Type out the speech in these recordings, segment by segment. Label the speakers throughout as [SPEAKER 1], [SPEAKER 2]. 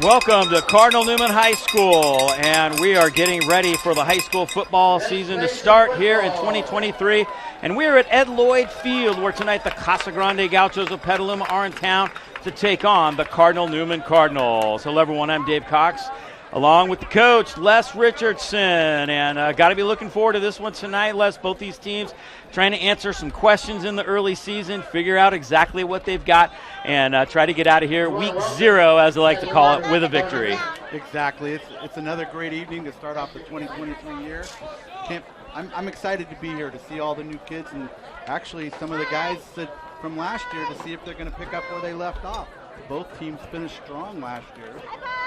[SPEAKER 1] Welcome to Cardinal Newman High School, and we are getting ready for the high school football season to start here in 2023. And we're at Ed Lloyd Field, where tonight the Casa Grande Gauchos of Petaluma are in town to take on the Cardinal Newman Cardinals. Hello, everyone. I'm Dave Cox, along with the coach, Les Richardson. And got to be looking forward to this one tonight, Les. Both these teams trying to answer some questions in the early season, figure out exactly what they've got, and try to get out of here week 0, as they like to call it, with a victory.
[SPEAKER 2] Exactly. It's another great evening to start off the 2023 year. I'm excited to be here to see all the new kids and actually some of the guys from last year to see if they're going to pick up where they left off. Both teams finished strong last year,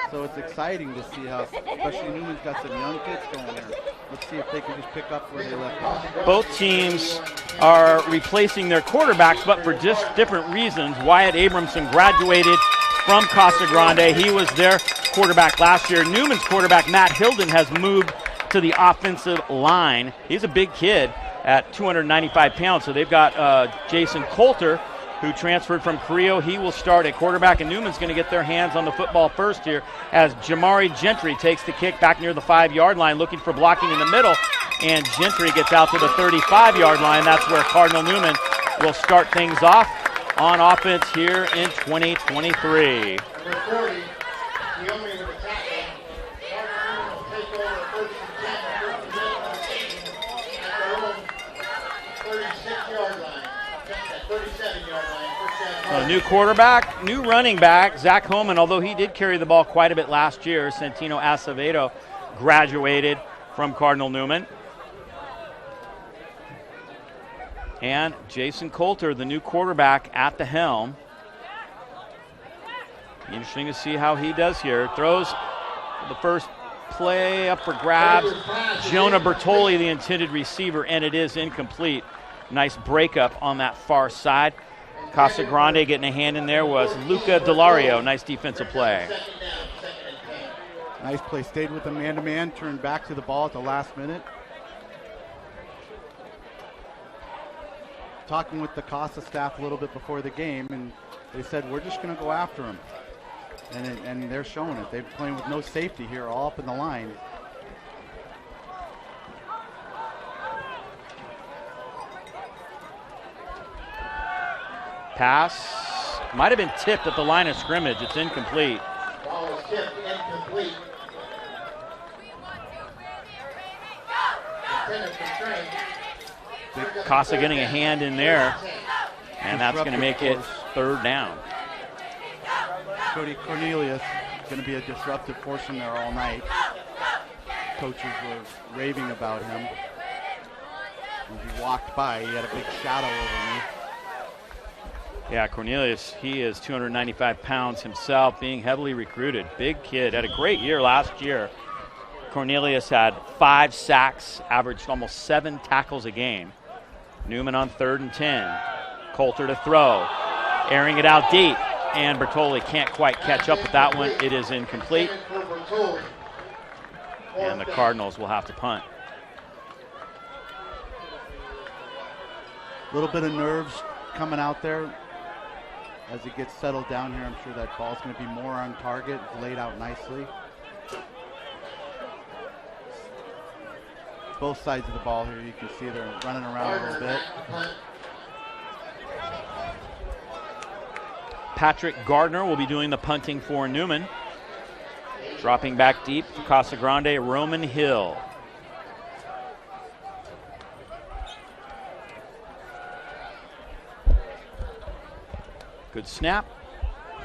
[SPEAKER 2] so it's exciting to see how, especially Newman's got some young kids going there. Let's see if they can just pick up where they left off.
[SPEAKER 1] Both teams are replacing their quarterbacks, but for just different reasons. Wyatt Abramson graduated from Casa Grande. He was their quarterback last year. Newman's quarterback, Matt Hilden, has moved to the offensive line. He's a big kid at 295 pounds, so they've got Jason Coulter, who transferred from Carrillo. He will start at quarterback, and Newman's going to get their hands on the football first here as Jamari Gentry takes the kick back near the 5-yard line, looking for blocking in the middle, and Gentry gets out to the 35-yard line. That's where Cardinal Newman will start things off on offense here in 2023.
[SPEAKER 3] Number 40, Newman with the tackle. Cardinal will take over first and 10, representing the team at their own 36-yard line. 37-yard line.
[SPEAKER 1] So new quarterback, new running back, Zach Homan, although he did carry the ball quite a bit last year. Santino Acevedo graduated from Cardinal Newman. And Jason Coulter, the new quarterback, at the helm. Interesting to see how he does here. Throws the first play up for grabs. Jonah Bertoli, the intended receiver, and it is incomplete. Nice breakup on that far side. Casa Grande getting a hand in there was Luca Delario. Nice defensive play.
[SPEAKER 2] Nice play. Stayed with the man-to-man, turned back to the ball at the last minute. Talking with the Casa staff a little bit before the game, and they said, we're just going to go after him. And they're showing it. They're playing with no safety here, all up in the line.
[SPEAKER 1] Pass might have been tipped at the line of scrimmage. It's incomplete.
[SPEAKER 3] Ball is tipped, incomplete.
[SPEAKER 1] Casa getting a hand in there, and that's going to make it third down.
[SPEAKER 2] Cody Cornelius going to be a disruptive force in there all night. Coaches were raving about him. When he walked by, he had a big shadow over me.
[SPEAKER 1] Yeah, Cornelius, he is 295 pounds himself, being heavily recruited. Big kid, had a great year last year. Cornelius had 5 sacks, averaged almost 7 tackles a game. Newman on 3rd and 10. Coulter to throw, airing it out deep, and Bertoli can't quite catch up with that one. It is incomplete, and the Cardinals will have to punt.
[SPEAKER 2] A little bit of nerves coming out there. As he gets settled down here, I'm sure that ball's going to be more on target, laid out nicely. Both sides of the ball here, you can see they're running around a little bit.
[SPEAKER 1] Patrick Gardner will be doing the punting for Newman. Dropping back deep for Casa Grande, Roman Hill. Good snap.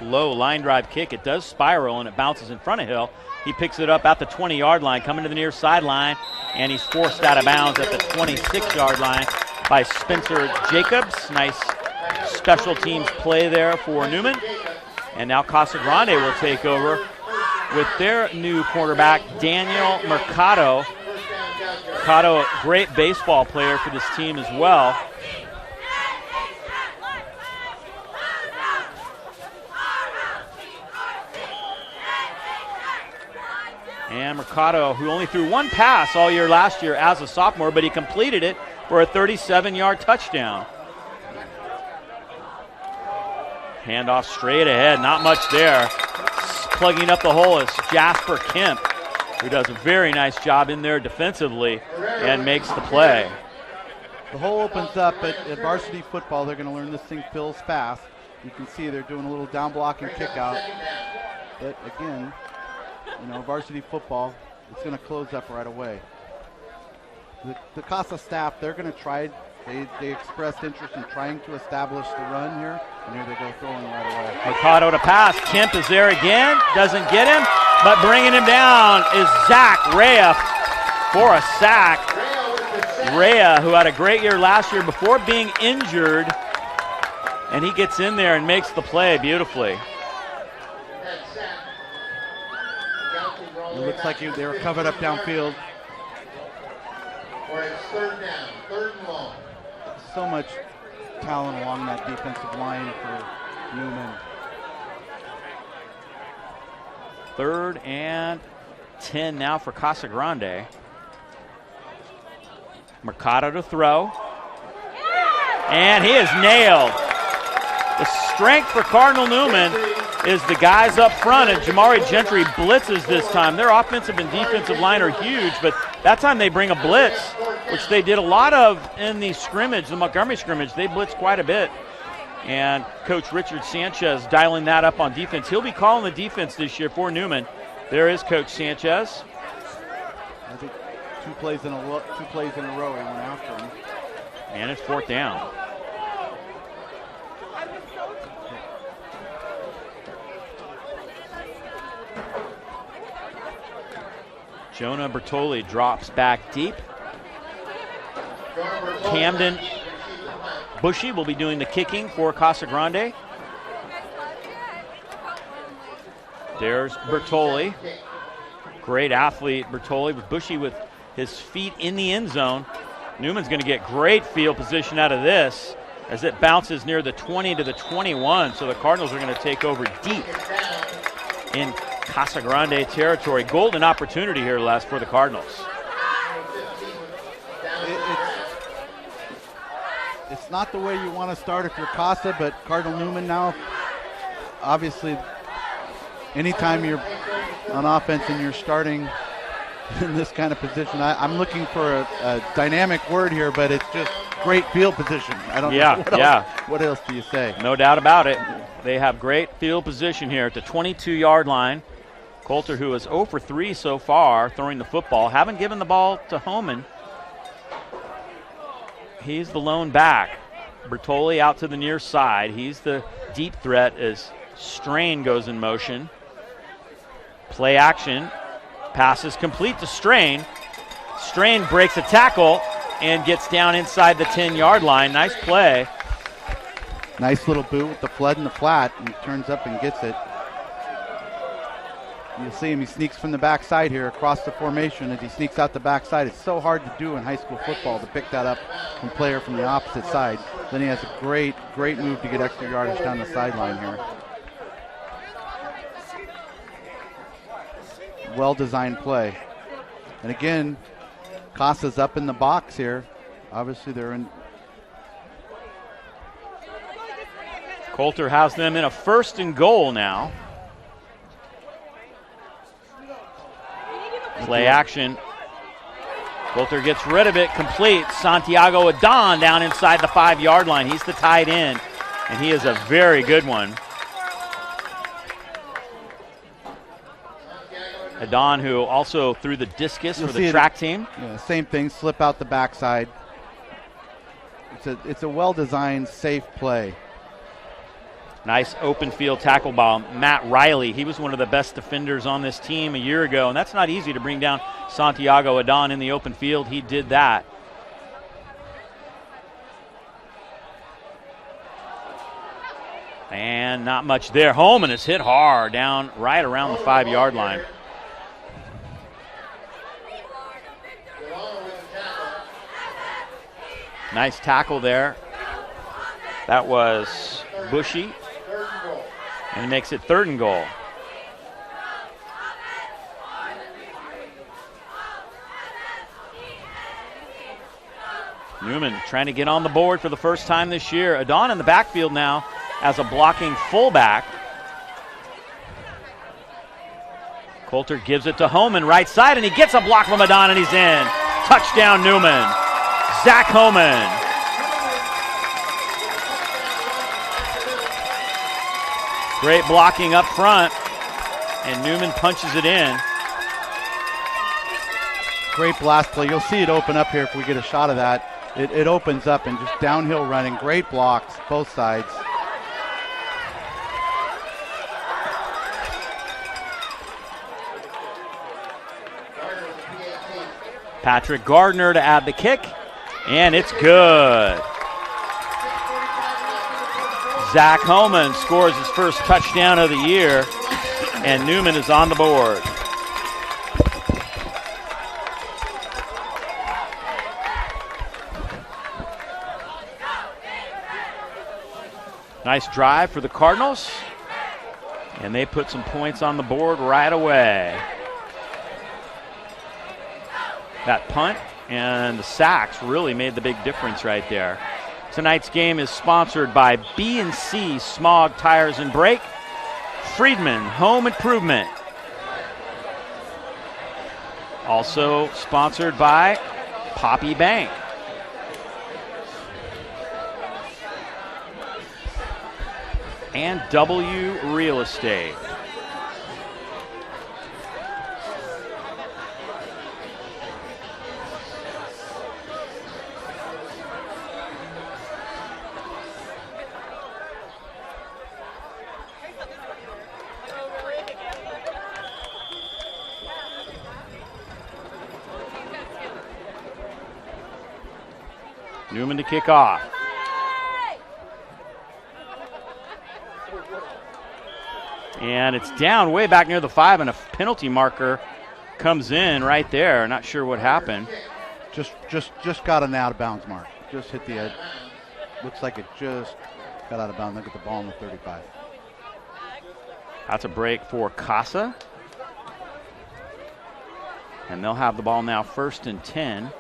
[SPEAKER 1] Low line drive kick. It does spiral and it bounces in front of Hill. He picks it up at the 20-yard line, coming to the near sideline, and he's forced out of bounds at the 26-yard line by Spencer Jacobs. Nice special teams play there for Newman. And now Casa Grande will take over with their new quarterback, Daniel Mercado. Mercado, a great baseball player for this team as well. And Mercado, who only threw 1 pass all year last year as a sophomore, but he completed it for a 37-yard touchdown. Handoff straight ahead, not much there. plugging up the hole is Jasper Kemp, who does a very nice job in there defensively and makes the play.
[SPEAKER 2] The hole opens up at varsity football. They're going to learn this thing fills fast. You can see they're doing a little down blocking kick out. But again, varsity football, it's going to close up right away. The Casa staff, they're going to try. They expressed interest in trying to establish the run here, and here they go throwing right away.
[SPEAKER 1] Mercado to pass. Kemp is there again. Doesn't get him, but bringing him down is Zach Rea for a sack. Rea, who had a great year last year before being injured, and he gets in there and makes the play beautifully.
[SPEAKER 2] It looks like they were covered up downfield.
[SPEAKER 3] Or it's third down, third and long.
[SPEAKER 2] So much talent along that defensive line for Newman.
[SPEAKER 1] 3rd and 10 now for Casa Grande. Mercado to throw. And he is nailed. The strength for Cardinal Newman is the guys up front, and Jamari Gentry blitzes this time. Their offensive and defensive line are huge, but that time they bring a blitz, which they did a lot of in the scrimmage, the Montgomery scrimmage. They blitzed quite a bit. And Coach Richard Sanchez dialing that up on defense. He'll be calling the defense this year for Newman. There is Coach Sanchez.
[SPEAKER 2] I think two plays in a row he went after him.
[SPEAKER 1] And it's 4th down. Jonah Bertoli drops back deep. Camden Bushy will be doing the kicking for Casa Grande. There's Bertoli. Great athlete, Bertoli, with Bushy with his feet in the end zone. Newman's going to get great field position out of this as it bounces near the 20 to the 21. So the Cardinals are going to take over deep in Casa Grande territory. Golden opportunity here, Les, for the Cardinals.
[SPEAKER 2] It's not the way you want to start if you're Casa, but Cardinal Newman now, obviously, anytime you're on offense and you're starting in this kind of position, I'm looking for a dynamic word here, but it's just great field position. I don't know what else do you say?
[SPEAKER 1] No doubt about it. They have great field position here at the 22-yard line. Coulter, who is 0 for 3 so far, throwing the football. Haven't given the ball to Homan. He's the lone back. Bertoli out to the near side. He's the deep threat as Strain goes in motion. Play action. Pass is complete to Strain. Strain breaks a tackle and gets down inside the 10-yard line. Nice play.
[SPEAKER 2] Nice little boot with the flood and the flat, and he turns up and gets it. You'll see him, he sneaks from the backside here across the formation as he sneaks out the backside. It's so hard to do in high school football to pick that up from a player from the opposite side. Then he has a great move to get extra yardage down the sideline here. Well-designed play. And again, Casa's up in the box here. Obviously they're in.
[SPEAKER 1] Coulter has them in a 1st and goal now. Play action. Coulter gets rid of it, complete. Santiago Adon down inside the 5-yard line. He's the tight end, and he is a very good one. Adon, who also threw the discus for the track team.
[SPEAKER 2] Yeah, same thing, slip out the backside. It's a well-designed, safe play.
[SPEAKER 1] Nice open field tackle by Matt Riley. He was one of the best defenders on this team a year ago, and that's not easy to bring down Santiago Adon in the open field. He did that. And not much there. Holman is hit hard down right around the 5-yard line. Nice tackle there. That was Bushy. And it makes it 3rd and goal. Newman trying to get on the board for the first time this year. Adon in the backfield now as a blocking fullback. Coulter gives it to Homan, right side, and he gets a block from Adon, and he's in. Touchdown, Newman. Zach Homan. Great blocking up front, and Newman punches it in.
[SPEAKER 2] Great blast play. You'll see it open up here if we get a shot of that. It opens up and just downhill running. Great blocks, both sides.
[SPEAKER 1] Patrick Gardner to add the kick, and it's good. Zach Homan scores his first touchdown of the year, and Newman is on the board. Nice drive for the Cardinals, and they put some points on the board right away. That punt and the sacks really made the big difference right there. Tonight's game is sponsored by B&C Smog Tires and Brake, Friedman Home Improvement. Also sponsored by Poppy Bank. And W Real Estate. Newman to kick off. And it's down way back near the 5, and a penalty marker comes in right there. Not sure what happened.
[SPEAKER 2] Just got an out of bounds mark. Just hit the edge. Looks like it just got out of bounds. Look at the ball on the 35.
[SPEAKER 1] That's a break for Casa. And they'll have the ball now 1st and 10.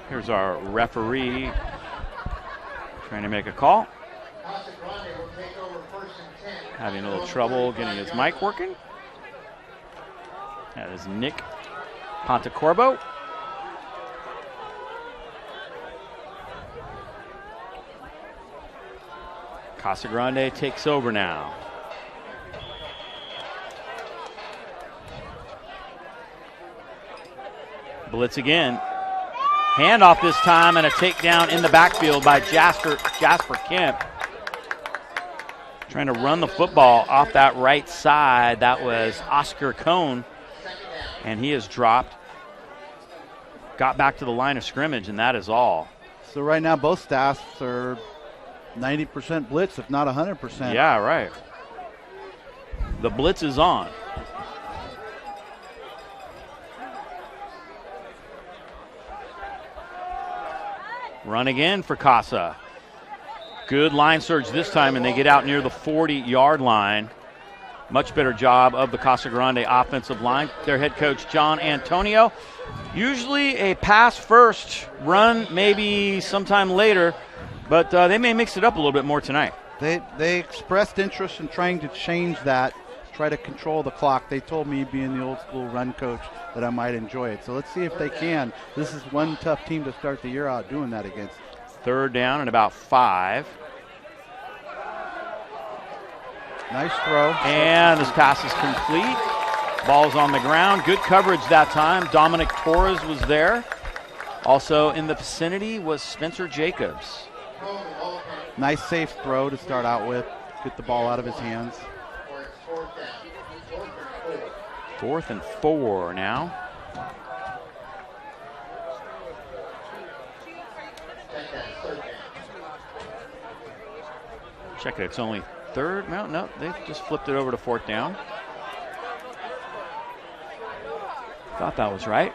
[SPEAKER 1] Here's our referee trying to make a call.
[SPEAKER 3] Casa Grande will take over 1st and 10.
[SPEAKER 1] Having a little trouble getting his mic working. That is Nick Pontecorvo. Casa Grande takes over now. Blitz again. Handoff this time, and a takedown in the backfield by Jasper Kemp. Trying to run the football off that right side. That was Oscar Cohn, and he is dropped. Got back to the line of scrimmage, and that is all.
[SPEAKER 2] So right now both staffs are 90% blitz, if not 100%.
[SPEAKER 1] Yeah, right. The blitz is on. Run again for Casa. Good line surge this time, and they get out near the 40-yard line. Much better job of the Casa Grande offensive line. Their head coach, John Antonio. Usually a pass first, run maybe sometime later, but they may mix it up a little bit more tonight.
[SPEAKER 2] They expressed interest in trying to change that, try to control the clock. They told me, being the old school run coach, that I might enjoy it. So let's see if they can. This is one tough team to start the year out doing that against.
[SPEAKER 1] 3rd down and about 5.
[SPEAKER 2] Nice throw.
[SPEAKER 1] And this pass is complete. Ball's on the ground. Good coverage that time. Dominic Torres was there. Also in the vicinity was Spencer Jacobs.
[SPEAKER 2] Nice safe throw to start out with. Get the ball out of his hands.
[SPEAKER 1] 4th and 4 now. Check it, it's only 3rd. No, they just flipped it over to 4th down. Thought that was right.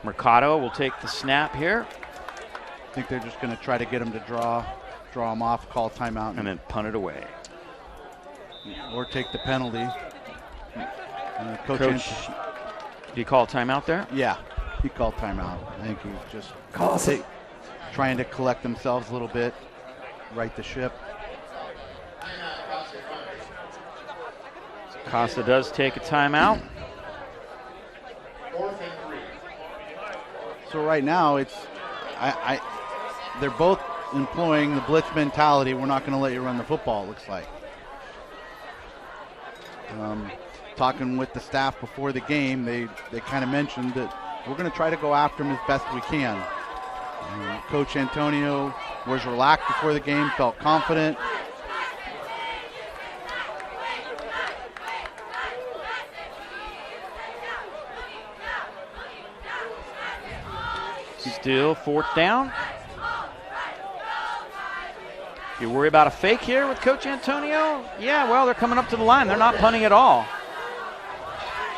[SPEAKER 1] Mercado will take the snap here.
[SPEAKER 2] I think they're just going to try to get him to draw him off, call timeout.
[SPEAKER 1] And then punt it away.
[SPEAKER 2] Or take the penalty. Coach,
[SPEAKER 1] did he call a timeout there?
[SPEAKER 2] Yeah, he called timeout. I think he just trying to collect themselves a little bit, right the ship.
[SPEAKER 1] Casa does take a timeout.
[SPEAKER 2] So right now it's, they're both employing the blitz mentality. We're not going to let you run the football, it looks like. Talking with the staff before the game, they kind of mentioned that we're going to try to go after them as best we can. Coach Antonio was relaxed before the game, felt confident.
[SPEAKER 1] Still 4th down. You worry about a fake here with Coach Antonio? Yeah, well, they're coming up to the line. They're not punting at all.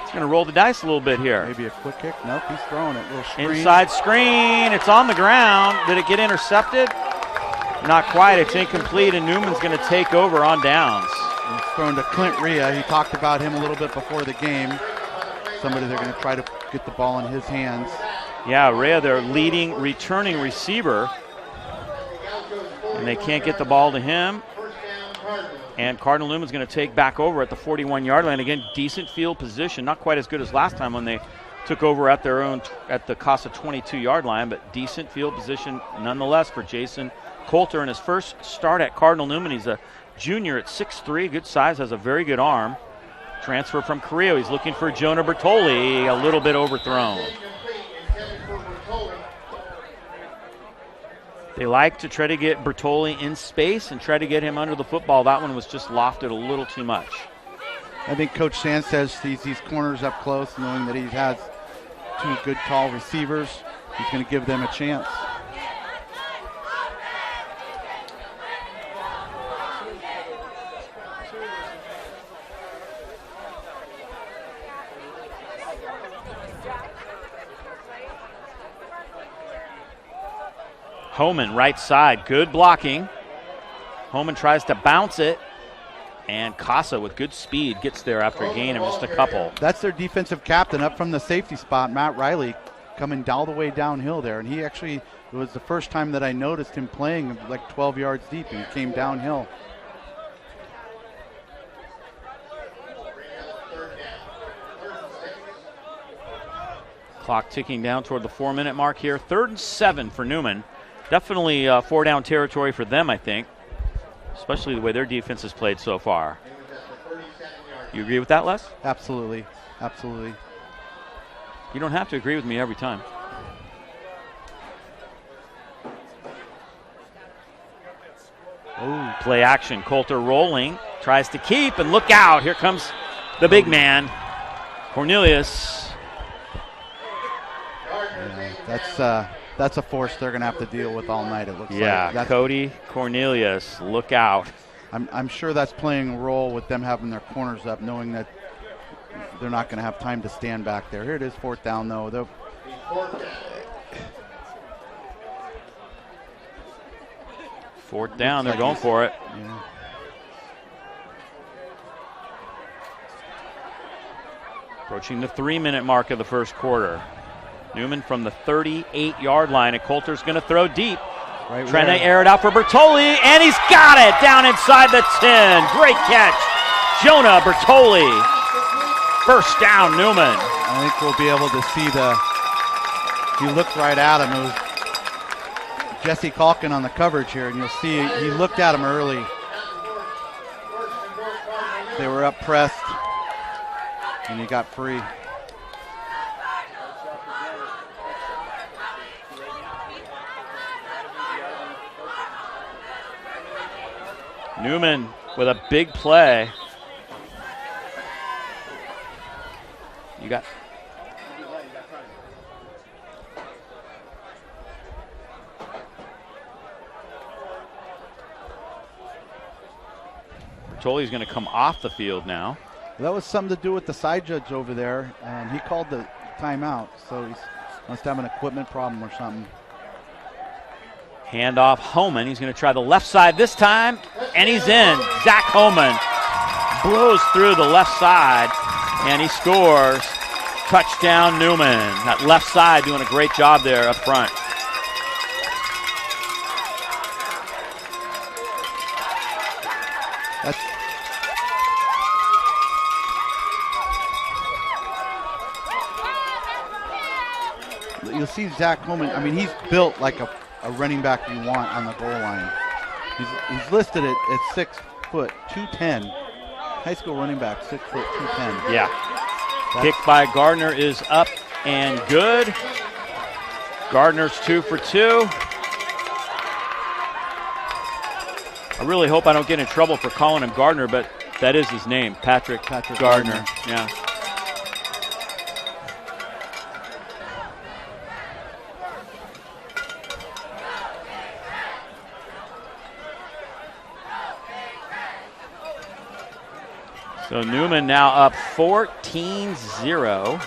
[SPEAKER 1] He's going to roll the dice a little bit here.
[SPEAKER 2] Maybe a quick kick. Nope, he's throwing it. Little screen.
[SPEAKER 1] Inside screen. It's on the ground. Did it get intercepted? Not quite. It's incomplete, and Newman's going to take over on downs.
[SPEAKER 2] He's thrown to Clint Rhea. He talked about him a little bit before the game. Somebody they're going to try to get the ball in his hands.
[SPEAKER 1] Yeah, Rhea, their leading returning receiver. And they can't get the ball to him. And Cardinal Newman's going to take back over at the 41-yard line. Again, decent field position. Not quite as good as last time when they took over at their own, at the Casa 22-yard line, but decent field position nonetheless for Jason Coulter in his first start at Cardinal Newman. He's a junior at 6'3", good size, has a very good arm. Transfer from Korea. He's looking for Jonah Bertoli, a little bit overthrown. They like to try to get Bertoli in space and try to get him under the football. That one was just lofted a little too much.
[SPEAKER 2] I think Coach Sanchez sees these corners up close, knowing that he has two good tall receivers. He's going to give them a chance.
[SPEAKER 1] Homan, right side, good blocking. Homan tries to bounce it, and Casa with good speed gets there after a gain of just a couple.
[SPEAKER 2] That's their defensive captain up from the safety spot, Matt Riley, coming all the way downhill there. And he actually, it was the first time that I noticed him playing like 12 yards deep, and he came downhill.
[SPEAKER 1] Clock ticking down toward the 4-minute mark here. 3rd and 7 for Newman. Definitely 4-down territory for them, I think, especially the way their defense has played so far. You agree with that, Les?
[SPEAKER 2] Absolutely, absolutely.
[SPEAKER 1] You don't have to agree with me every time. Ooh, play action. Coulter rolling, tries to keep, and look out. Here comes the big man, Cornelius.
[SPEAKER 2] Yeah, that's a force they're going to have to deal with all night, it looks like.
[SPEAKER 1] Yeah, Cody Cornelius, look out.
[SPEAKER 2] I'm sure that's playing a role with them having their corners up, knowing that they're not going to have time to stand back there. Here it is, 4th down, though.
[SPEAKER 1] Fourth down, they're going for it.
[SPEAKER 2] Yeah.
[SPEAKER 1] Approaching the 3-minute mark of the first quarter. Newman from the 38-yard line, and Coulter's going to throw deep.
[SPEAKER 2] Right
[SPEAKER 1] trying to air it out for Bertoli, and he's got it down inside the 10. Great catch, Jonah Bertoli. First down, Newman.
[SPEAKER 2] I think we'll be able to see if you look right at him, it was Jesse Calkin on the coverage here, and you'll see he looked at him early. They were up pressed, and he got free.
[SPEAKER 1] Newman with a big play. You got Bertoli's going to come off the field now.
[SPEAKER 2] That was something to do with the side judge over there, and he called the timeout, so he must have an equipment problem or something.
[SPEAKER 1] Handoff Homan. He's going to try the left side this time, and he's in. Zach Homan blows through the left side, and he scores. Touchdown Newman. That left side doing a great job there up front.
[SPEAKER 2] you'll see Zach Coleman. I mean, he's built like a running back you want on the goal line. He's listed at 6 foot 210. High school running back, 6 foot 210.
[SPEAKER 1] Yeah. Kick by Gardner is up and good. Gardner's 2 for 2. I really hope I don't get in trouble for calling him Gardner, but that is his name, Patrick Gardner. Yeah. So Newman now up 14-0.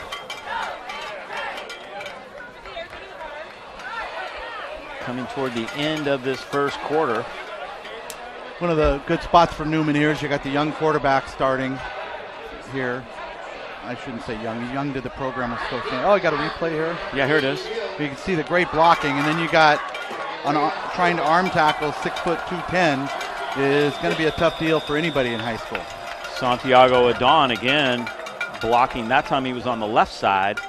[SPEAKER 1] Coming toward the end of this first quarter.
[SPEAKER 2] One of the good spots for Newman here is you got the young quarterback starting here. I shouldn't say young. He's young to the program. I'm still saying, oh, I got a replay here.
[SPEAKER 1] Yeah, here it is.
[SPEAKER 2] You can see the great blocking, and then you got trying to arm tackle 6 foot 210 is going to be a tough deal for anybody in high school.
[SPEAKER 1] Santiago Adon again blocking. That time he was on the left side.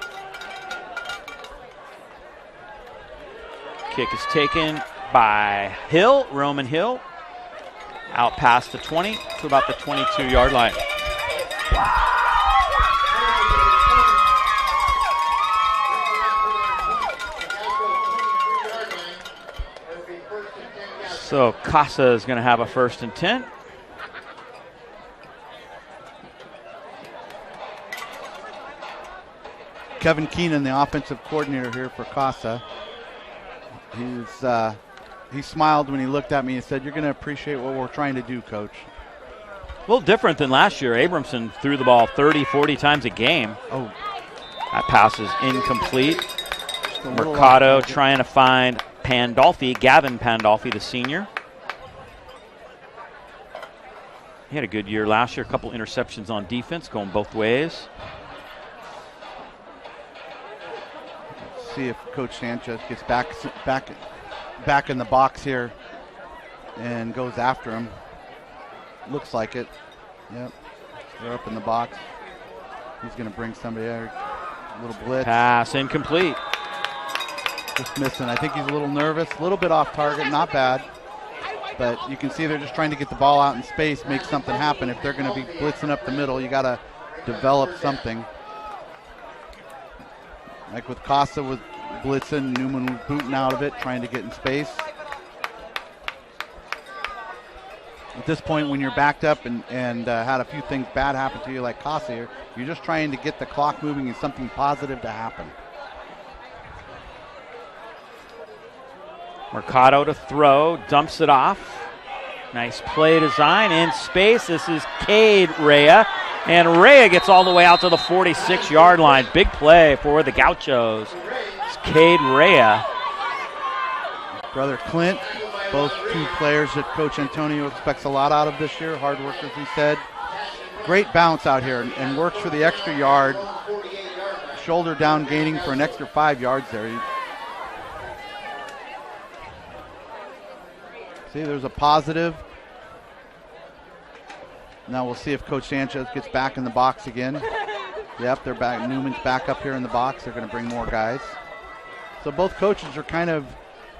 [SPEAKER 1] Kick is taken by Hill, Roman Hill. Out past the 20 to about the 22-yard line. So Casa is going to have a 1st and 10.
[SPEAKER 2] Kevin Keenan, the offensive coordinator here for Casa. He smiled when he looked at me and said, "You're going to appreciate what we're trying to do, Coach."
[SPEAKER 1] A little different than last year. Abramson threw the ball 30, 40 times a game.
[SPEAKER 2] Oh,
[SPEAKER 1] that pass is incomplete. Mercado trying to find Pandolfi, Gavin Pandolfi, the senior. He had a good year last year, a couple interceptions on defense, going both ways.
[SPEAKER 2] Let's see if Coach Sanchez gets back in the box here and goes after him. Looks like it. Yep, they're up in the box. He's going to bring somebody there. A little blitz.
[SPEAKER 1] Pass incomplete.
[SPEAKER 2] Just missing. I think he's a little nervous, a little bit off target, not bad. But you can see they're just trying to get the ball out in space, make something happen. If they're going to be blitzing up the middle, you got to develop something. Like with Casa with blitzing, Newman was booting out of it, trying to get in space. At this point, when you're backed up and had a few things bad happen to you like Casa here, you're just trying to get the clock moving and something positive to happen.
[SPEAKER 1] Mercado to throw, dumps it off. Nice play design in space. This is Cade Rea, and Rea gets all the way out to the 46-yard line. Big play for the Gauchos. It's Cade Rea.
[SPEAKER 2] Brother Clint, both two players that Coach Antonio expects a lot out of this year. Hard workers, he said. Great bounce out here and works for the extra yard. Shoulder down, gaining for an extra 5 yards there. See, there's a positive. Now we'll see if Coach Sanchez gets back in the box again. Yep, they're back. Newman's back up here in the box. They're going to bring more guys. So both coaches are kind of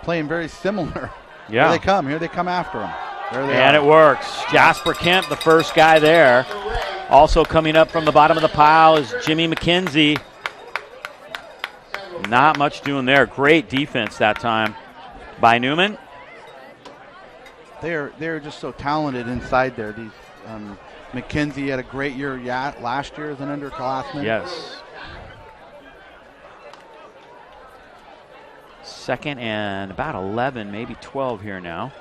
[SPEAKER 2] playing very similar.
[SPEAKER 1] Yeah.
[SPEAKER 2] Here they come. Here they come after him. There they
[SPEAKER 1] and
[SPEAKER 2] are.
[SPEAKER 1] It works. Jasper Kemp, the first guy there. Also coming up from the bottom of the pile is Jimmy McKenzie. Not much doing there. Great defense that time by Newman.
[SPEAKER 2] They're just so talented inside there. These McKenzie had a great year last year as an underclassman.
[SPEAKER 1] Yes. 2nd and about 11, maybe 12 here now.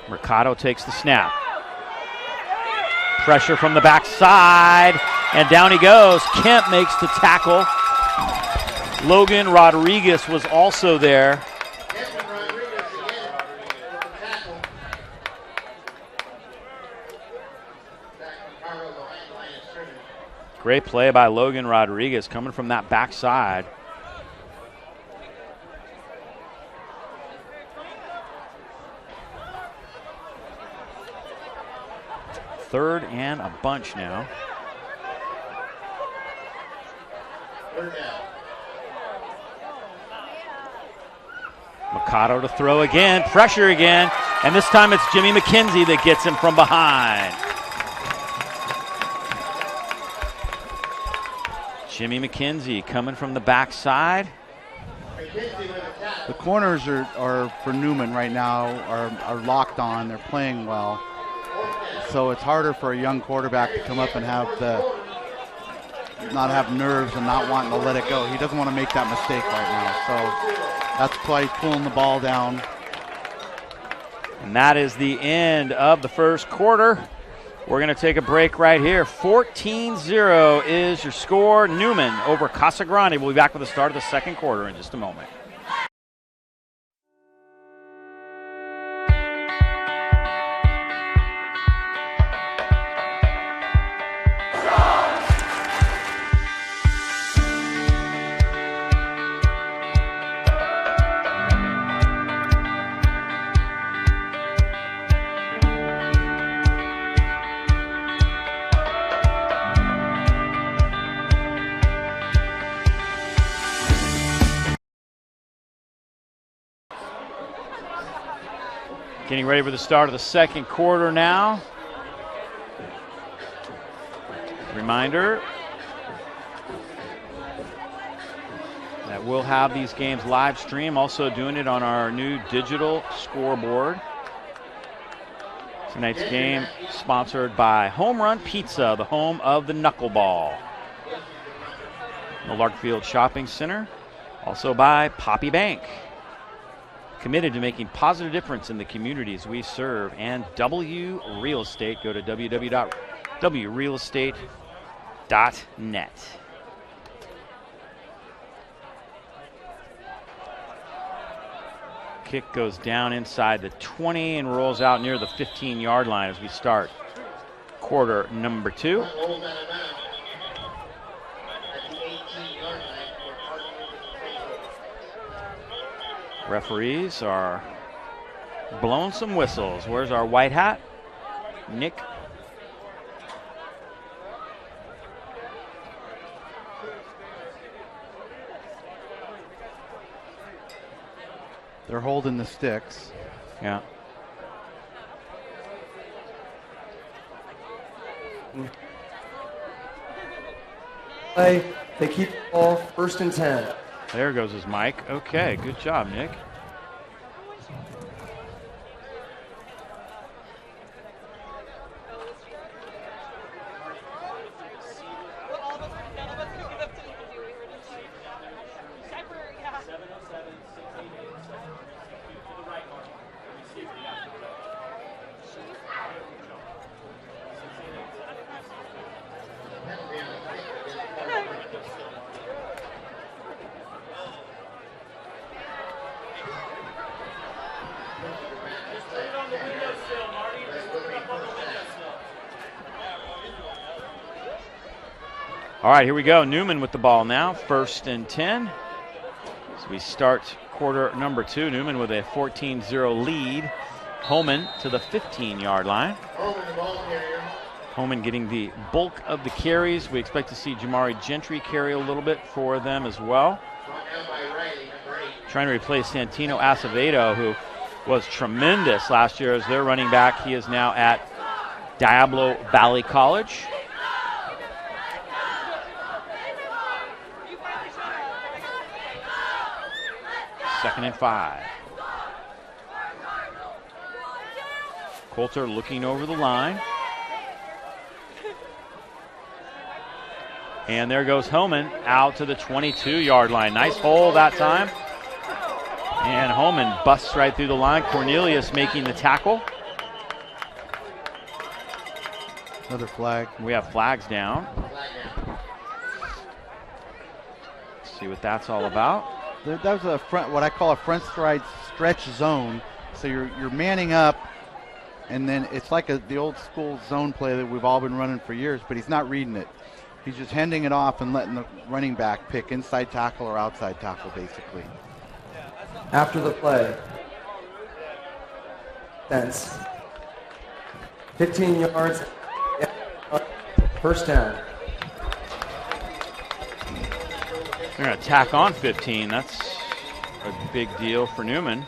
[SPEAKER 1] Mercado takes the snap. Pressure from the backside, and down he goes. Kemp makes the tackle. Logan Rodriguez was also there. Great play by Logan Rodriguez coming from that backside. Third and a bunch now.
[SPEAKER 3] Third down.
[SPEAKER 1] Mikado to throw again, pressure again, and this time it's Jimmy McKenzie that gets him from behind. Jimmy McKenzie coming from the backside.
[SPEAKER 2] The corners are for Newman right now are locked on. They're playing well. So it's harder for a young quarterback to come up and not have nerves and not wanting to let it go. He doesn't want to make that mistake right now. So that's why he's pulling the ball down.
[SPEAKER 1] And that is the end of the first quarter. We're going to take a break right here. 14-0 is your score. Newman over Casa Grande. We'll be back with the start of the second quarter in just a moment. Getting ready for the start of the second quarter now. Reminder that we'll have these games live stream, also doing it on our new digital scoreboard. Tonight's game sponsored by Home Run Pizza, the home of the knuckleball. The Larkfield Shopping Center, also by Poppy Bank. Committed to making positive difference in the communities we serve, and W Real Estate. Go to www.wrealestate.net. Kick goes down inside the 20 and rolls out near the 15-yard line as we start quarter number 2. Referees are blowing some whistles. Where's our white hat? Nick.
[SPEAKER 2] They're holding the sticks.
[SPEAKER 1] Yeah.
[SPEAKER 4] They keep the ball 1st and 10.
[SPEAKER 1] There goes his mic. Okay, good job, Nick. All right, here we go. Newman with the ball now, 1st and 10. So we start quarter number 2. Newman with a 14-0 lead. Homan to the 15-yard line. Homan getting the bulk of the carries. We expect to see Jamari Gentry carry a little bit for them as well. Trying to replace Santino Acevedo, who was tremendous last year as their running back. He is now at Diablo Valley College. Second and 5. Coulter looking over the line. And there goes Homan out to the 22-yard line. Nice hole that time. And Homan busts right through the line. Cornelius making the tackle.
[SPEAKER 2] Another flag.
[SPEAKER 1] We have flags down. Let's see what that's all about.
[SPEAKER 2] That was a front, what I call a front stride stretch zone. So you're manning up, and then it's like the old school zone play that we've all been running for years, but he's not reading it. He's just handing it off and letting the running back pick inside tackle or outside tackle, basically.
[SPEAKER 4] After the play, fence, 15 yards, 1st down.
[SPEAKER 1] They're going to tack on 15. That's a big deal for Newman.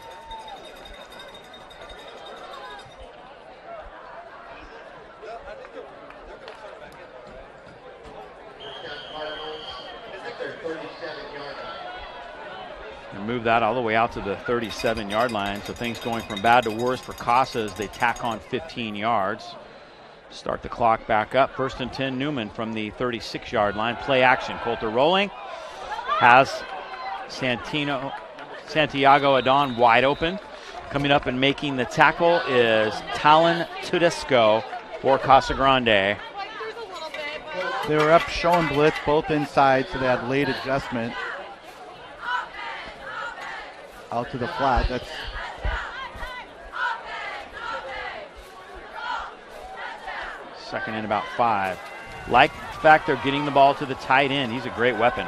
[SPEAKER 1] And move that all the way out to the 37-yard line. So things going from bad to worse for Casa as they tack on 15 yards. Start the clock back up. 1st and 10, Newman from the 36-yard line. Play action. Coulter rolling. Has Santiago Adon wide open. Coming up and making the tackle is Talon Tudisco for Casa Grande.
[SPEAKER 2] They were up showing blitz both inside, so they had late adjustment. Out to the flat. That's
[SPEAKER 1] second and about 5. Like the fact they're getting the ball to the tight end. He's a great weapon.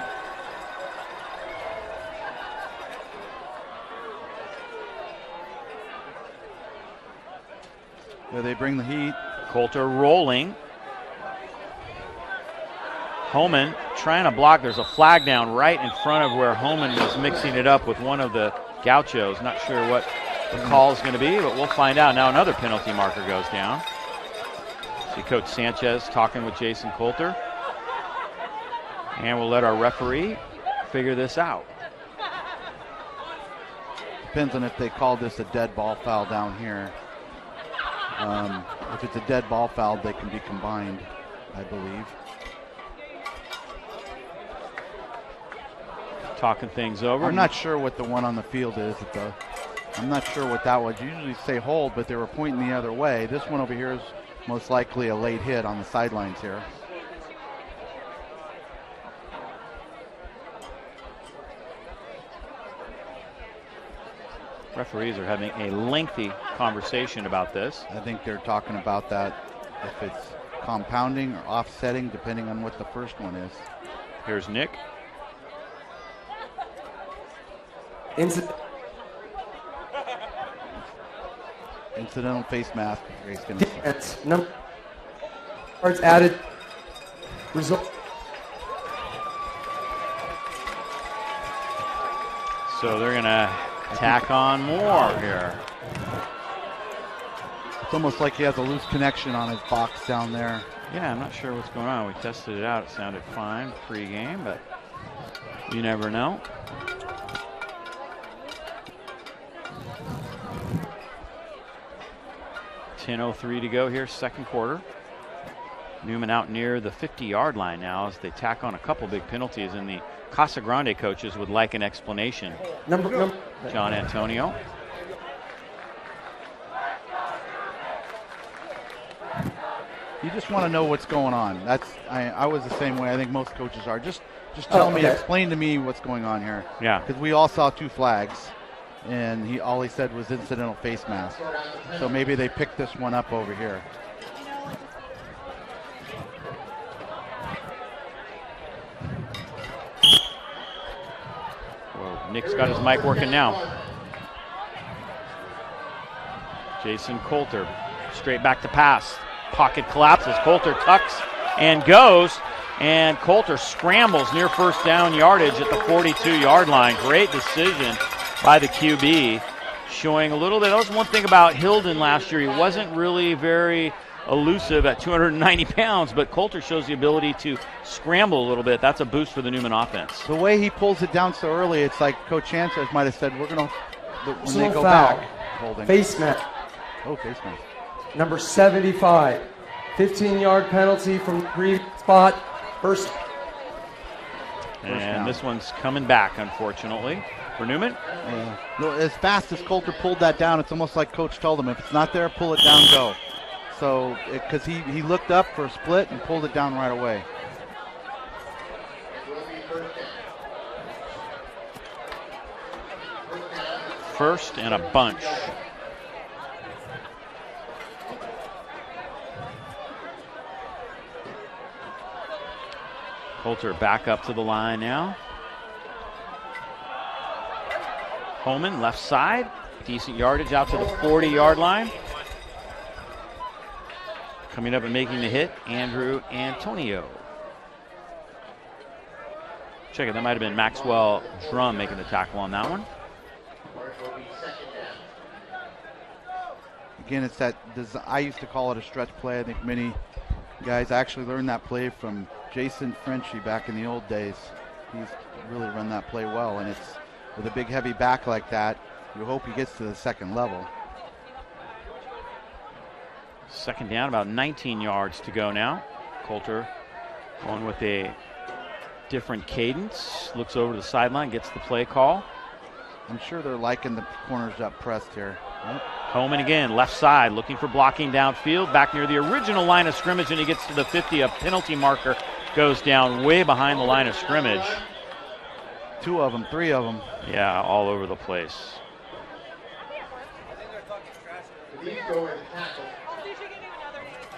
[SPEAKER 2] where they bring the heat.
[SPEAKER 1] Coulter rolling. Homan trying to block. There's a flag down right in front of where Homan was mixing it up with one of the Gauchos. Not sure what the call is going to be, but we'll find out. Now another penalty marker goes down. See Coach Sanchez talking with Jason Coulter. And we'll let our referee figure this out.
[SPEAKER 2] Depends on if they call this a dead ball foul down here. If it's a dead ball foul, they can be combined, I believe.
[SPEAKER 1] Talking things over.
[SPEAKER 2] I'm not sure what the one on the field is. I'm not sure what that was. Usually say hold, but they were pointing the other way. This one over here is most likely a late hit on the sidelines here.
[SPEAKER 1] Referees are having a lengthy conversation about this.
[SPEAKER 2] I think they're talking about that, if it's compounding or offsetting, depending on what the first one is.
[SPEAKER 1] Here's Nick.
[SPEAKER 2] Incidental face mask.
[SPEAKER 4] Number cards added. Result.
[SPEAKER 1] So they're going to tack on more here.
[SPEAKER 2] It's almost like he has a loose connection on his box down there.
[SPEAKER 1] Yeah, I'm not sure what's going on. We tested it out. It sounded fine pre-game, but you never know. .03 to go here, second quarter. Newman out near the 50-yard line now as they tack on a couple big penalties, and the Casa Grande coaches would like an explanation.
[SPEAKER 4] Number.
[SPEAKER 1] John Antonio.
[SPEAKER 2] You just want to know what's going on. I was the same way. I think most coaches are. Just tell me, explain to me what's going on here.
[SPEAKER 1] Yeah.
[SPEAKER 2] Because we all saw two flags, and all he said was incidental face mask. So maybe they picked this one up over here.
[SPEAKER 1] Whoa, Nick's got his mic working now. Jason Coulter straight back to pass. Pocket collapses. Coulter tucks and goes. And Coulter scrambles near first down yardage at the 42-yard line. Great decision by the QB. Showing a little bit. That was one thing about Hilden last year. He wasn't really very elusive at 290 pounds, but Coulter shows the ability to scramble a little bit. That's a boost for the Newman offense.
[SPEAKER 2] The way he pulls it down so early, it's like Coach Sanchez might have said, we're going to, when they go
[SPEAKER 4] foul.
[SPEAKER 2] back, holding.
[SPEAKER 4] Face mask.
[SPEAKER 2] Oh, face mask.
[SPEAKER 4] Number 75. 15-yard penalty from the previous spot. First
[SPEAKER 1] And
[SPEAKER 2] down.
[SPEAKER 1] this one's coming back, unfortunately, for Newman.
[SPEAKER 2] Yeah. No, as fast as Coulter pulled that down, it's almost like Coach told him, if it's not there, pull it down, go. So, because he looked up for a split and pulled it down right away.
[SPEAKER 1] First and a bunch. Coulter back up to the line now. Homan left side. Decent yardage out to the 40-yard line. Coming up and making the hit, Andrew Antonio. Check it, that might have been Maxwell Drum making the tackle on that one.
[SPEAKER 2] Again, it's that, I used to call it a stretch play. I think many guys actually learned that play from Jason Frenchy back in the old days. He's really run that play well, and it's with a big heavy back like that, you hope he gets to the second level.
[SPEAKER 1] Second down, about 19 yards to go now. Coulter going with a different cadence, looks over to the sideline, gets the play call.
[SPEAKER 2] I'm sure they're liking the corners up pressed here. Yep.
[SPEAKER 1] Holman again, left side, looking for blocking downfield, back near the original line of scrimmage, and he gets to the 50. A penalty marker goes down way behind the line of scrimmage.
[SPEAKER 2] 2 of them, 3 of them.
[SPEAKER 1] Yeah, all over the place.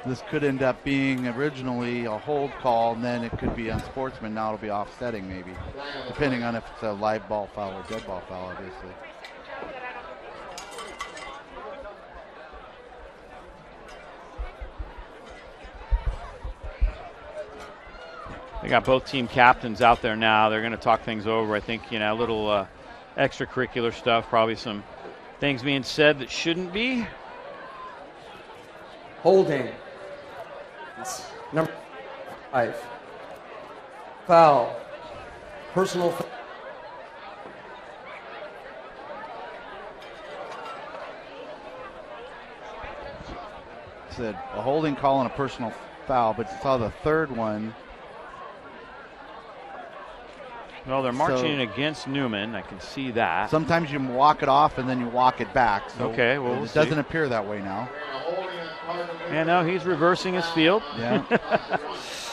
[SPEAKER 2] This could end up being originally a hold call, and then it could be unsportsman. Now it'll be offsetting maybe, depending on if it's a live ball foul or dead ball foul, obviously.
[SPEAKER 1] They got both team captains out there now. They're going to talk things over. I think, a little extracurricular stuff, probably some things being said that shouldn't be.
[SPEAKER 4] Holding. Number 5. Foul. Personal foul.
[SPEAKER 2] Said a holding call and a personal foul, but saw the third one.
[SPEAKER 1] Well, they're marching against Newman. I can see that.
[SPEAKER 2] Sometimes you walk it off and then you walk it back. So
[SPEAKER 1] okay, well,
[SPEAKER 2] it doesn't appear that way now.
[SPEAKER 1] And now he's reversing his field.
[SPEAKER 2] Yeah.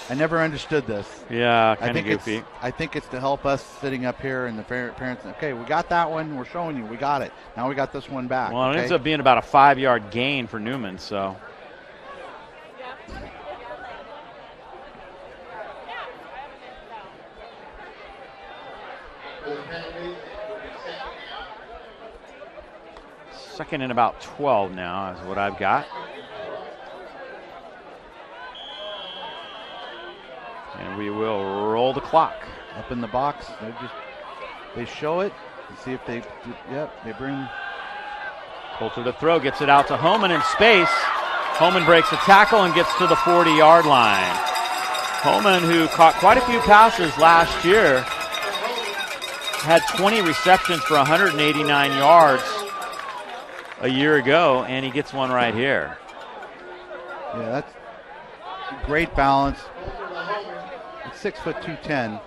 [SPEAKER 2] I never understood this.
[SPEAKER 1] Yeah, kind of goofy.
[SPEAKER 2] I think it's to help us sitting up here and the parents. Okay, we got that one. We're showing you. We got it. Now we got this one back.
[SPEAKER 1] Well, it ends up being about a 5-yard gain for Newman, so. Second and about 12 now is what I've got. And we will roll the clock.
[SPEAKER 2] Up in the box. They show it and see if they bring.
[SPEAKER 1] Coulter to throw, gets it out to Holman in space. Holman breaks a tackle and gets to the 40-yard line. Holman, who caught quite a few passes last year, had 20 receptions for 189 yards a year ago, and he gets one right here.
[SPEAKER 2] Yeah, that's great balance. It's 6 foot 210.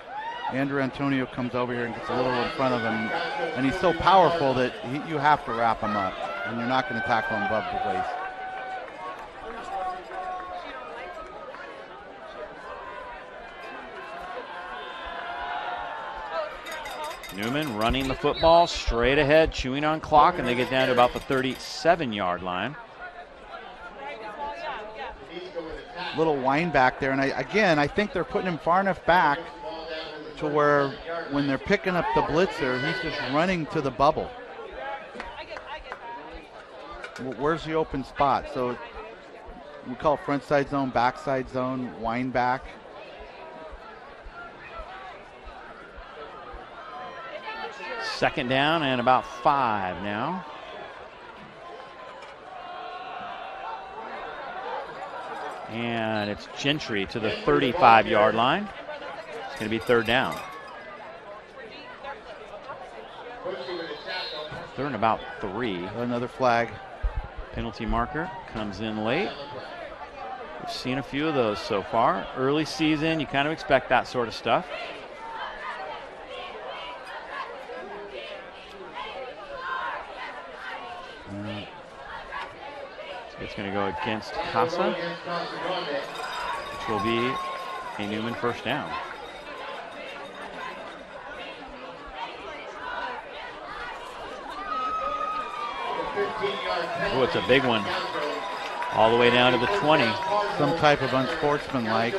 [SPEAKER 2] Andrew Antonio comes over here and gets a little in front of him, and he's so powerful that you have to wrap him up, and you're not going to tackle him above the waist.
[SPEAKER 1] Newman running the football straight ahead, chewing on clock, and they get down to about the 37-yard line.
[SPEAKER 2] Little wind back there, and I think they're putting him far enough back to where when they're picking up the blitzer, he's just running to the bubble. Where's the open spot? So we call it front side zone, back side zone, wind back.
[SPEAKER 1] Second down and about 5 now. And it's Gentry to the 35-yard line. It's going to be third down. Third and about 3.
[SPEAKER 2] Another flag.
[SPEAKER 1] Penalty marker comes in late. We've seen a few of those so far. Early season, you kind of expect that sort of stuff. It's going to go against Casa, which will be a Newman first down. Oh, it's a big one. All the way down to the 20.
[SPEAKER 2] Some type of unsportsmanlike.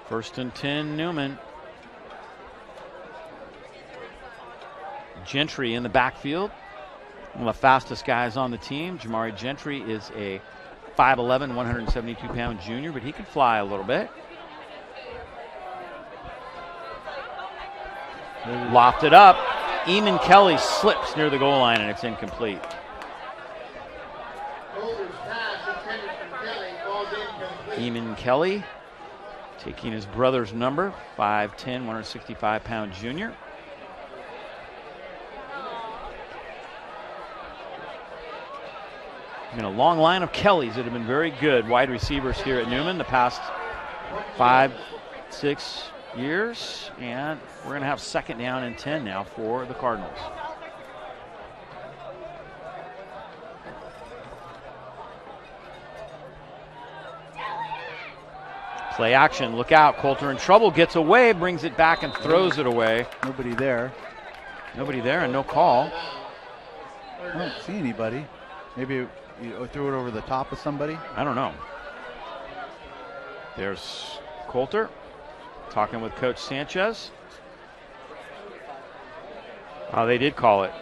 [SPEAKER 1] First and 10, Newman. Gentry in the backfield. One of the fastest guys on the team. Jamari Gentry is a 5'11", 172-pound junior, but he can fly a little bit. Lofted up. Eamon Kelly slips near the goal line, and it's incomplete. Eamon Kelly taking his brother's number, 5'10", 165-pound junior. And a long line of Kellys that have been very good wide receivers here at Newman the past 5-6 years. And we're going to have 2nd down and 10 now for the Cardinals. Play action, look out. Coulter in trouble, gets away, brings it back and throws it away.
[SPEAKER 2] Nobody there.
[SPEAKER 1] Nobody there and no call.
[SPEAKER 2] I don't see anybody. Maybe you threw it over the top of somebody.
[SPEAKER 1] I don't know. There's Coulter talking with Coach Sanchez. Oh, they did call it.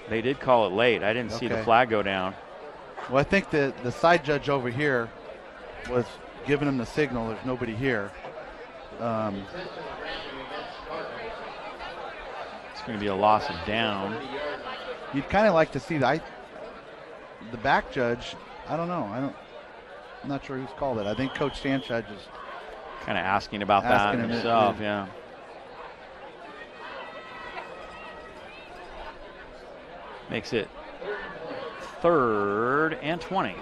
[SPEAKER 1] They did call it late. I didn't see the flag go down.
[SPEAKER 2] Well, I think the side judge over here was giving him the signal. There's nobody here.
[SPEAKER 1] It's going to be a loss of down.
[SPEAKER 2] You'd kind of like to see the back judge. I don't know. I'm not sure who's called it. I think Coach Sanchez is
[SPEAKER 1] kind of asking about that himself. Yeah. Makes it 3rd and 20.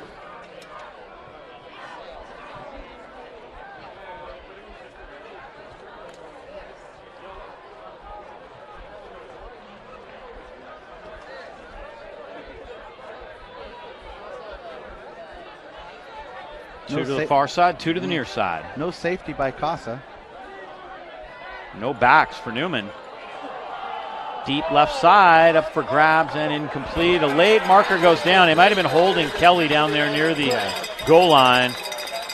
[SPEAKER 1] Two to the far side, 2 to the near side.
[SPEAKER 2] No safety by Casa.
[SPEAKER 1] No backs for Newman. Deep left side, up for grabs and incomplete. A late marker goes down. They might have been holding Kelly down there near the goal line.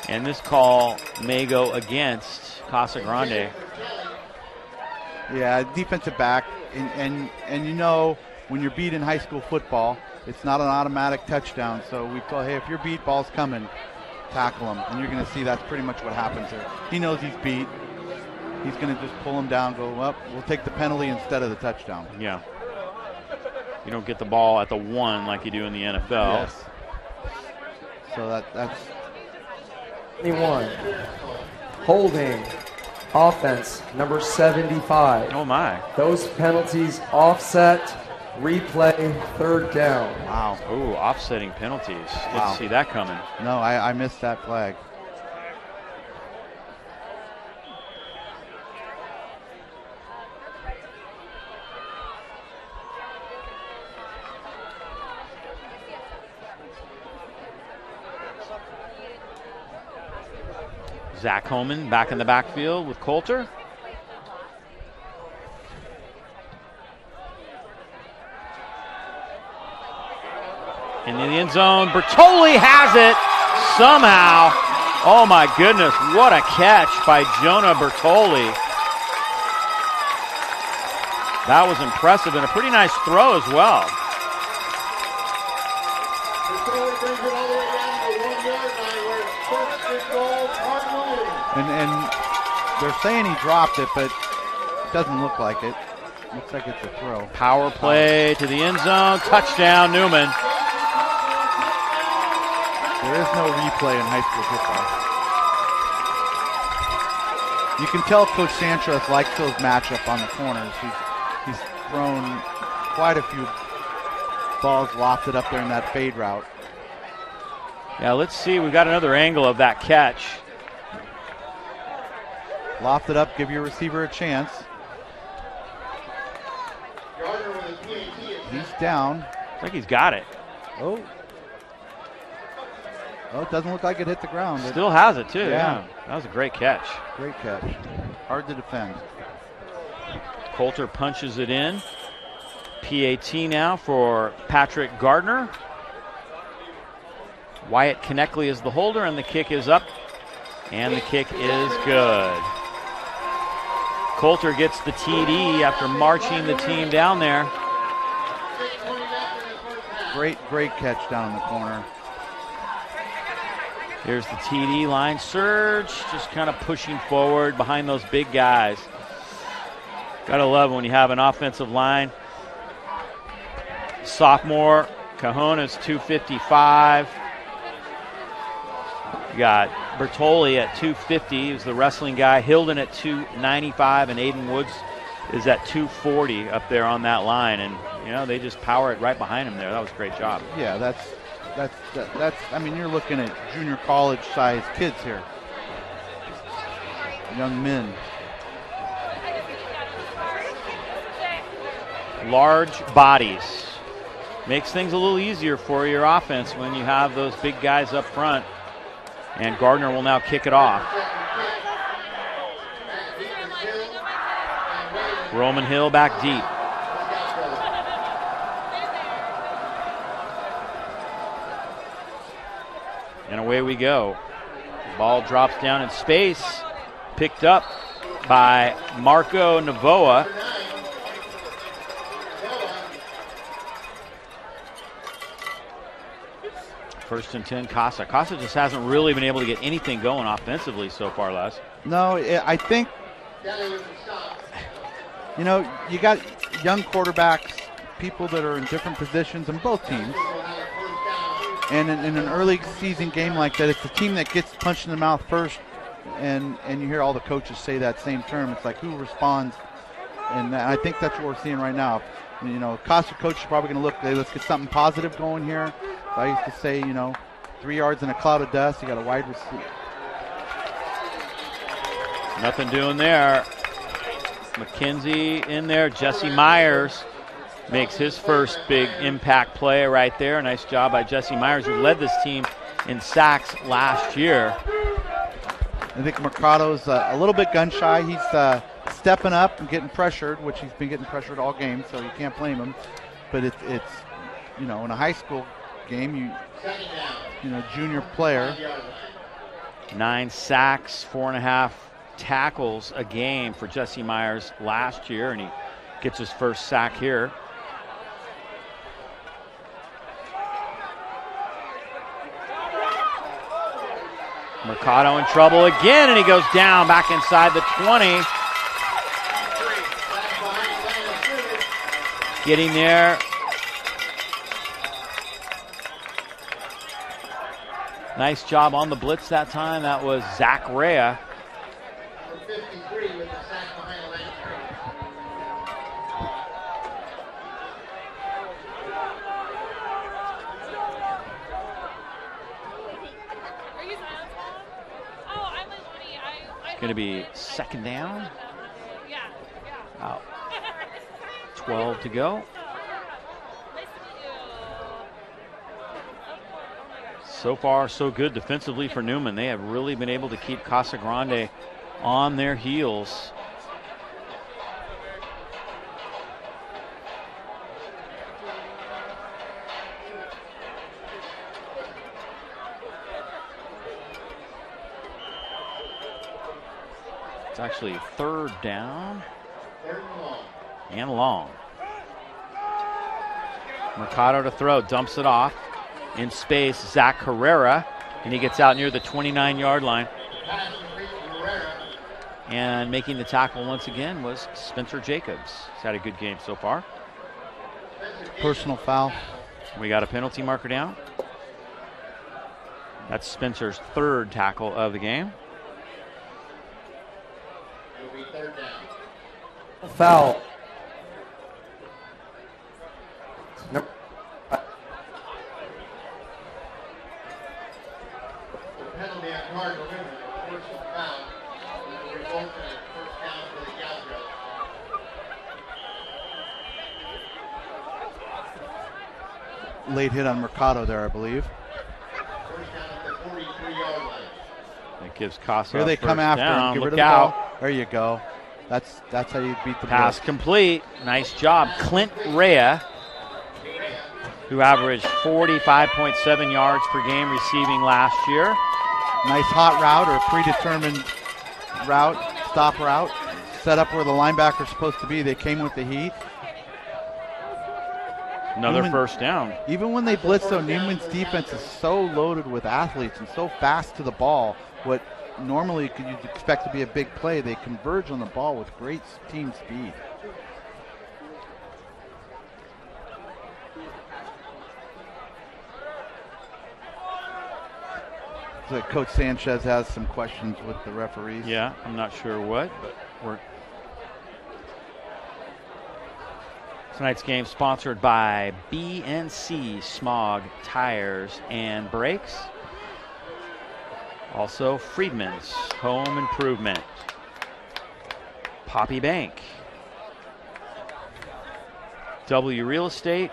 [SPEAKER 1] And this call may go against Casa Grande.
[SPEAKER 2] Yeah, defensive back. And you know, when you're beat in high school football, it's not an automatic touchdown. So we call, hey, if you're beat, ball's coming. Tackle him, and you're going to see that's pretty much what happens here. He knows he's beat. He's going to just pull him down, go up. We'll take the penalty instead of the touchdown.
[SPEAKER 1] Yeah. You don't get the ball at the 1 like you do in the NFL.
[SPEAKER 2] Yes. So that's
[SPEAKER 4] 21. Holding. Offense, number 75.
[SPEAKER 1] Oh, my.
[SPEAKER 4] Those penalties offset. Replay, 3rd down.
[SPEAKER 2] Wow.
[SPEAKER 1] Ooh, offsetting penalties. Didn't see that coming.
[SPEAKER 2] No, I missed that flag.
[SPEAKER 1] Zach Homan back in the backfield with Coulter. In the end zone, Bertoli has it somehow. Oh my goodness, what a catch by Jonah Bertoli. That was impressive and a pretty nice throw as well.
[SPEAKER 2] And they're saying he dropped it, but it doesn't look like it. Looks like it's a throw.
[SPEAKER 1] Power play to the end zone, touchdown Newman.
[SPEAKER 2] There is no replay in high school football. You can tell Coach Sanchez likes those matchup on the corners. He's thrown quite a few balls lofted up there in that fade route.
[SPEAKER 1] Yeah, let's see. We've got another angle of that catch.
[SPEAKER 2] Lofted up, give your receiver a chance. He's down.
[SPEAKER 1] Looks like he's got it.
[SPEAKER 2] Oh, it doesn't look like it hit the ground.
[SPEAKER 1] Still has it, too. Yeah. That was a great catch.
[SPEAKER 2] Great catch. Hard to defend.
[SPEAKER 1] Coulter punches it in. PAT now for Patrick Gardner. Wyatt Kneckley is the holder, and the kick is up. And the kick is good. Coulter gets the TD after marching the team down there.
[SPEAKER 2] Great catch down in the corner.
[SPEAKER 1] Here's the TD line surge, just kind of pushing forward behind those big guys. Gotta love when you have an offensive line. Sophomore Cajona's 255. You got Bertoli at 250, who's the wrestling guy. Hilden at 295, and Aiden Woods is at 240 up there on that line. And, you know, they just power it right behind him there. That was a great job.
[SPEAKER 2] Yeah, that's I mean, you're looking at junior college size kids here. Young men.
[SPEAKER 1] Large bodies. Makes things a little easier for your offense when you have those big guys up front. And Gardner will now kick it off. Roman Hill back deep. And away we go. Ball drops down in space. Picked up by Marco Navoa. First and 10, Casa. Casa just hasn't really been able to get anything going offensively so far, Les.
[SPEAKER 2] No, I think, you know, you got young quarterbacks, people that are in different positions in both teams. And in an early season game like that, it's the team that gets punched in the mouth first, and you hear all the coaches say that same term. It's like who responds, and I think that's what we're seeing right now. You know, Casa coach is probably going to look, hey, let's get something positive going here. So I used to say, you know, 3 yards in a cloud of dust, you got a wide receiver.
[SPEAKER 1] Nothing doing there. McKenzie in there. Jesse Myers makes his first big impact play right there. Nice job by Jesse Myers, who led this team in sacks last year.
[SPEAKER 2] I think Mercado's a little bit gun shy. He's stepping up and getting pressured, which he's been getting pressured all game, so you can't blame him. But it's you know, in a high school game, you know, junior player.
[SPEAKER 1] 9 sacks, 4.5 tackles a game for Jesse Myers last year, and he gets his first sack here. Mercado in trouble again, and he goes down back inside the 20. Getting there. Nice job on the blitz that time. That was Zach Rea. Going to be second down. About 12 to go. So far, so good defensively for Newman. They have really been able to keep Casa Grande on their heels. It's actually third down and long. Mercado to throw, dumps it off. In space, Zach Herrera, and he gets out near the 29-yard line. And making the tackle once again was Spencer Jacobs. He's had a good game so far.
[SPEAKER 2] Personal foul.
[SPEAKER 1] We got a penalty marker down. That's Spencer's third tackle of the game.
[SPEAKER 4] Foul. Nope.
[SPEAKER 3] Penalty on Cardinal, personal foul, and will result in a first down for the Gauchos.
[SPEAKER 2] Late hit on Mercado there, I believe.
[SPEAKER 3] First down at the 43-yard line.
[SPEAKER 1] That gives Casa
[SPEAKER 2] Here they come after
[SPEAKER 1] down.
[SPEAKER 2] him. Get
[SPEAKER 1] Look
[SPEAKER 2] rid of the
[SPEAKER 1] out.
[SPEAKER 2] ball. There you go. That's how you beat the
[SPEAKER 1] Pass
[SPEAKER 2] blitz.
[SPEAKER 1] complete. Nice job. Clint Rea, who averaged 45.7 yards per game receiving last year.
[SPEAKER 2] Nice hot route or predetermined route, stop route. Set up where the linebacker's supposed to be. They came with the heat.
[SPEAKER 1] Another first down.
[SPEAKER 2] Even when they blitz, though, Newman's defense is so loaded with athletes and so fast to the ball. What normally you'd expect to be a big play, they converge on the ball with great team speed. So Coach Sanchez has some questions with the referees.
[SPEAKER 1] Yeah, I'm not sure what, but we're. Tonight's game sponsored by BNC Smog Tires and Brakes. Also Friedman's Home Improvement. Poppy Bank. W Real Estate.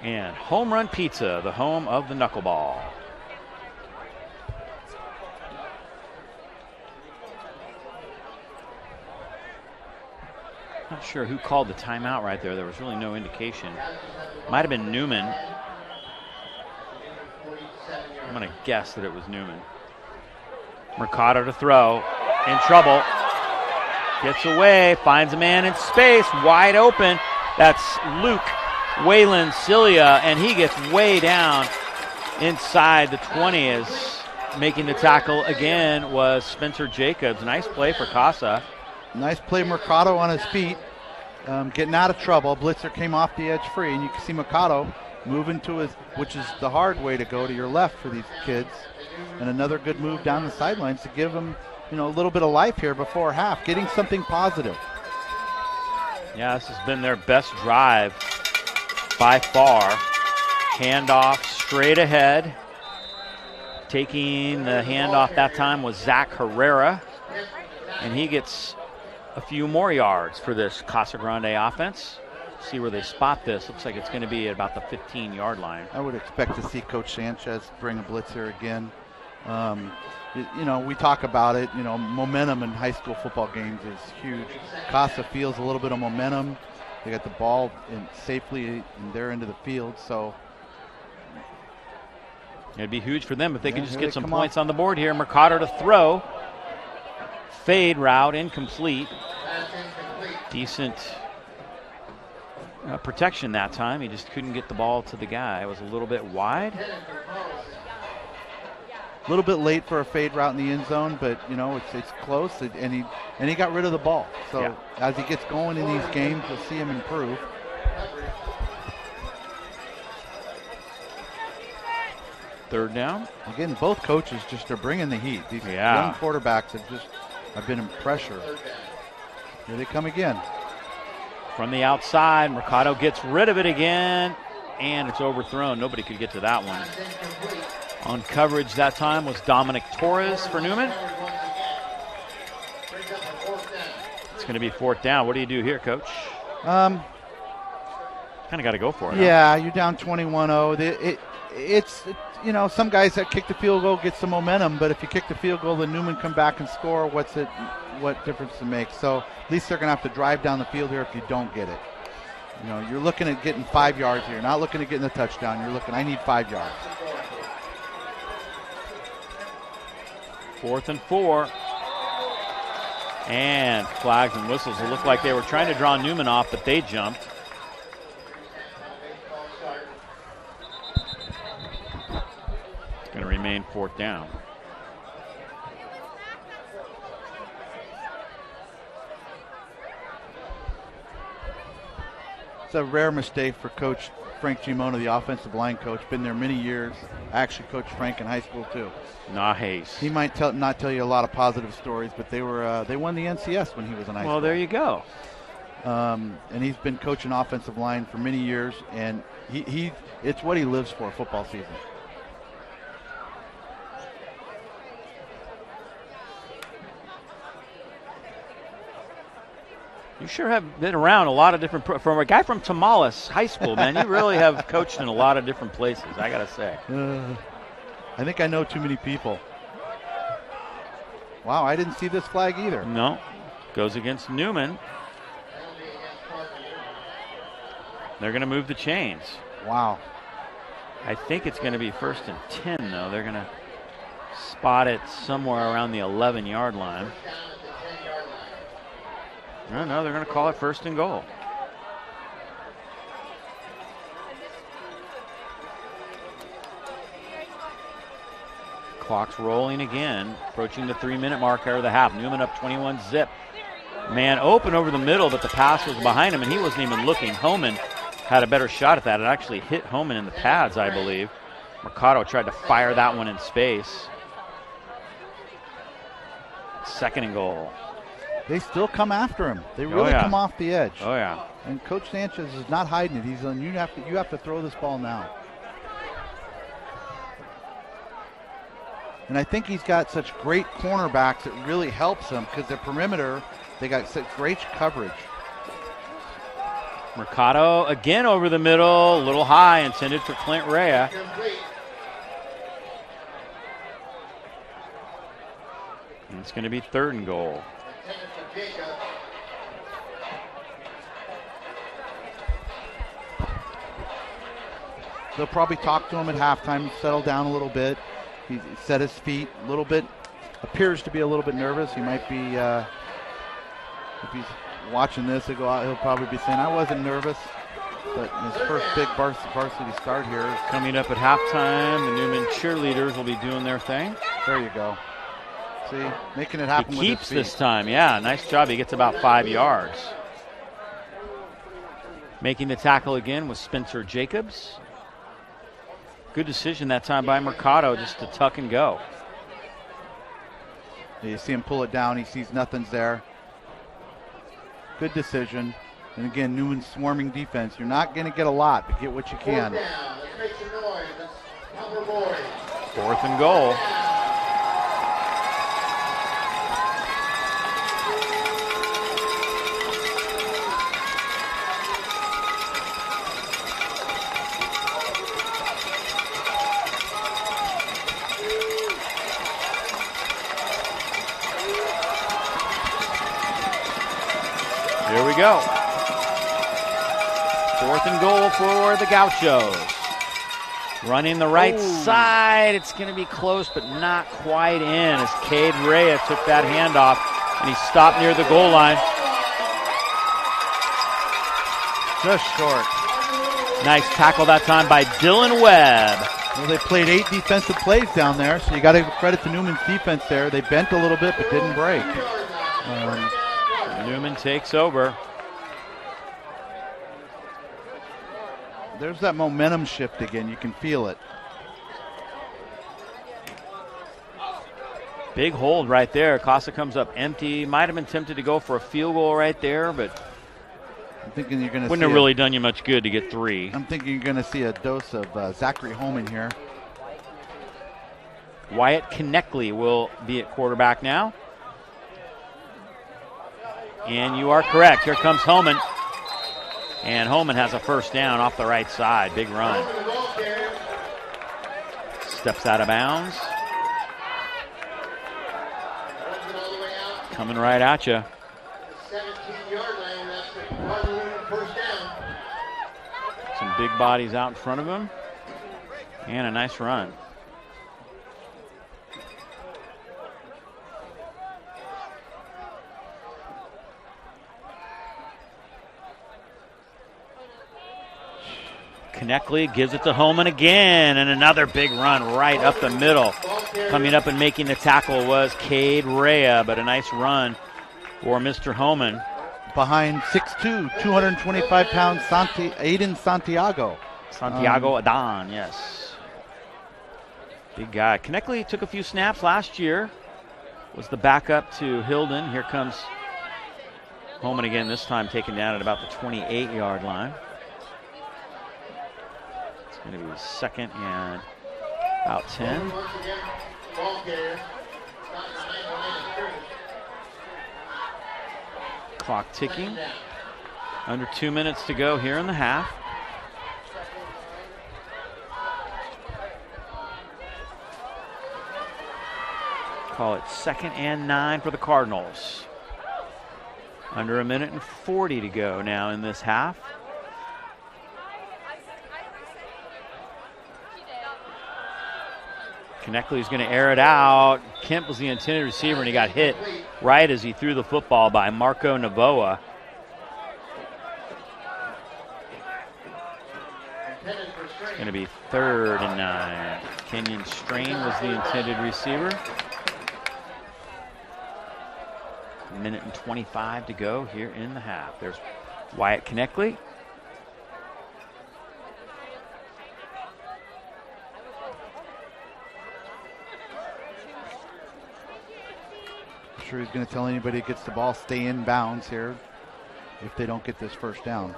[SPEAKER 1] And Home Run Pizza, the home of the knuckleball. Not sure who called the timeout right there. There was really no indication. Might have been Newman. I'm going to guess that it was Newman. Mercado to throw. In trouble. Gets away. Finds a man in space. Wide open. That's Luke Waylon Cilia, and he gets way down inside the 20. As making the tackle again was Spencer Jacobs. Nice play for Casa.
[SPEAKER 2] Nice play, Mercado on his feet, getting out of trouble. Blitzer came off the edge free, and you can see Mercado moving to his, which is the hard way to go, to your left for these kids. And another good move down the sidelines to give them, a little bit of life here before half, getting something positive.
[SPEAKER 1] Yeah, this has been their best drive by far. Handoff straight ahead. Taking the handoff that time was Zach Herrera, and he gets a few more yards for this Casa Grande offense. See where they spot this. Looks like it's going to be at about the 15-yard line.
[SPEAKER 2] I would expect to see Coach Sanchez bring a blitz here again. We talk about it. Momentum in high school football games is huge. Casa feels a little bit of momentum. They got the ball safely in their end of the field, so
[SPEAKER 1] it'd be huge for them if they could just get some points on the board here. Mercado to throw. Fade route, incomplete. Decent protection that time. He just couldn't get the ball to the guy. It was a little bit wide.
[SPEAKER 2] A little bit late for a fade route in the end zone, but it's close, and he got rid of the ball. So as he gets going in these games, you'll see him improve.
[SPEAKER 1] Third down.
[SPEAKER 2] Again, both coaches just are bringing the heat. These young quarterbacks have been in pressure. Here they come again.
[SPEAKER 1] From the outside, Mercado gets rid of it again, and it's overthrown. Nobody could get to that one. On coverage that time was Dominic Torres for Newman. It's going to be fourth down. What do you do here, Coach? Kind of got to go for it.
[SPEAKER 2] Yeah, you're down 21-0. It's some guys that kick the field goal get some momentum, but if you kick the field goal, then Newman come back and score. What difference to make? So at least they're going to have to drive down the field here if you don't get it. You're looking at getting 5 yards here, not looking at getting a touchdown. You're looking, I need 5 yards.
[SPEAKER 1] 4th and 4. And flags and whistles. It looked like they were trying to draw Newman off, but they jumped. It's going to remain 4th down.
[SPEAKER 2] It's a rare mistake for Coach Frank Gimona, the offensive line coach. Been there many years. I actually coached Frank in high school too.
[SPEAKER 1] Nice.
[SPEAKER 2] He might not tell you a lot of positive stories, but they won the NCS when he was in high school.
[SPEAKER 1] Well, there you go.
[SPEAKER 2] And he's been coaching offensive line for many years, and it's what he lives for, football season.
[SPEAKER 1] You sure have been around a lot of different, from a guy from Tamales High School, man. You really have coached in a lot of different places, I got to say.
[SPEAKER 2] I think I know too many people. Wow, I didn't see this flag either.
[SPEAKER 1] No, goes against Newman. They're going to move the chains.
[SPEAKER 2] Wow.
[SPEAKER 1] I think it's going to be 1st and 10, though. They're going to spot it somewhere around the 11-yard line. No, they're going to call it 1st and goal. Clock's rolling again, approaching the 3-minute mark here of the half. Newman up 21-zip. Man open over the middle, but the pass was behind him, and he wasn't even looking. Homan had a better shot at that. It actually hit Homan in the pads, I believe. Mercado tried to fire that one in space. 2nd and goal.
[SPEAKER 2] They still come after him. They really come off the edge.
[SPEAKER 1] Oh, yeah.
[SPEAKER 2] And Coach Sanchez is not hiding it. He's on, you have to throw this ball now. And I think he's got such great cornerbacks, it really helps him because the perimeter, they got such great coverage.
[SPEAKER 1] Mercado again over the middle, a little high, intended for Clint Rea. And it's going to be 3rd and goal.
[SPEAKER 2] They'll probably talk to him at halftime, settle down a little bit. He set his feet a little bit, appears to be a little bit nervous. He might be, if he's watching this, he'll probably be saying, I wasn't nervous. But his first big varsity start here is
[SPEAKER 1] coming up at halftime. The Newman cheerleaders will be doing their thing.
[SPEAKER 2] There you go. See, making it happen
[SPEAKER 1] he
[SPEAKER 2] with his
[SPEAKER 1] keeps
[SPEAKER 2] feet.
[SPEAKER 1] this time, yeah, nice job. He gets about 5 yards. Making the tackle again was Spencer Jacobs. Good decision that time by Mercado just to tuck and go.
[SPEAKER 2] You see him pull it down. He sees nothing's there. Good decision. And again, Newman swarming defense. You're not going to get a lot, but get what you can.
[SPEAKER 1] 4th and goal. Here we go. 4th and goal for the Gauchos. Running the right side. It's going to be close, but not quite in as Cade Rea took that handoff, and he stopped near the goal line.
[SPEAKER 2] Just short.
[SPEAKER 1] Nice tackle that time by Dylan Webb.
[SPEAKER 2] Well, they played 8 defensive plays down there, so you got to give credit to Newman's defense there. They bent a little bit, but didn't break.
[SPEAKER 1] Newman takes over.
[SPEAKER 2] There's that momentum shift again. You can feel it.
[SPEAKER 1] Big hold right there. Casa comes up empty. Might have been tempted to go for a field goal right there, but
[SPEAKER 2] I'm thinking you're going to
[SPEAKER 1] wouldn't have really done you much good to get 3.
[SPEAKER 2] I'm thinking you're going to see a dose of Zachary Holman here.
[SPEAKER 1] Wyatt Konecny will be at quarterback now. And you are correct. Here comes Holman. And Holman has a first down off the right side. Big run. Steps out of bounds. Coming right at you.
[SPEAKER 3] 17-yard line, that's a first down.
[SPEAKER 1] Some big bodies out in front of him. And a nice run. Konecny gives it to Holman again, and another big run right up the middle. Coming up and making the tackle was Cade Rea, but a nice run for Mr. Holman.
[SPEAKER 2] Behind 6'2", 225-pound Aiden Santiago.
[SPEAKER 1] Santiago Adan, yes. Big guy. Konecny took a few snaps last year. Was the backup to Hilden. Here comes Holman again, this time taken down at about the 28-yard line. Going to be 2nd and about 10. Clock ticking. Under 2 minutes to go here in the half. Call it 2nd and 9 for the Cardinals. Under 1 minute and 40 to go now in this half. Konecny is going to air it out. Kemp was the intended receiver, and he got hit right as he threw the football by Marco Navoa. It's going to be 3rd and 9. Kenyon Strain was the intended receiver. 1:25 to go here in the half. There's Wyatt Kneckley.
[SPEAKER 2] I'm sure he's going to tell anybody who gets the ball, stay in bounds here if they don't get this first down.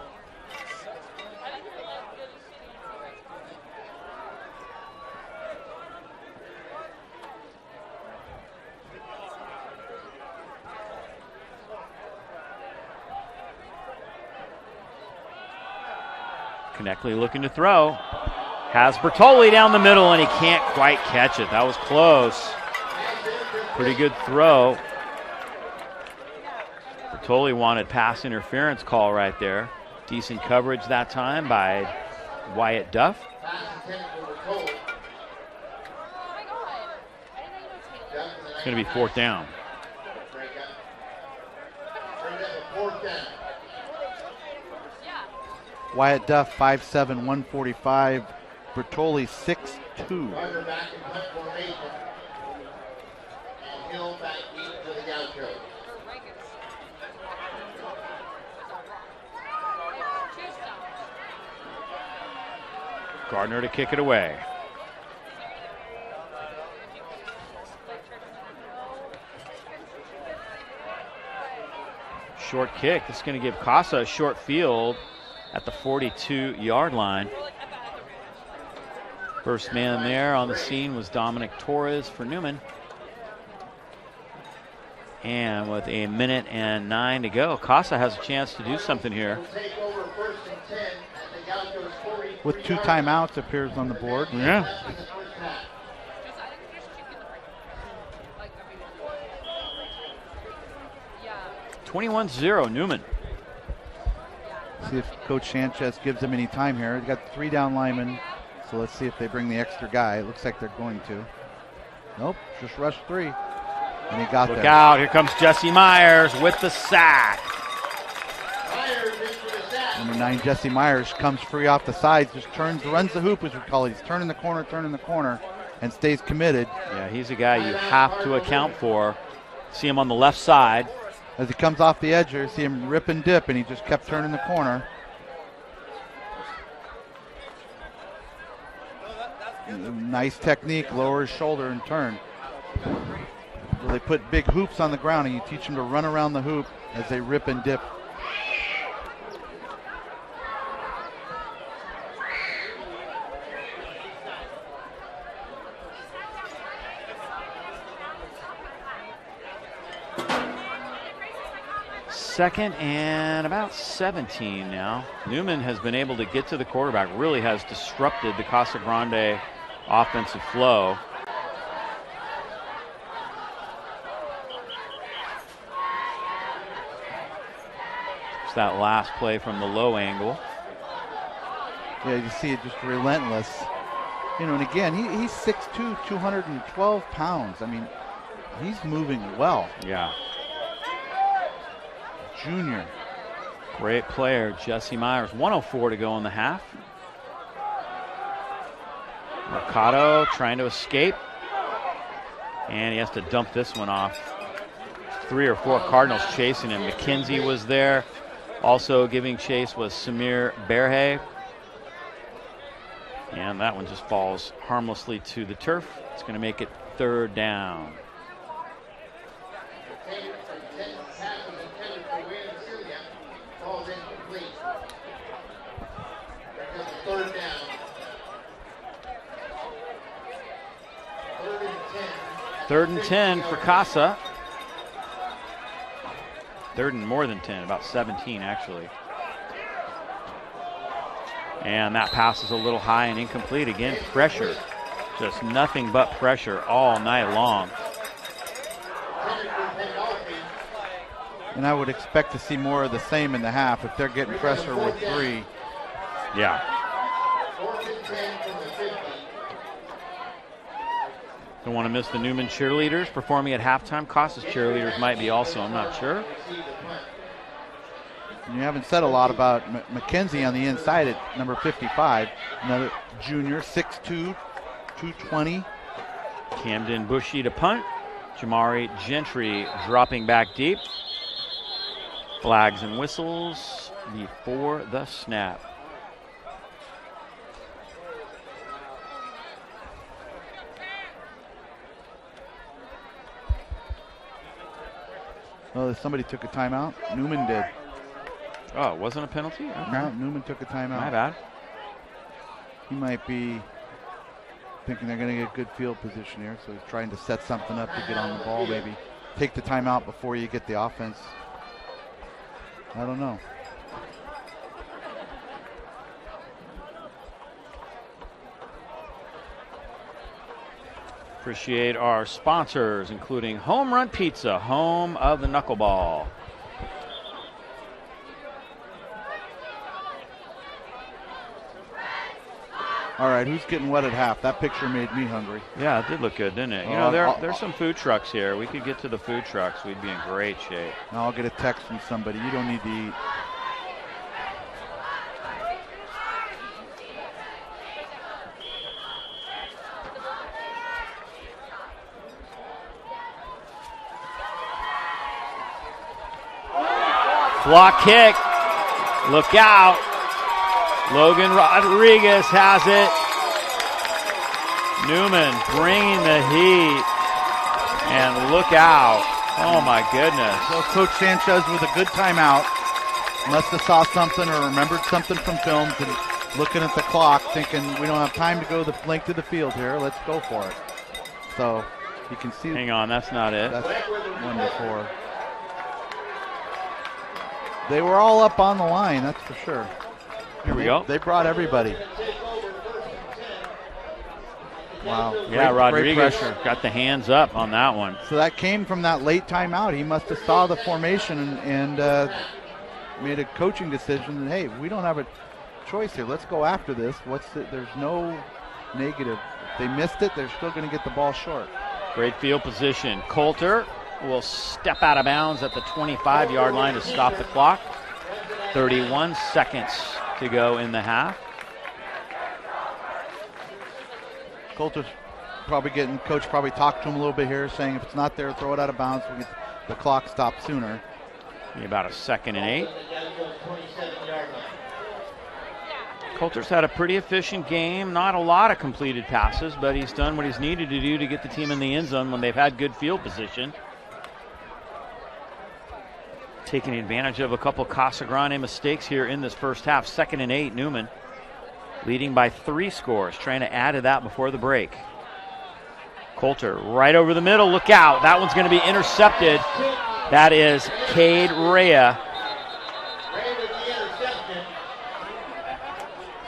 [SPEAKER 1] Kneckley looking to throw. Has Bertoli down the middle, and he can't quite catch it. That was close. Pretty good throw. Bertoli wanted pass interference call right there. Decent coverage that time by Wyatt Duff. It's going to be 4th down.
[SPEAKER 2] Wyatt Duff, 5'7", 145. Bertoli, 6'2".
[SPEAKER 1] Gardner to kick it away. Short kick. This is going to give Casa a short field at the 42-yard line. First man there on the scene was Dominic Torres for Newman. And with 1:09 to go, Casa has a chance to do something here.
[SPEAKER 2] With 2 timeouts appears on the board.
[SPEAKER 1] Yeah. (21-0) Newman.
[SPEAKER 2] See if Coach Sanchez gives them any time here. They've got 3 down linemen, so let's see if they bring the extra guy. It looks like they're going to. Nope, just rush 3. And he got there.
[SPEAKER 1] Look out, here comes Jesse Myers with the sack.
[SPEAKER 2] Number 9, Jesse Myers, comes free off the sides, just runs the hoop as we call it. He's turning the corner, and stays committed.
[SPEAKER 1] Yeah, he's a guy you have to account for. See him on the left side.
[SPEAKER 2] As he comes off the edge here, see him rip and dip, and he just kept turning the corner. Nice technique, lower his shoulder and turn. Well, they put big hoops on the ground, and you teach them to run around the hoop as they rip and dip.
[SPEAKER 1] Second and about 17 now. Newman has been able to get to the quarterback, really has disrupted the Casa Grande offensive flow. It's that last play from the low angle.
[SPEAKER 2] Yeah, you see it just relentless. You know, and again, he's 6'2", 212 pounds. I mean, he's moving well.
[SPEAKER 1] Yeah.
[SPEAKER 2] Junior.
[SPEAKER 1] Great player, Jesse Myers. 1:04 to go in the half. Mercado trying to escape. And he has to dump this one off. 3 or 4 Cardinals chasing him. McKenzie was there. Also giving chase was Samir Berhe. And that one just falls harmlessly to the turf. It's going to make it 3rd down. Third and 10 for Casa. 3rd and more than 10, about 17 actually. And that pass is a little high and incomplete. Again, pressure. Just nothing but pressure all night long.
[SPEAKER 2] And I would expect to see more of the same in the half if they're getting pressure with 3.
[SPEAKER 1] Yeah. Don't want to miss the Newman cheerleaders performing at halftime. Casa's cheerleaders might be also, I'm not sure.
[SPEAKER 2] You haven't said a lot about McKenzie on the inside at number 55. Another junior, 6'2", 220.
[SPEAKER 1] Camden Bushy to punt. Jamari Gentry dropping back deep. Flags and whistles before the snap.
[SPEAKER 2] Oh, somebody took a timeout. Newman did.
[SPEAKER 1] Oh, it wasn't a penalty? Okay.
[SPEAKER 2] No, Newman took a timeout.
[SPEAKER 1] My bad.
[SPEAKER 2] He might be thinking they're going to get good field position here, so he's trying to set something up to get on the ball, maybe. Take the timeout before you get the offense. I don't know.
[SPEAKER 1] Appreciate our sponsors, including Home Run Pizza, home of the knuckleball.
[SPEAKER 2] All right, who's getting wet at half? That picture made me hungry.
[SPEAKER 1] Yeah, it did look good, didn't it? You know, there's some food trucks here. We could get to the food trucks. We'd be in great shape.
[SPEAKER 2] I'll get a text from somebody. You don't need to eat.
[SPEAKER 1] Block kick. Look out. Logan Rodriguez has it. Newman bringing the heat. And look out. Oh, my goodness.
[SPEAKER 2] So Coach Sanchez with a good timeout. Must have saw something or remembered something from films and looking at the clock thinking we don't have time to go the length of the field here. Let's go for it. So you can see.
[SPEAKER 1] Hang on, that's not it.
[SPEAKER 2] That's 1 to 4. They were all up on the line, that's for sure.
[SPEAKER 1] Here we go.
[SPEAKER 2] They brought everybody. Wow.
[SPEAKER 1] Yeah,
[SPEAKER 2] great
[SPEAKER 1] Rodriguez
[SPEAKER 2] pressure.
[SPEAKER 1] got the hands up on that one.
[SPEAKER 2] So that came from that late timeout. He must have saw the formation and made a coaching decision. And, hey, we don't have a choice here. Let's go after this. There's no negative. If they missed it, they're still going to get the ball short.
[SPEAKER 1] Great field position. Coulter will step out of bounds at the 25-yard line to stop the clock. 31 seconds to go in the half.
[SPEAKER 2] Coulter's probably coach probably talked to him a little bit here, saying if it's not there, throw it out of bounds. We'll get the clock stopped sooner.
[SPEAKER 1] Be about a 2nd and 8. Coulter's had a pretty efficient game. Not a lot of completed passes, but he's done what he's needed to do to get the team in the end zone when they've had good field position. Taking advantage of a couple Casa Grande mistakes here in this first half. 2nd and 8, Newman leading by 3 scores, trying to add to that before the break. Coulter right over the middle. Look out. That one's going to be intercepted. That is Cade Rea.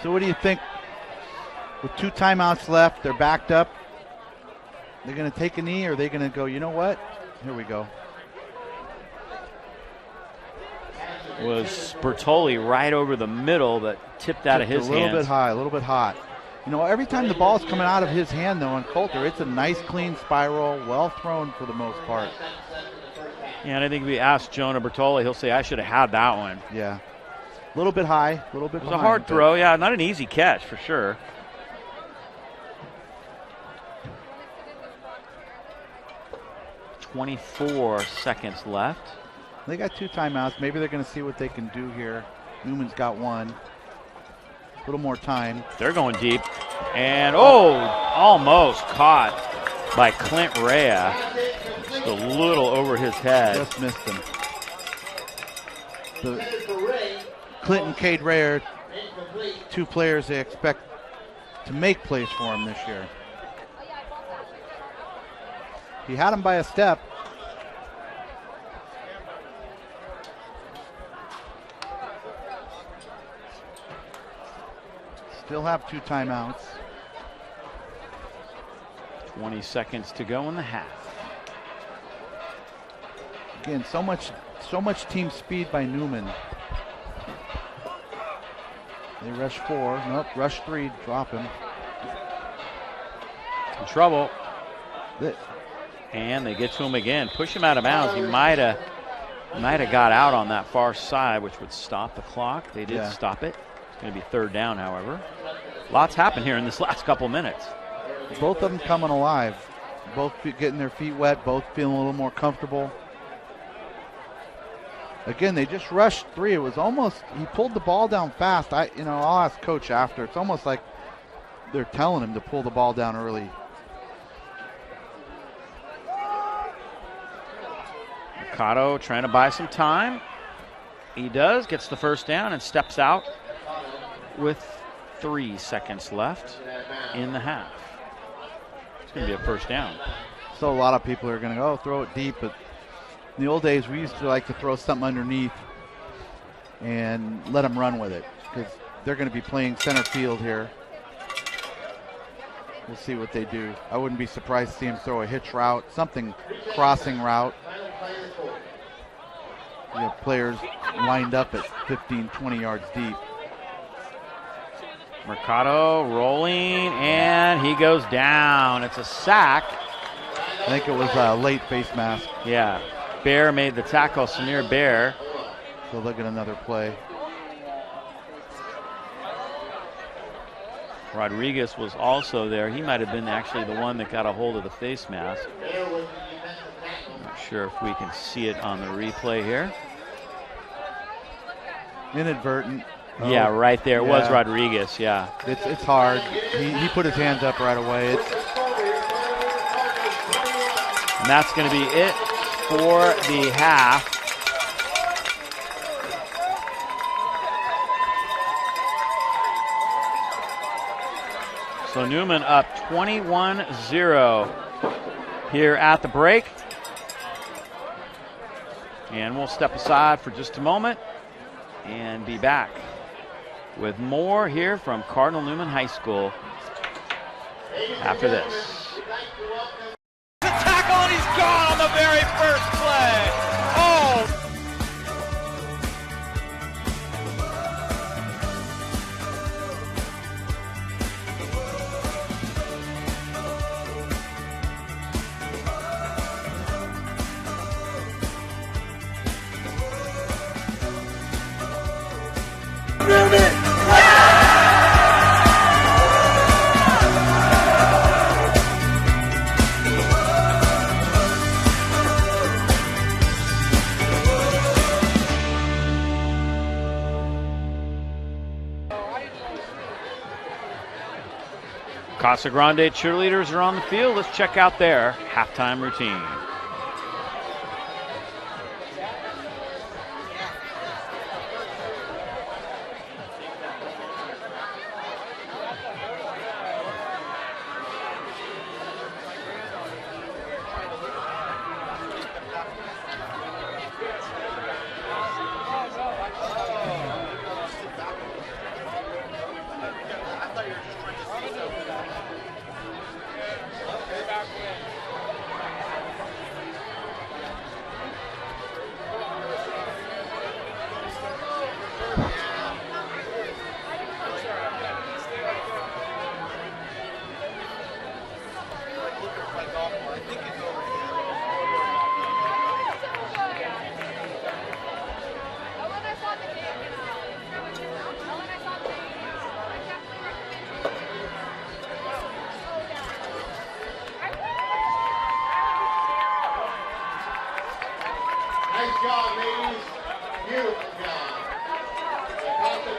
[SPEAKER 2] So what do you think? With 2 timeouts left, they're backed up. They're going to take a knee, or are they going to go, you know what? Here we go.
[SPEAKER 1] Was Bertoli right over the middle, but tipped out of his hands.
[SPEAKER 2] A little bit high, a little bit hot. You know, every time the ball's coming out of his hand, though, on Coulter, it's a nice, clean spiral, well thrown for the most part.
[SPEAKER 1] Yeah, and I think if we ask Jonah Bertoli, he'll say, I should have had that one.
[SPEAKER 2] Yeah. A little bit high, a little bit
[SPEAKER 1] It was a hard throw, yeah, not an easy catch for sure. .24 seconds left.
[SPEAKER 2] They got 2 timeouts. Maybe they're going to see what they can do here. Newman's got 1. A little more time.
[SPEAKER 1] They're going deep. And, almost caught by Clint Rea. Just a little over his head.
[SPEAKER 2] Just missed him. Clint and Cade Rea, 2 players they expect to make plays for him this year. He had him by a step. Still have 2 timeouts.
[SPEAKER 1] 20 seconds to go in the half.
[SPEAKER 2] Again, so much team speed by Newman. They rush 4. Nope, rush 3. Drop him.
[SPEAKER 1] In trouble. And they get to him again. Push him out of bounds. He might have Might have got out on that far side, which would stop the clock. They did stop it. It's going to be third down, however. Lots happened here in this last couple minutes.
[SPEAKER 2] Both of them coming alive. Both getting their feet wet, both feeling a little more comfortable. Again, they just rushed 3. It was almost, he pulled the ball down fast. I'll ask Coach after. It's almost like they're telling him to pull the ball down early.
[SPEAKER 1] Mercado trying to buy some time. He does, gets the first down and steps out with 3 seconds left in the half. It's going to be a first down.
[SPEAKER 2] So a lot of people are going to go throw it deep, but in the old days we used to like to throw something underneath and let them run with it because they're going to be playing center field here. We'll see what they do. I wouldn't be surprised to see him throw a hitch route, something crossing route. You have players lined up at 15, 20 yards deep.
[SPEAKER 1] Mercado rolling, and he goes down. It's a sack.
[SPEAKER 2] I think it was a late face mask.
[SPEAKER 1] Yeah, Bear made the tackle, Samir Bear.
[SPEAKER 2] So look at another play.
[SPEAKER 1] Rodriguez was also there. He might have been actually the one that got a hold of the face mask. I'm not sure if we can see it on the replay here.
[SPEAKER 2] Inadvertent.
[SPEAKER 1] Yeah, right there. It was Rodriguez, yeah.
[SPEAKER 2] It's hard. He put his hands up right away.
[SPEAKER 1] And that's going to be it for the half. So Newman up 21-0 here at the break. And we'll step aside for just a moment and be back with more here from Cardinal Newman High School after this.
[SPEAKER 5] The tackle, and he's gone on the very first play. Oh!
[SPEAKER 1] Casa Grande cheerleaders are on the field. Let's check out their halftime routine.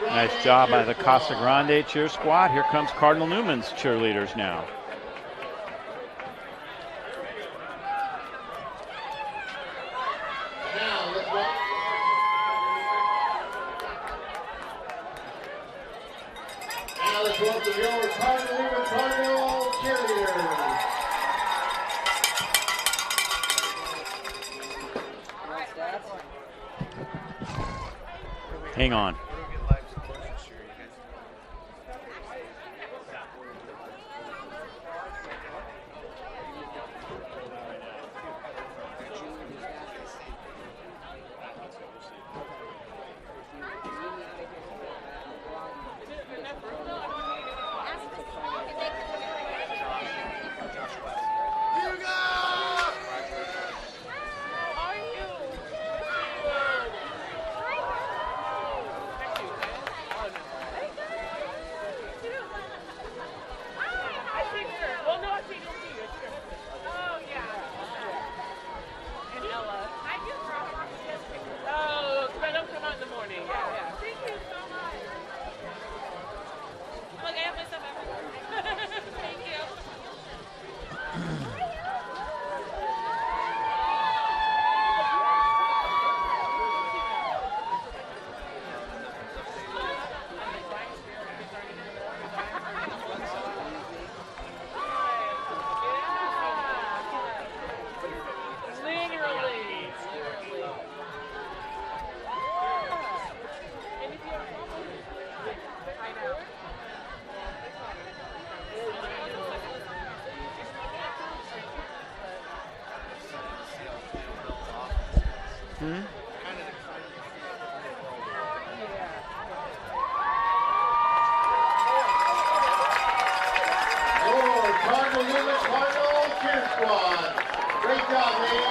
[SPEAKER 1] Nice job by the Casa Grande cheer squad. Here comes Cardinal Newman's cheerleaders now.
[SPEAKER 3] Now let's welcome your Cardinal cheerleaders.
[SPEAKER 1] Hang on.
[SPEAKER 3] Cardinal Newman, Cardinal cheer squad. Great job, ladies.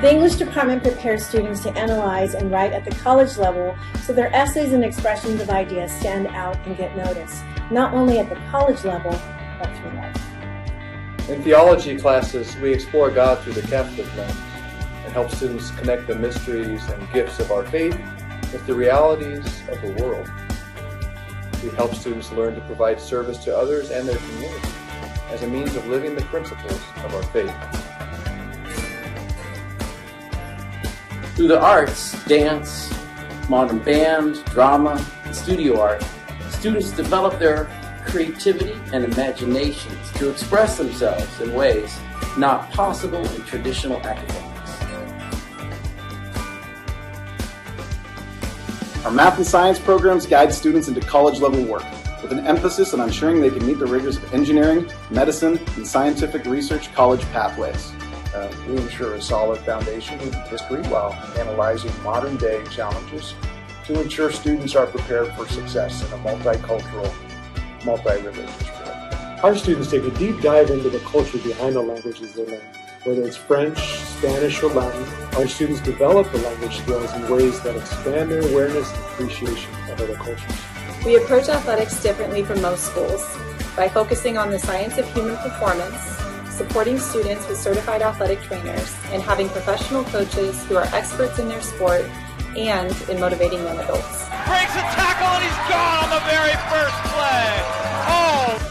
[SPEAKER 6] The English department prepares students to analyze and write at the college level so their essays and expressions of ideas stand out and get noticed, not only at the college level, but through life.
[SPEAKER 4] In theology classes, we explore God through the Catholic lens and help students connect the mysteries and gifts of our faith with the realities of the world. We help students learn to provide service to others and their community as a means of living the principles of our faith.
[SPEAKER 7] Through the arts, dance, modern band, drama, and studio art, students develop their creativity and imaginations to express themselves in ways not possible in traditional academics.
[SPEAKER 8] Our math and science programs guide students into college-level work, with an emphasis on ensuring they can meet the rigors of engineering, medicine, and scientific research college pathways.
[SPEAKER 9] We ensure a solid foundation in history while analyzing modern-day challenges to ensure students are prepared for success in a multicultural, multi-religious world.
[SPEAKER 10] Our students take a deep dive into the culture behind the languages they learn. Whether it's French, Spanish, or Latin, our students develop the language skills in ways that expand their awareness and appreciation of other cultures.
[SPEAKER 11] We approach athletics differently from most schools by focusing on the science of human performance, supporting students with certified athletic trainers, and having professional coaches who are experts in their sport and in motivating young adults.
[SPEAKER 5] Breaks a tackle and he's gone on the very first play. Oh!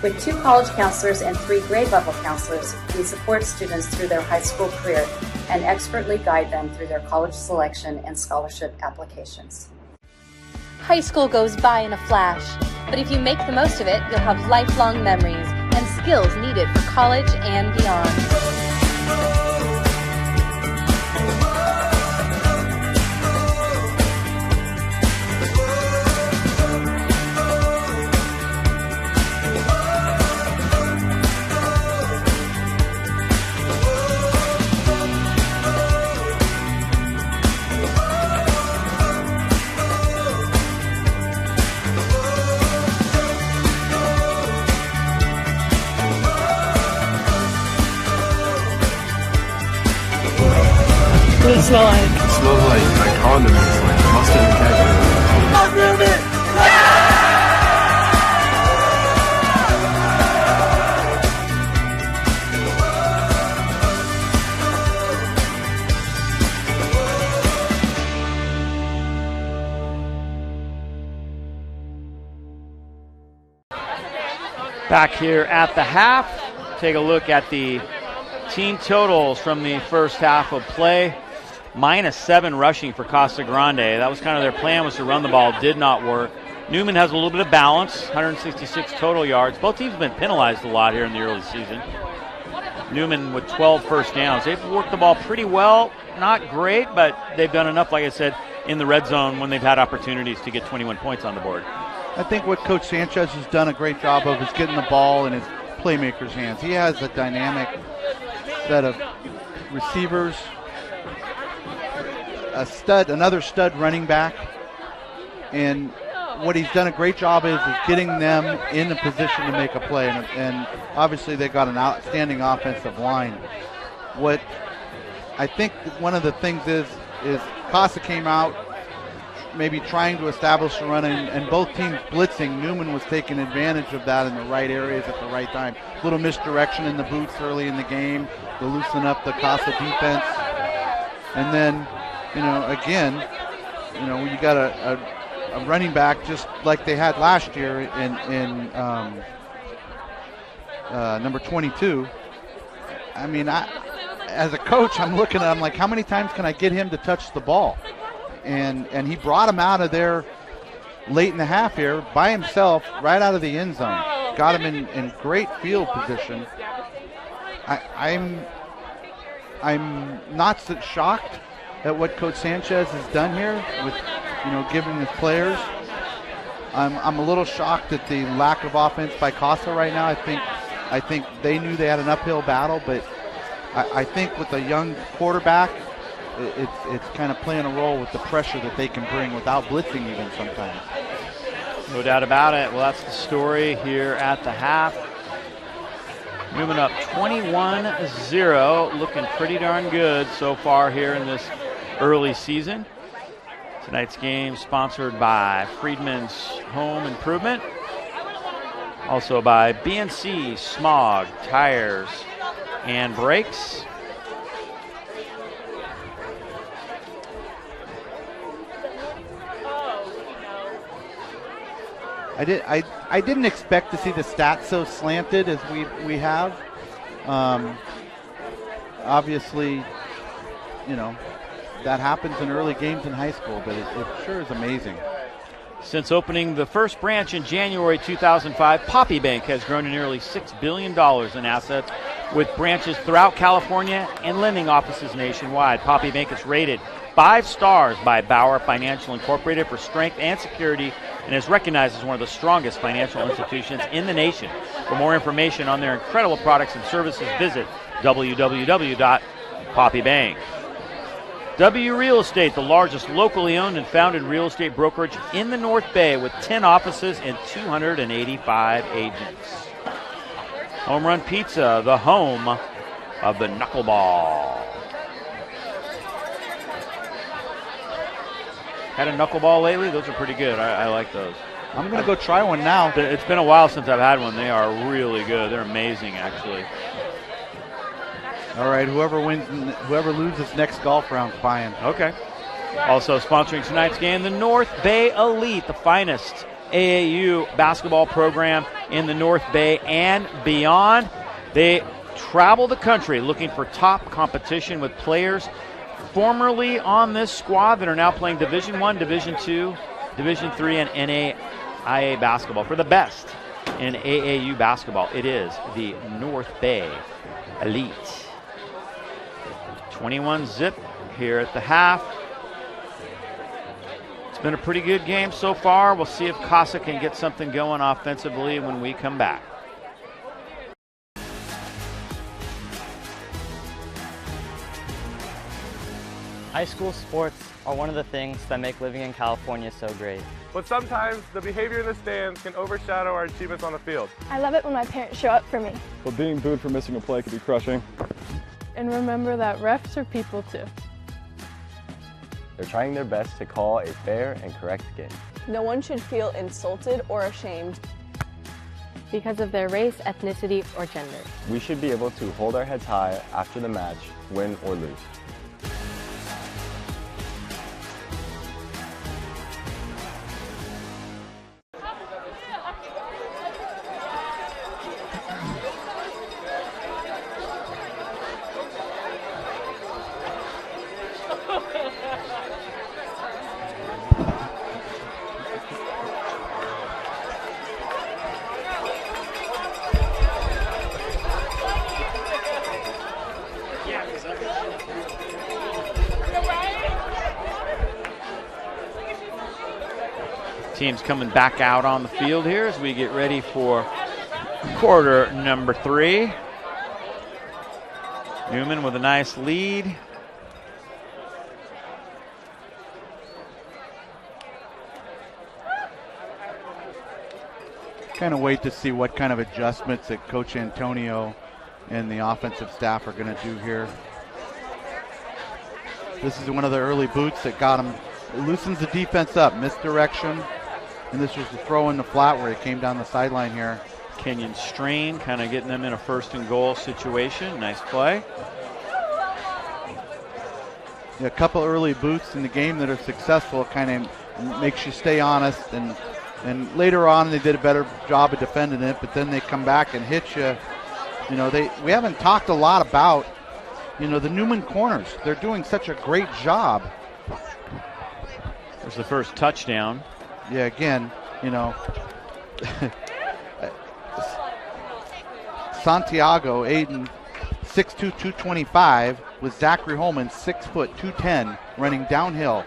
[SPEAKER 12] With 2 college counselors and 3 grade level counselors, we support students through their high school career and expertly guide them through their college selection and scholarship applications.
[SPEAKER 13] High school goes by in a flash, but if you make the most of it, you'll have lifelong memories and skills needed for college and beyond.
[SPEAKER 14] What does it smell like? It smells like condiments, like mustard and ketchup. Love Newman!
[SPEAKER 1] Back here at the half, take a look at the team totals from the first half of play. -7 rushing for Casa Grande. That was kind of their plan, was to run the ball. Did not work. Newman has a little bit of balance, 166 total yards. Both teams have been penalized a lot here in the early season. Newman with 12 first downs. They've worked the ball pretty well. Not great, but they've done enough, like I said, in the red zone when they've had opportunities to get 21 points on the board.
[SPEAKER 2] I think what Coach Sanchez has done a great job of is getting the ball in his playmakers' hands. He has a dynamic set of receivers, another stud running back, and what he's done a great job is getting them in a position to make a play, and obviously they got an outstanding offensive line. What I think one of the things is is Casa came out maybe trying to establish a run, and both teams blitzing. Newman was taking advantage of that in the right areas at the right time. Little misdirection in the boots early in the game to loosen up the Casa defense. And then, again, you got a running back just like they had last year in number 22. I mean, as a coach, I'm looking at him like, how many times can I get him to touch the ball? And he brought him out of there late in the half here by himself, right out of the end zone. Got him in great field position. I'm not so shocked at what Coach Sanchez has done here with, giving his players. I'm a little shocked at the lack of offense by Casa right now. I think they knew they had an uphill battle, but I think with a young quarterback, it's kind of playing a role with the pressure that they can bring without blitzing even sometimes.
[SPEAKER 1] No doubt about it. Well, that's the story here at the half. Newman up 21-0, looking pretty darn good so far here in this early season. Tonight's game sponsored by Freedman's Home Improvement. Also by BNC Smog Tires and Brakes.
[SPEAKER 2] I didn't expect to see the stats so slanted as we have. Obviously, that happens in early games in high school, but it sure is amazing.
[SPEAKER 1] Since opening the first branch in January 2005, Poppy Bank has grown to nearly $6 billion in assets with branches throughout California and lending offices nationwide. Poppy Bank is rated 5 stars by Bauer Financial Incorporated for strength and security and is recognized as one of the strongest financial institutions in the nation. For more information on their incredible products and services, visit www.poppybank. W Real Estate, the largest locally owned and founded real estate brokerage in the North Bay with 10 offices and 285 agents. Home Run Pizza, the home of the knuckleball. Had a knuckleball lately? Those are pretty good. I like those.
[SPEAKER 2] I'm going to go try one now.
[SPEAKER 1] It's been a while since I've had one. They are really good. They're amazing, actually.
[SPEAKER 2] All right, whoever loses next golf round, fine.
[SPEAKER 1] Okay. Also sponsoring tonight's game, the North Bay Elite, the finest AAU basketball program in the North Bay and beyond. They travel the country looking for top competition with players formerly on this squad that are now playing Division I, Division II, Division III, and NAIA basketball. For the best in AAU basketball, it is the North Bay Elite. 21-zip here at the half. It's been a pretty good game so far. We'll see if Casa can get something going offensively when we come back.
[SPEAKER 15] High school sports are one of the things that make living in California so great.
[SPEAKER 14] But sometimes the behavior in the stands can overshadow our achievements on the field.
[SPEAKER 16] I love it when my parents show up for me.
[SPEAKER 14] But being booed for missing a play can be crushing.
[SPEAKER 16] And remember that refs are people too.
[SPEAKER 17] They're trying their best to call a fair and correct game.
[SPEAKER 18] No one should feel insulted or ashamed
[SPEAKER 13] because of their race, ethnicity, or gender.
[SPEAKER 17] We should be able to hold our heads high after the match, win or lose.
[SPEAKER 1] Teams coming back out on the field here as we get ready for quarter number 3. Newman with a nice lead.
[SPEAKER 2] Kind of wait to see what kind of adjustments that Coach Antonio and the offensive staff are going to do here. This is one of the early boots that got him. It loosens the defense up, misdirection. And this was the throw in the flat where he came down the sideline here.
[SPEAKER 1] Kenyon Strain kind of getting them in a 1st and goal situation. Nice play.
[SPEAKER 2] Yeah, a couple early boots in the game that are successful kind of makes you stay honest. And later on they did a better job of defending it, but then they come back and hit you. You know, we haven't talked a lot about, you know, the Newman corners. They're doing such a great job.
[SPEAKER 1] There's the first touchdown.
[SPEAKER 2] Yeah, again, you know, Santiago Aiden, 6'2", 225, with Zachary Holman, 6 foot, 210, running downhill.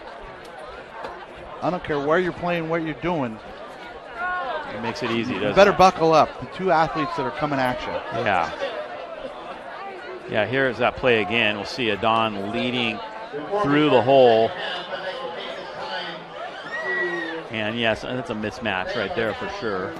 [SPEAKER 2] I don't care where you're playing, what you're doing.
[SPEAKER 1] It makes it easy, doesn't it?
[SPEAKER 2] You better buckle up. The two athletes that are coming at you.
[SPEAKER 1] Yeah. Yeah, here's that play again. We'll see Adon leading through the hole. And yes, that's a mismatch right there for sure.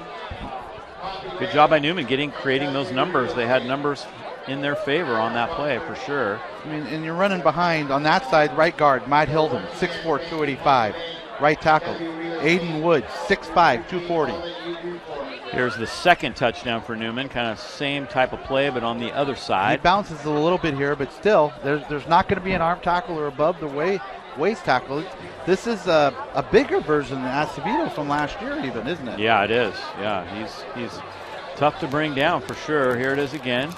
[SPEAKER 1] Good job by Newman creating those numbers. They had numbers in their favor on that play for sure.
[SPEAKER 2] I mean, and you're running behind on that side, right guard, Matt Hilden, 6'4", 285. Right tackle, Aiden Woods, 6'5", 240.
[SPEAKER 1] Here's the second touchdown for Newman. Kind of same type of play, but on the other side.
[SPEAKER 2] He bounces a little bit here, but still, there's not going to be an arm tackle or above the waist tackle. This is a bigger version than Acevedo from last year even, isn't it?
[SPEAKER 1] Yeah, it is. Yeah, he's tough to bring down for sure. Here it is again.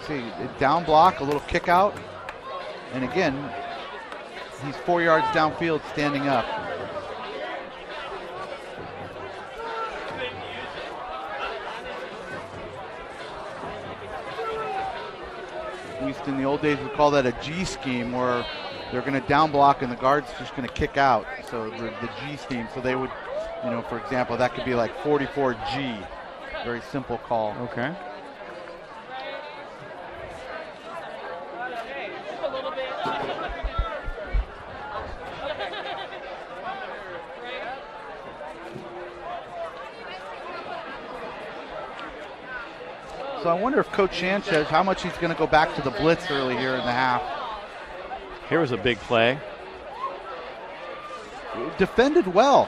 [SPEAKER 2] See, down block, a little kick out. And again, he's 4 yards downfield standing up. We used to, in the old days, we call that a G scheme, where they're going to down block and the guard's just going to kick out. So the G scheme. So they would, you know, for example, that could be like 44G. Very simple call.
[SPEAKER 1] Okay.
[SPEAKER 2] So I wonder if Coach Sanchez, how much he's going to go back to the blitz early here in the half.
[SPEAKER 1] Here was a big play.
[SPEAKER 2] Defended well.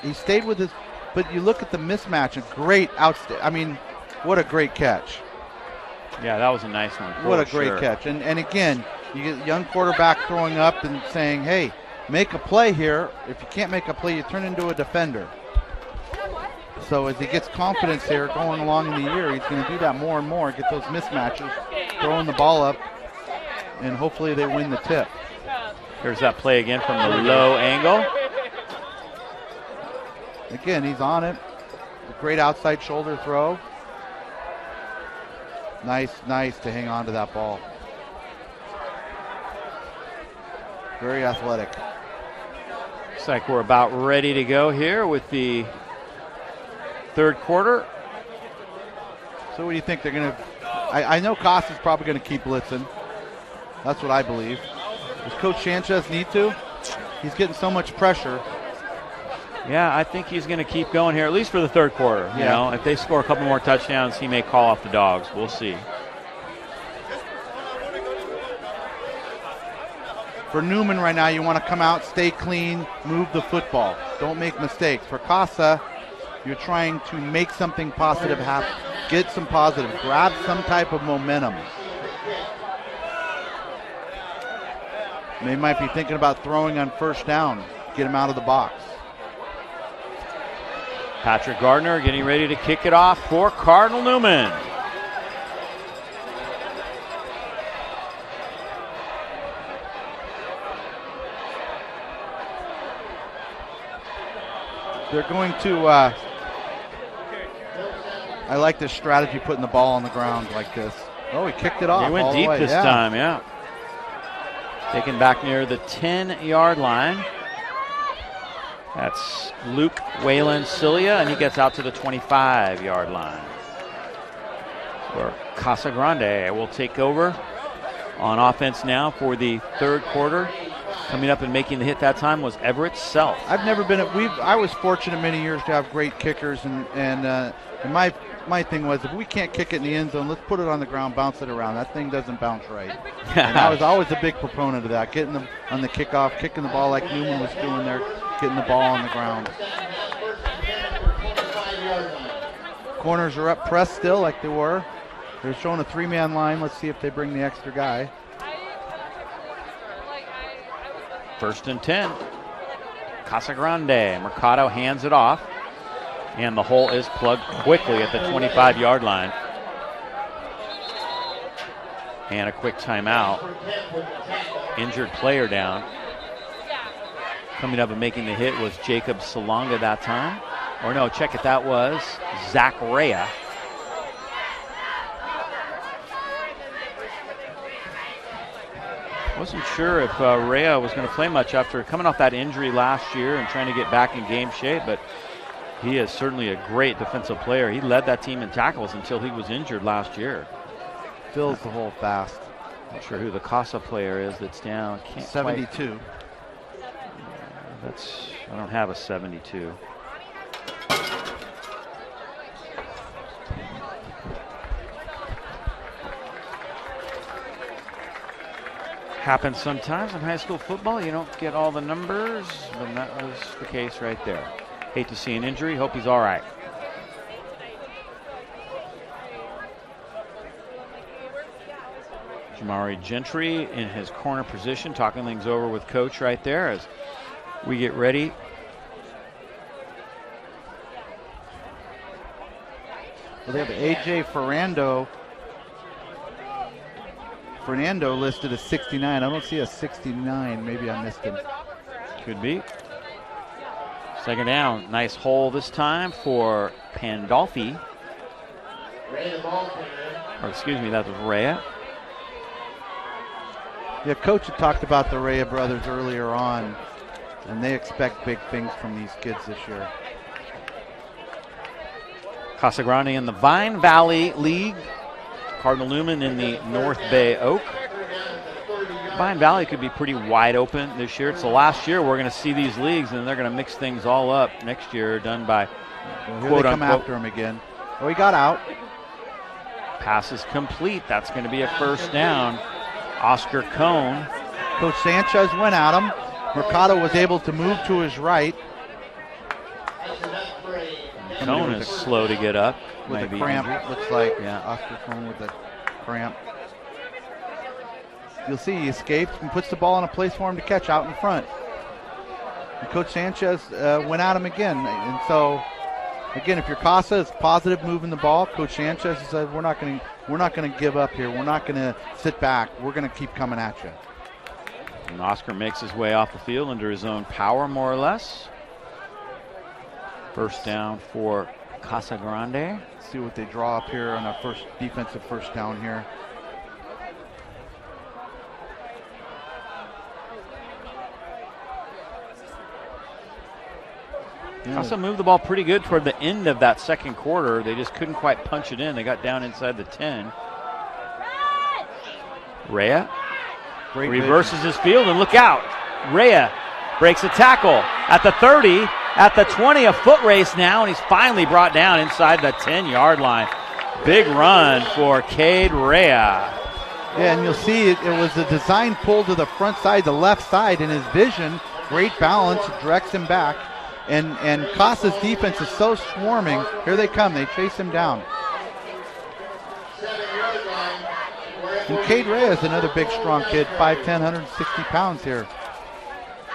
[SPEAKER 2] He stayed with his, but you look at the mismatch, a great I mean, what a great catch.
[SPEAKER 1] Yeah, that was a nice one.
[SPEAKER 2] What a great catch. And again, you get a young quarterback throwing up and saying, hey, make a play here. If you can't make a play, you turn into a defender. So as he gets confidence here going along in the year, he's going to do that more and more, get those mismatches, throwing the ball up, and hopefully they win the tip.
[SPEAKER 1] Here's that play again from the low angle.
[SPEAKER 2] Again, he's on it. A great outside shoulder throw. Nice to hang on to that ball. Very athletic.
[SPEAKER 1] Looks like we're about ready to go here with the third quarter.
[SPEAKER 2] So what do you think they're going to... I know Casa's probably going to keep blitzing. That's what I believe. Does Coach Sanchez need to? He's getting so much pressure.
[SPEAKER 1] Yeah, I think he's going to keep going here, at least for the third quarter. You know, if they score a couple more touchdowns, he may call off the dogs. We'll see.
[SPEAKER 2] For Newman right now, you want to come out, stay clean, move the football. Don't make mistakes. For Casa, you're trying to make something positive happen. Get some positive. Grab some type of momentum. They might be thinking about throwing on first down. Get him out of the box.
[SPEAKER 1] Patrick Gardner getting ready to kick it off for Cardinal Newman.
[SPEAKER 2] They're going to, I like this strategy, putting the ball on the ground like this. Oh, he kicked it off.
[SPEAKER 1] He went deep this time, yeah. Taken back near the 10-yard line. That's Luke Wayland Cilia, and he gets out to the 25-yard line. Where Casa Grande will take over on offense now for the third quarter. Coming up and making the hit that time was Everett Self.
[SPEAKER 2] I've never been. I was fortunate many years to have great kickers, and my thing was, if we can't kick it in the end zone, let's put it on the ground, bounce it around. That thing doesn't bounce right. And I was always a big proponent of that, getting them on the kickoff, kicking the ball like Newman was doing there, getting the ball on the ground. Corners are up, pressed still like they were. They're showing a 3-man line. Let's see if they bring the extra guy.
[SPEAKER 1] 1st and 10. Casa Grande. Mercado hands it off. And the hole is plugged quickly at the 25-yard line. And a quick timeout. Injured player down. Coming up and making the hit was Jacob Salonga that time. Or no, check it, that was Zach Rea. Wasn't sure if Rea was going to play much after coming off that injury last year and trying to get back in game shape, but he is certainly a great defensive player. He led that team in tackles until he was injured last year.
[SPEAKER 2] Fills the hole fast.
[SPEAKER 1] Not sure who the Casa player is that's down. Can't
[SPEAKER 2] 72.
[SPEAKER 1] I don't have a 72. Happens sometimes in high school football. You don't get all the numbers, but that was the case right there. Hate to see an injury. Hope he's all right. Jamari Gentry in his corner position, talking things over with Coach right there as we get ready.
[SPEAKER 2] Well, they have A.J. Fernando listed as 69. I don't see a 69. Maybe I missed him.
[SPEAKER 1] Could be. 2nd down. Nice hole this time for Pandolfi. Or excuse me, that was Rea.
[SPEAKER 2] Yeah, Coach had talked about the Rea brothers earlier on, and they expect big things from these kids this year.
[SPEAKER 1] Casa Grande in the Vine Valley League. Cardinal Newman in the North Bay Oak. Vine Valley could be pretty wide open this year. It's the last year we're going to see these leagues, and they're going to mix things all up next year, done by
[SPEAKER 2] Here they come after him again. Oh, he got out.
[SPEAKER 1] Pass is complete. That's going to be a 1st down. Oscar Cone.
[SPEAKER 2] Coach Sanchez went at him. Mercado was able to move to his right.
[SPEAKER 1] Cone is slow to get up.
[SPEAKER 2] With a cramp, it looks like. Yeah, Oscar Cone with a cramp. You'll see he escapes and puts the ball in a place for him to catch out in front. And Coach Sanchez went at him again. And so, again, if your Casa is positive moving the ball, Coach Sanchez said, we're not going to give up here. We're not going to sit back. We're going to keep coming at you.
[SPEAKER 1] And Oscar makes his way off the field under his own power, more or less. 1st down for Casa Grande.
[SPEAKER 2] Let's see what they draw up here on a defensive 1st down here.
[SPEAKER 1] Casa moved the ball pretty good toward the end of that 2nd quarter. They just couldn't quite punch it in. They got down inside the 10. Rea reverses his field, and look out. Rea breaks a tackle at the 30, at the 20, a foot race now, and he's finally brought down inside the 10-yard line. Big run for Cade Rea.
[SPEAKER 2] Yeah, and you'll see it was a design pull to the front side, the left side, and his vision, great balance, directs him back. And Casa's defense is so swarming. Here they come. They chase him down. And Cade Rea is another big, strong kid, 5'10", 160 pounds here.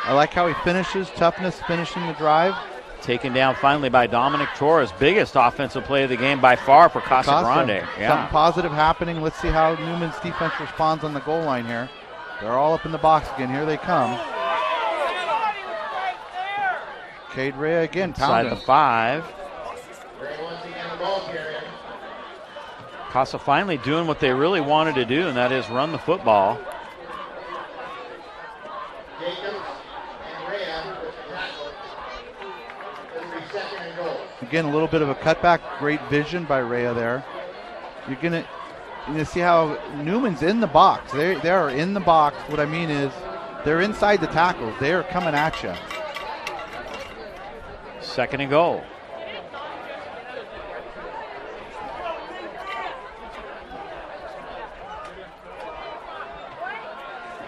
[SPEAKER 2] I like how he finishes, toughness finishing the drive.
[SPEAKER 1] Taken down finally by Dominic Torres. Biggest offensive play of the game by far for Casa Grande. Yeah.
[SPEAKER 2] Something positive happening. Let's see how Newman's defense responds on the goal line here. They're all up in the box again. Here they come. Cade Rea again,
[SPEAKER 1] inside the 5. Casa finally doing what they really wanted to do, and that is run the football.
[SPEAKER 2] Again, a little bit of a cutback. Great vision by Rea there. You're gonna see how Newman's in the box. They are in the box. What I mean is they're inside the tackles. They are coming at you.
[SPEAKER 1] 2nd and goal.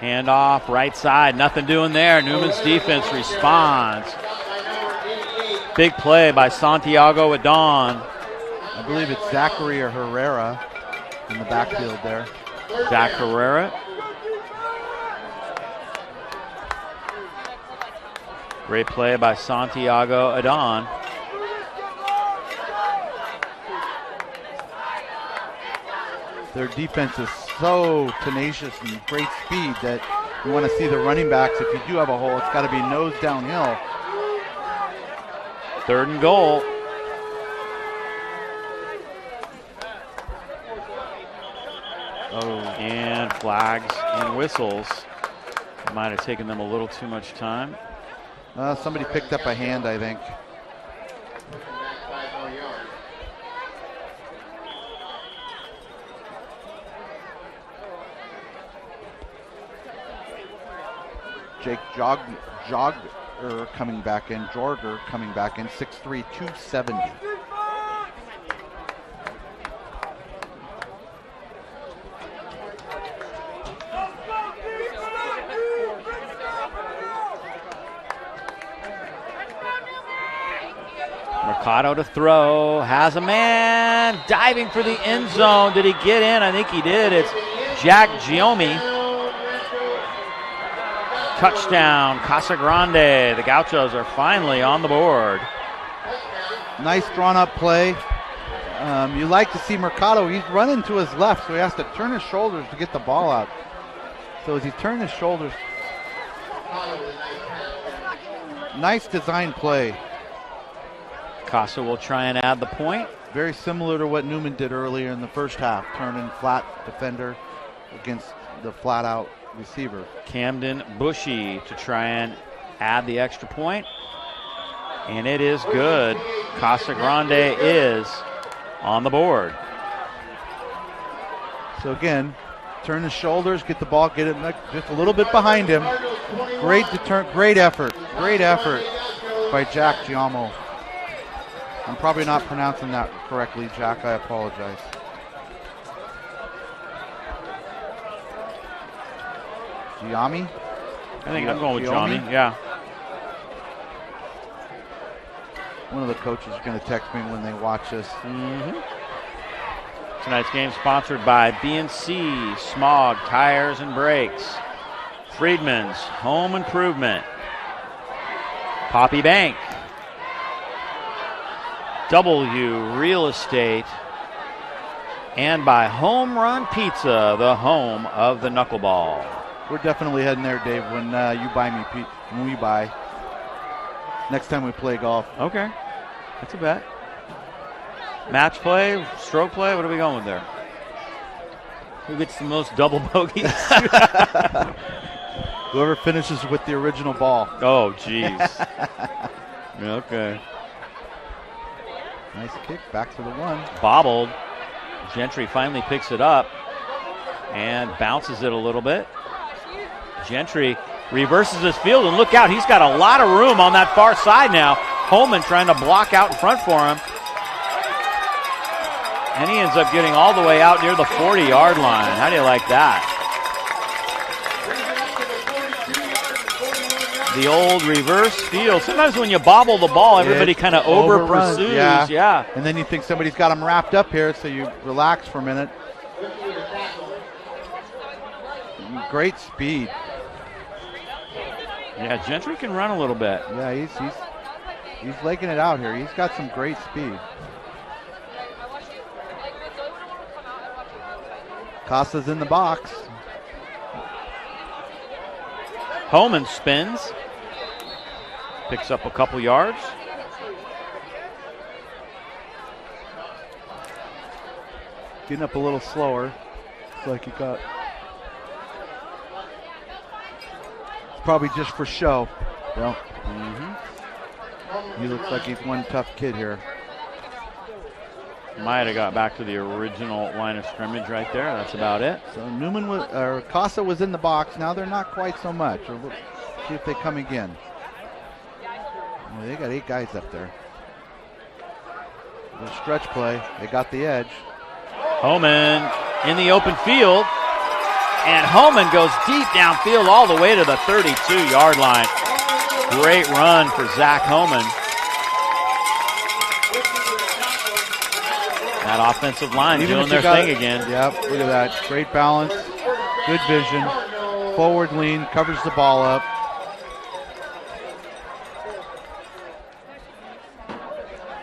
[SPEAKER 1] Handoff, right side, nothing doing there. Newman's defense responds. Big play by Santiago Adon.
[SPEAKER 2] I believe it's Zachary or Herrera in the backfield there.
[SPEAKER 1] Zach Herrera. Great play by Santiago Adon.
[SPEAKER 2] Their defense is so tenacious and great speed that you want to see the running backs. If you do have a hole, it's got to be nose downhill.
[SPEAKER 1] 3rd and goal. And flags and whistles. Might have taken them a little too much time.
[SPEAKER 2] Somebody picked up a hand, I think. Jake Jogger coming back in. Jorger coming back in. 6'3", 270.
[SPEAKER 1] Mercado to throw, has a man diving for the end zone. Did he get in? I think he did. It's Jack Giomi. Touchdown, Casa Grande. The Gauchos are finally on the board.
[SPEAKER 2] Nice drawn up play. You like to see Mercado. He's running to his left, so he has to turn his shoulders to get the ball out. So as he turns his shoulders, nice design play.
[SPEAKER 1] Casa will try and add the point.
[SPEAKER 2] Very similar to what Newman did earlier in the first half, turning flat defender against the flat out receiver.
[SPEAKER 1] Camden Bushy to try and add the extra point. And it is good. Casa Grande is on the board.
[SPEAKER 2] So again, turn his shoulders, get the ball, get it just a little bit behind him. Great effort by Jack Giamo. I'm probably not pronouncing that correctly, Jack. I apologize. Giami?
[SPEAKER 1] I think I'm going with Giami, yeah.
[SPEAKER 2] One of the coaches is going to text me when they watch this.
[SPEAKER 1] Tonight's game sponsored by BNC, Smog, Tires and Brakes, Friedman's Home Improvement, Poppy Bank, W Real Estate, and by Home Run Pizza, the home of the knuckleball.
[SPEAKER 2] We're definitely heading there, Dave, when you buy me pizza. When we buy. Next time we play golf.
[SPEAKER 1] Okay. That's a bet. Match play, stroke play, what are we going with there? Who gets the most double bogeys?
[SPEAKER 2] Whoever finishes with the original ball.
[SPEAKER 1] Oh, jeez. Okay.
[SPEAKER 2] Nice kick, back to the one.
[SPEAKER 1] Bobbled. Gentry finally picks it up and bounces it a little bit. Gentry reverses his field, and look out, he's got a lot of room on that far side now. Holman trying to block out in front for him. And he ends up getting all the way out near the 40-yard line. How do you like that? The old reverse field. Sometimes when you bobble the ball, everybody kind of over pursues. Yeah.
[SPEAKER 2] And then you think somebody's got him wrapped up here, so you relax for a minute. Great speed.
[SPEAKER 1] Yeah, Gentry can run a little bit.
[SPEAKER 2] Yeah, he's laking it out here. He's got some great speed. Casa's in the box.
[SPEAKER 1] Holman spins. Picks up a couple yards.
[SPEAKER 2] Getting up a little slower. Looks like he got... Probably just for show. Well, he looks like he's one tough kid here.
[SPEAKER 1] Might have got back to the original line of scrimmage right there. That's about it.
[SPEAKER 2] So Newman or Casa was in the box. Now they're not quite so much. We'll see if they come again. Well, they got 8 guys up there. Little stretch play. They got the edge.
[SPEAKER 1] Homan in the open field. And Homan goes deep downfield all the way to the 32-yard line. Great run for Zach Homan. That offensive line doing their thing again.
[SPEAKER 2] Yep, look at that. Great balance, good vision, forward lean, covers the ball up.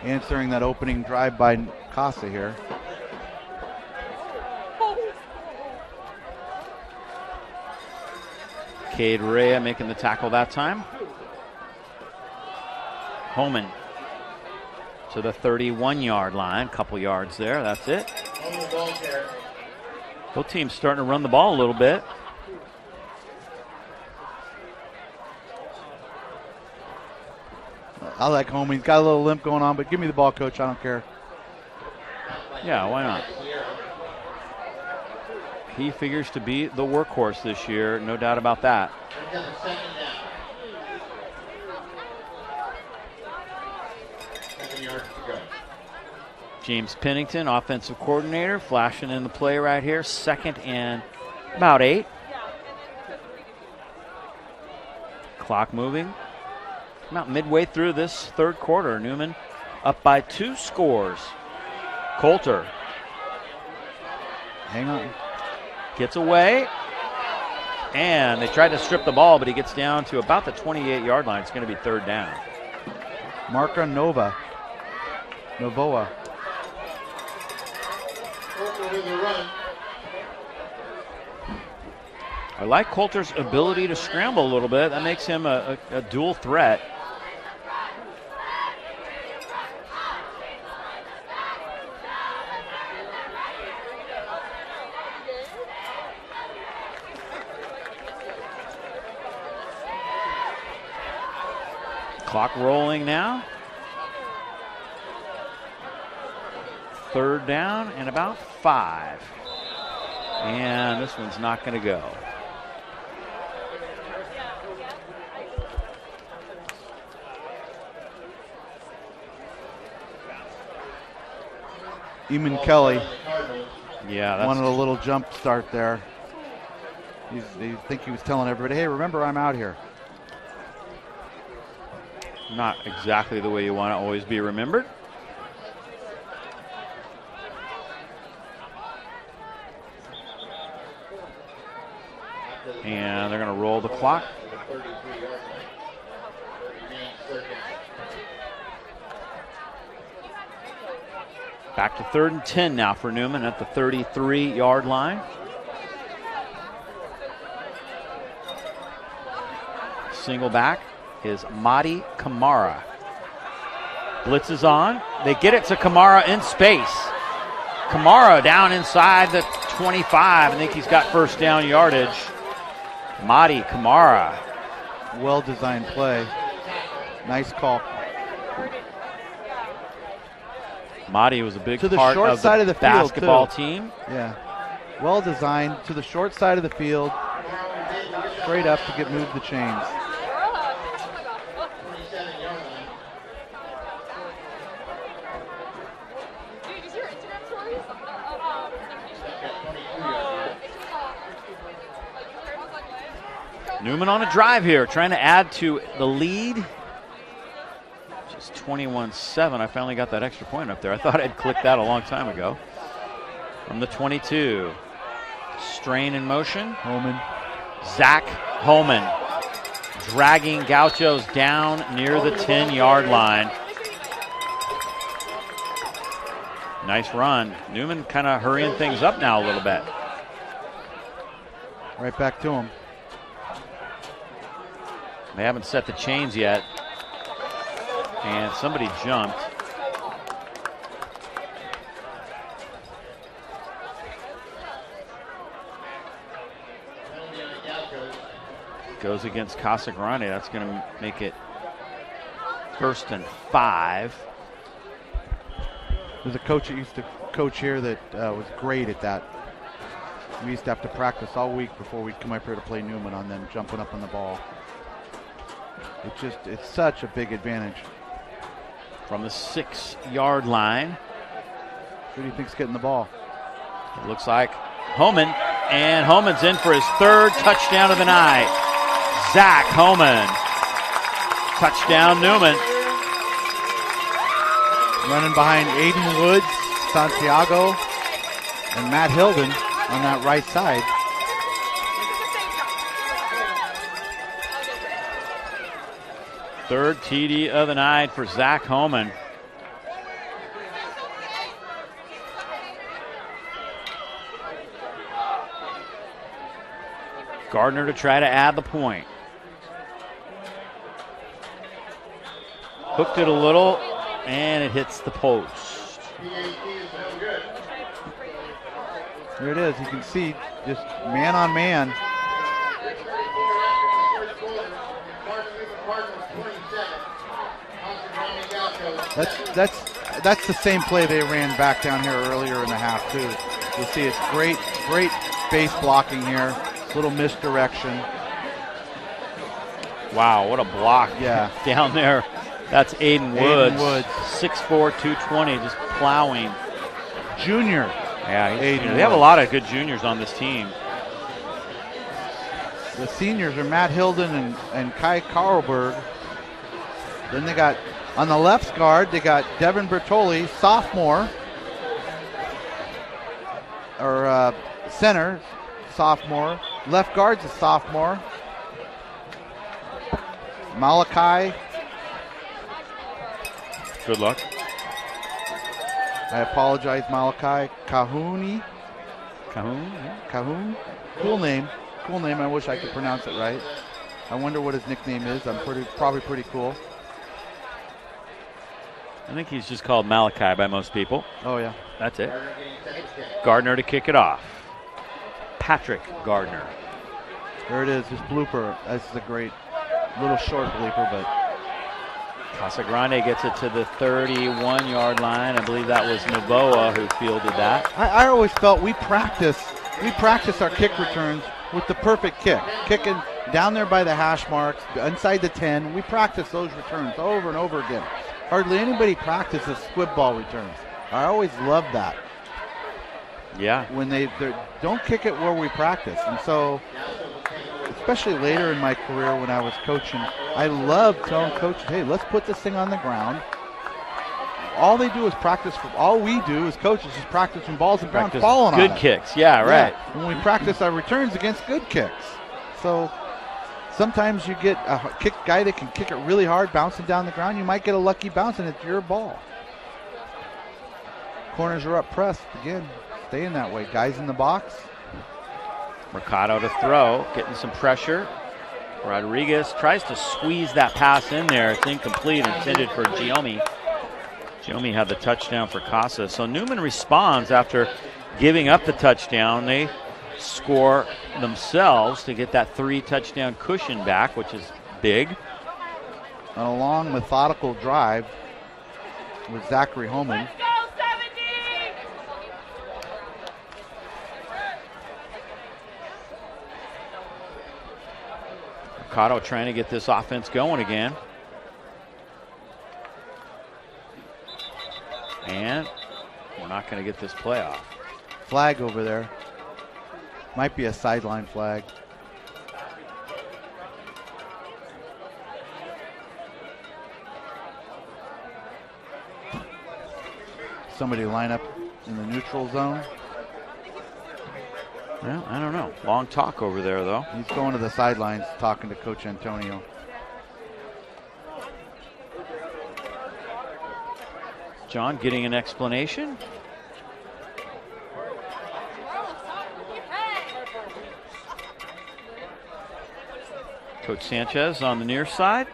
[SPEAKER 2] Answering that opening drive by Casa here.
[SPEAKER 1] Cade Rea making the tackle that time. Homan to the 31-yard line. Couple yards there. That's it. Both teams starting to run the ball a little bit.
[SPEAKER 2] I like Homan. He's got a little limp going on, but give me the ball, coach. I don't care.
[SPEAKER 1] Yeah, why not? He figures to be the workhorse this year, no doubt about that. James Pennington, offensive coordinator, flashing in the play right here. 2nd and about 8. Clock moving. About midway through this third quarter. Newman up by 2 scores. Coulter.
[SPEAKER 2] Hang on.
[SPEAKER 1] Gets away. And they tried to strip the ball, but he gets down to about the 28-yard line. It's going to be 3rd down.
[SPEAKER 2] Marca Novoa.
[SPEAKER 1] I like Coulter's ability to scramble a little bit. That makes him a dual threat. Clock rolling now. 3rd down and about 5. And this one's not going to go.
[SPEAKER 2] Eamon Kelly.
[SPEAKER 1] Yeah,
[SPEAKER 2] wanted a little jump start there. I think he was telling everybody, hey, remember I'm out here.
[SPEAKER 1] Not exactly the way you want to always be remembered. And they're going to roll the clock. Back to 3rd and 10 now for Newman at the 33-yard line. Single back is Madi Kamara. Blitz is on. They get it to Kamara in space. Kamara down inside the 25. I think he's got 1st down yardage. Madi Kamara.
[SPEAKER 2] Well-designed play. Nice call.
[SPEAKER 1] Madi was a big
[SPEAKER 2] to the
[SPEAKER 1] part
[SPEAKER 2] short
[SPEAKER 1] of
[SPEAKER 2] side
[SPEAKER 1] the
[SPEAKER 2] of the
[SPEAKER 1] basketball
[SPEAKER 2] field,
[SPEAKER 1] team.
[SPEAKER 2] Yeah. Well-designed to the short side of the field. Straight up to get moved the chains.
[SPEAKER 1] Newman on a drive here, trying to add to the lead. Just 21-7. I finally got that extra point up there. I thought I'd clicked that a long time ago. From the 22. Strain in motion.
[SPEAKER 2] Homan.
[SPEAKER 1] Zach Homan dragging Gauchos down near the 10-yard line. Nice run. Newman kind of hurrying things up now a little bit.
[SPEAKER 2] Right back to him.
[SPEAKER 1] They haven't set the chains yet. And somebody jumped. Goes against Casa Grande. That's going to make it 1st and 5.
[SPEAKER 2] There's a coach that used to coach here that was great at that. We used to have to practice all week before we'd come up here to play Newman on them jumping up on the ball. It's such a big advantage.
[SPEAKER 1] From the 6-yard line.
[SPEAKER 2] Who do you think's getting the ball?
[SPEAKER 1] It looks like Homan, and Homan's in for his 3rd touchdown of the night. Zach Homan. Touchdown Newman.
[SPEAKER 2] Running behind Aiden Woods, Santiago, and Matt Hilden on that right side.
[SPEAKER 1] Third TD of the night for Zach Homan. Gardner to try to add the point. Hooked it a little, and it hits the post.
[SPEAKER 2] There it is. You can see just man on man. That's the same play they ran back down here earlier in the half too. You see it's great base blocking here. Little misdirection.
[SPEAKER 1] Wow, what a block.
[SPEAKER 2] Yeah.
[SPEAKER 1] Down there. That's Aiden Woods.
[SPEAKER 2] 6'4",
[SPEAKER 1] 220, just plowing.
[SPEAKER 2] Junior.
[SPEAKER 1] Yeah,
[SPEAKER 2] Aiden
[SPEAKER 1] they have a lot of good juniors on this team.
[SPEAKER 2] The seniors are Matt Hilden and Kai Karlberg. Then they got, on the left guard, they got Devin Bertoli, sophomore. Or center, sophomore. Left guard's a sophomore. Malachi.
[SPEAKER 1] Good luck.
[SPEAKER 2] I apologize, Malachi. Cahoon.
[SPEAKER 1] Yeah.
[SPEAKER 2] Cahoon. Cool name. I wish I could pronounce it right. I wonder what his nickname is. Probably pretty cool.
[SPEAKER 1] I think he's just called Malachi by most people.
[SPEAKER 2] Oh, yeah.
[SPEAKER 1] That's it. Gardner to kick it off. Patrick Gardner.
[SPEAKER 2] There it is, his blooper. This is a great little short blooper, but
[SPEAKER 1] Casa Grande gets it to the 31-yard line. I believe that was Novoa who fielded that.
[SPEAKER 2] I always felt we practice our kick returns with the perfect kick. Kicking down there by the hash marks, inside the 10. We practice those returns over and over again. Hardly anybody practices squib ball returns. I always love that.
[SPEAKER 1] Yeah.
[SPEAKER 2] When they don't kick it where we practice. And so, especially later in my career when I was coaching, I loved telling coaches, hey, let's put this thing on the ground. All they do is practice. All we do as coaches is practice when balls and ground falling on it.
[SPEAKER 1] Good kicks, yeah, right.
[SPEAKER 2] Yeah. When we practice our returns against good kicks. So sometimes you get a kick guy that can kick it really hard, bouncing down the ground. You might get a lucky bounce, and it's your ball. Corners are up pressed again. Staying that way. Guys in the box.
[SPEAKER 1] Mercado to throw, getting some pressure. Rodriguez tries to squeeze that pass in there. It's incomplete, intended for Giomi. Giomi had the touchdown for Casa. So Newman responds after giving up the touchdown. They score themselves to get that 3-touchdown cushion back, which is big.
[SPEAKER 2] A long, methodical drive with Zachary Homan.
[SPEAKER 1] Mercado trying to get this offense going again. And we're not going to get this play off.
[SPEAKER 2] Flag over there. Might be a sideline flag. Somebody line up in the neutral zone.
[SPEAKER 1] Well, I don't know. Long talk over there, though.
[SPEAKER 2] He's going to the sidelines talking to Coach Antonio.
[SPEAKER 1] John getting an explanation. Coach Sanchez on the near side.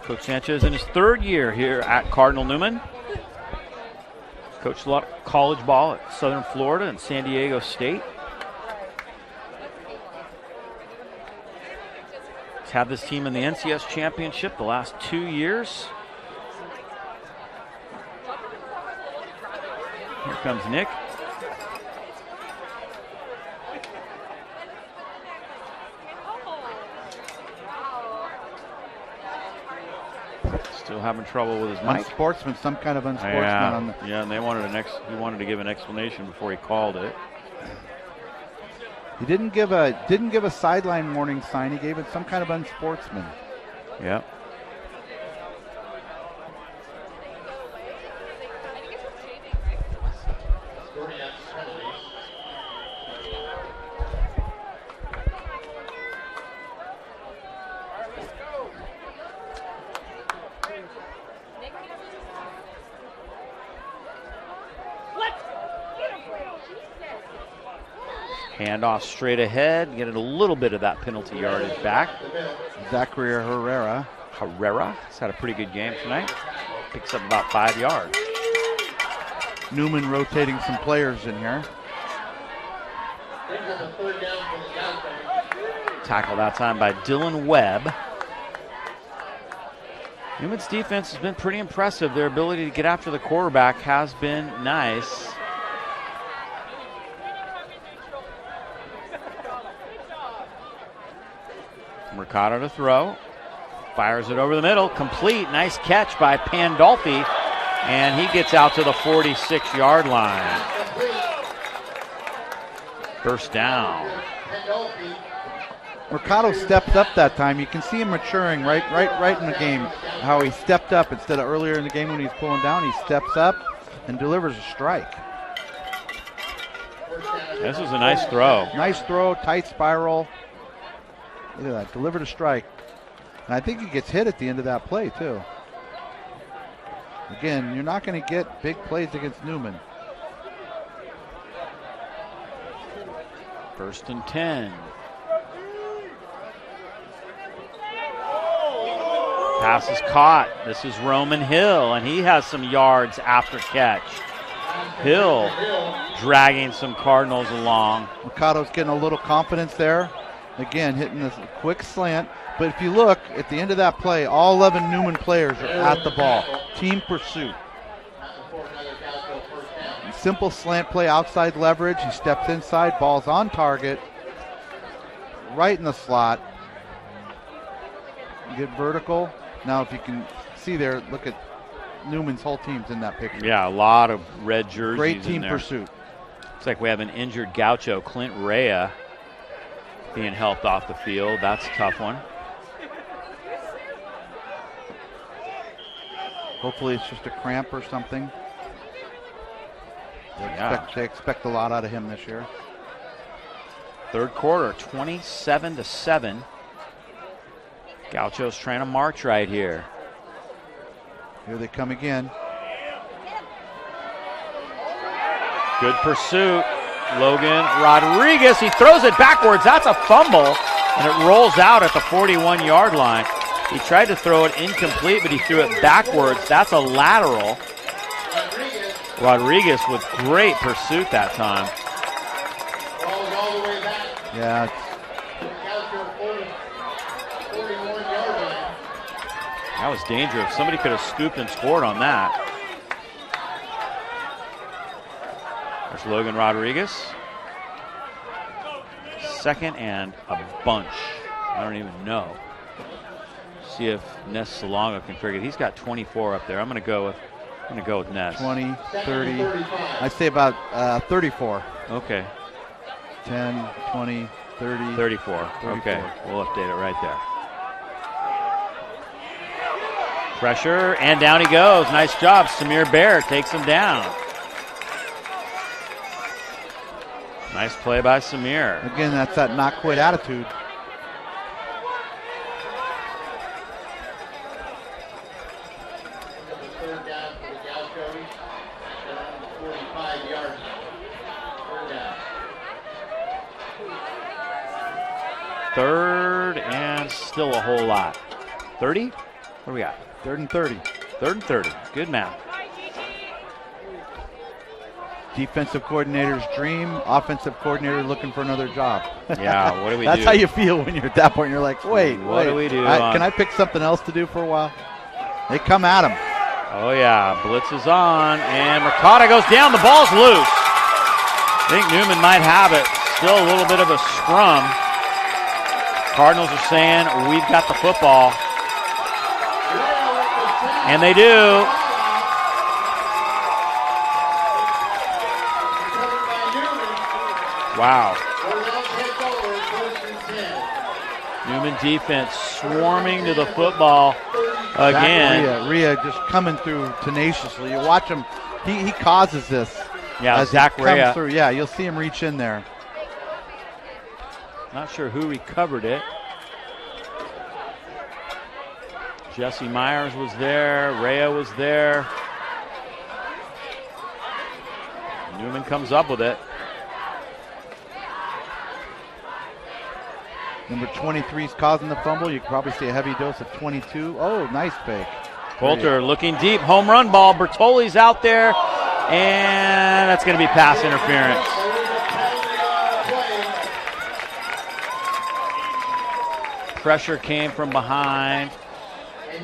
[SPEAKER 1] Coach Sanchez in his 3rd year here at Cardinal Newman. Coached a lot of college ball at Southern Florida and San Diego State. He's had this team in the NCS championship the last 2 years. Here comes Nick. Still having trouble with his mic.
[SPEAKER 2] Unsportsman, some kind of unsportsman.
[SPEAKER 1] Yeah, and they wanted he wanted to give an explanation before he called it.
[SPEAKER 2] He didn't give a sideline warning sign. He gave it some kind of unsportsman.
[SPEAKER 1] Yep. Handoff straight ahead, getting a little bit of that penalty yardage back.
[SPEAKER 2] Zachary Herrera.
[SPEAKER 1] He's had a pretty good game tonight. Picks up about 5 yards.
[SPEAKER 2] Newman rotating some players in here.
[SPEAKER 1] Tackle that time by Dylan Webb. Newman's defense has been pretty impressive. Their ability to get after the quarterback has been nice. Mercado to throw. Fires it over the middle. Complete. Nice catch by Pandolfi. And he gets out to the 46-yard line. First down.
[SPEAKER 2] Mercado stepped up that time. You can see him maturing right in the game. How he stepped up instead of earlier in the game when he's pulling down. He steps up and delivers a strike.
[SPEAKER 1] This was a nice throw.
[SPEAKER 2] Nice throw, tight spiral. Look at that, delivered a strike. And I think he gets hit at the end of that play, too. Again, you're not going to get big plays against Newman.
[SPEAKER 1] First and 10. Pass is caught. This is Roman Hill, and he has some yards after catch. Hill dragging some Cardinals along.
[SPEAKER 2] Mercado's getting a little confidence there. Again, hitting this quick slant. But if you look at the end of that play, all 11 Newman players are at the ball. Team pursuit. Simple slant play, outside leverage. He steps inside, ball's on target. Right in the slot. Get vertical. Now if you can see there, look at Newman's whole team's in that picture.
[SPEAKER 1] Yeah, a lot of red jerseys.
[SPEAKER 2] Great team
[SPEAKER 1] in there.
[SPEAKER 2] pursuit.
[SPEAKER 1] Looks like we have an injured Gaucho, Clint Rea, being helped off the field. That's a tough one.
[SPEAKER 2] Hopefully it's just a cramp or something. They expect a lot out of him this year.
[SPEAKER 1] Third quarter, 27-7. Gaucho's trying to march right here.
[SPEAKER 2] Here they come again.
[SPEAKER 1] Good pursuit. Logan Rodriguez, he throws it backwards. That's a fumble, and it rolls out at the 41-yard line. He tried to throw it incomplete, but he threw it backwards. That's a lateral. Rodriguez with great pursuit that time.
[SPEAKER 2] Yeah.
[SPEAKER 1] That was dangerous. Somebody could have scooped and scored on that. There's Logan Rodriguez. Second and a bunch. I don't even know. See if Ness Salonga can figure it. He's got 24 up there. I'm going to go with Ness.
[SPEAKER 2] 20, 30. I'd say about 34.
[SPEAKER 1] Okay.
[SPEAKER 2] 10, 20, 30.
[SPEAKER 1] 34. Okay. We'll update it right there. Pressure, and down he goes. Nice job. Samir Bear takes him down. Nice play by Samir.
[SPEAKER 2] Again, that's that not quit attitude.
[SPEAKER 1] Third and still a whole lot. 30? What do we got?
[SPEAKER 2] Third and 30.
[SPEAKER 1] Third and 30. Good math.
[SPEAKER 2] Defensive coordinator's dream, offensive coordinator looking for another job.
[SPEAKER 1] Yeah, what do we
[SPEAKER 2] That's
[SPEAKER 1] do?
[SPEAKER 2] how you feel when you're at that point. You're like, wait,
[SPEAKER 1] what do we do?
[SPEAKER 2] Can I pick something else to do for a while? They come at him.
[SPEAKER 1] Oh yeah, blitz is on, and Mercado goes down. The ball's loose. I think Newman might have it. Still a little bit of a scrum. Cardinals are saying, we've got the football. And they do. Wow. Newman defense swarming to the football again.
[SPEAKER 2] Rhea just coming through tenaciously. You watch him. He causes this.
[SPEAKER 1] Yeah,
[SPEAKER 2] as
[SPEAKER 1] Zach
[SPEAKER 2] he comes
[SPEAKER 1] Rhea.
[SPEAKER 2] through. Yeah, you'll see him reach in there.
[SPEAKER 1] Not sure who recovered it. Jesse Myers was there. Rhea was there. Newman comes up with it.
[SPEAKER 2] Number 23 is causing the fumble. You can probably see a heavy dose of 22. Oh, nice fake.
[SPEAKER 1] Coulter looking deep. Home run ball. Bertoli's out there. And that's going to be pass interference. Pressure came from behind.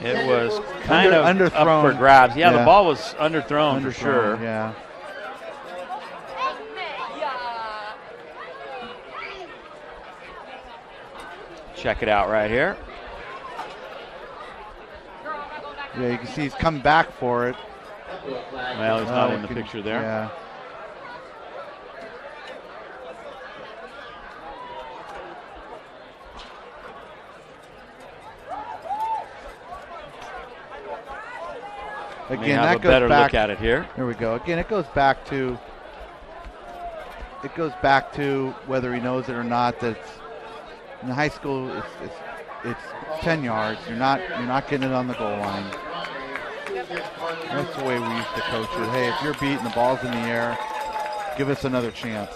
[SPEAKER 1] It was kind of
[SPEAKER 2] underthrown.
[SPEAKER 1] Up for grabs. Yeah, the ball was underthrown for sure.
[SPEAKER 2] Yeah.
[SPEAKER 1] Check it out right here.
[SPEAKER 2] Yeah, you can see he's come back for it.
[SPEAKER 1] Well, he's not in the picture there.
[SPEAKER 2] Yeah. Again, that goes
[SPEAKER 1] better
[SPEAKER 2] back.
[SPEAKER 1] Look at it here.
[SPEAKER 2] Here we go. Again, it goes back to whether he knows it or not. That in high school, it's 10 yards. You're not getting it on the goal line. That's the way we used to coach it. Hey, if you're beating, the ball's in the air, give us another chance.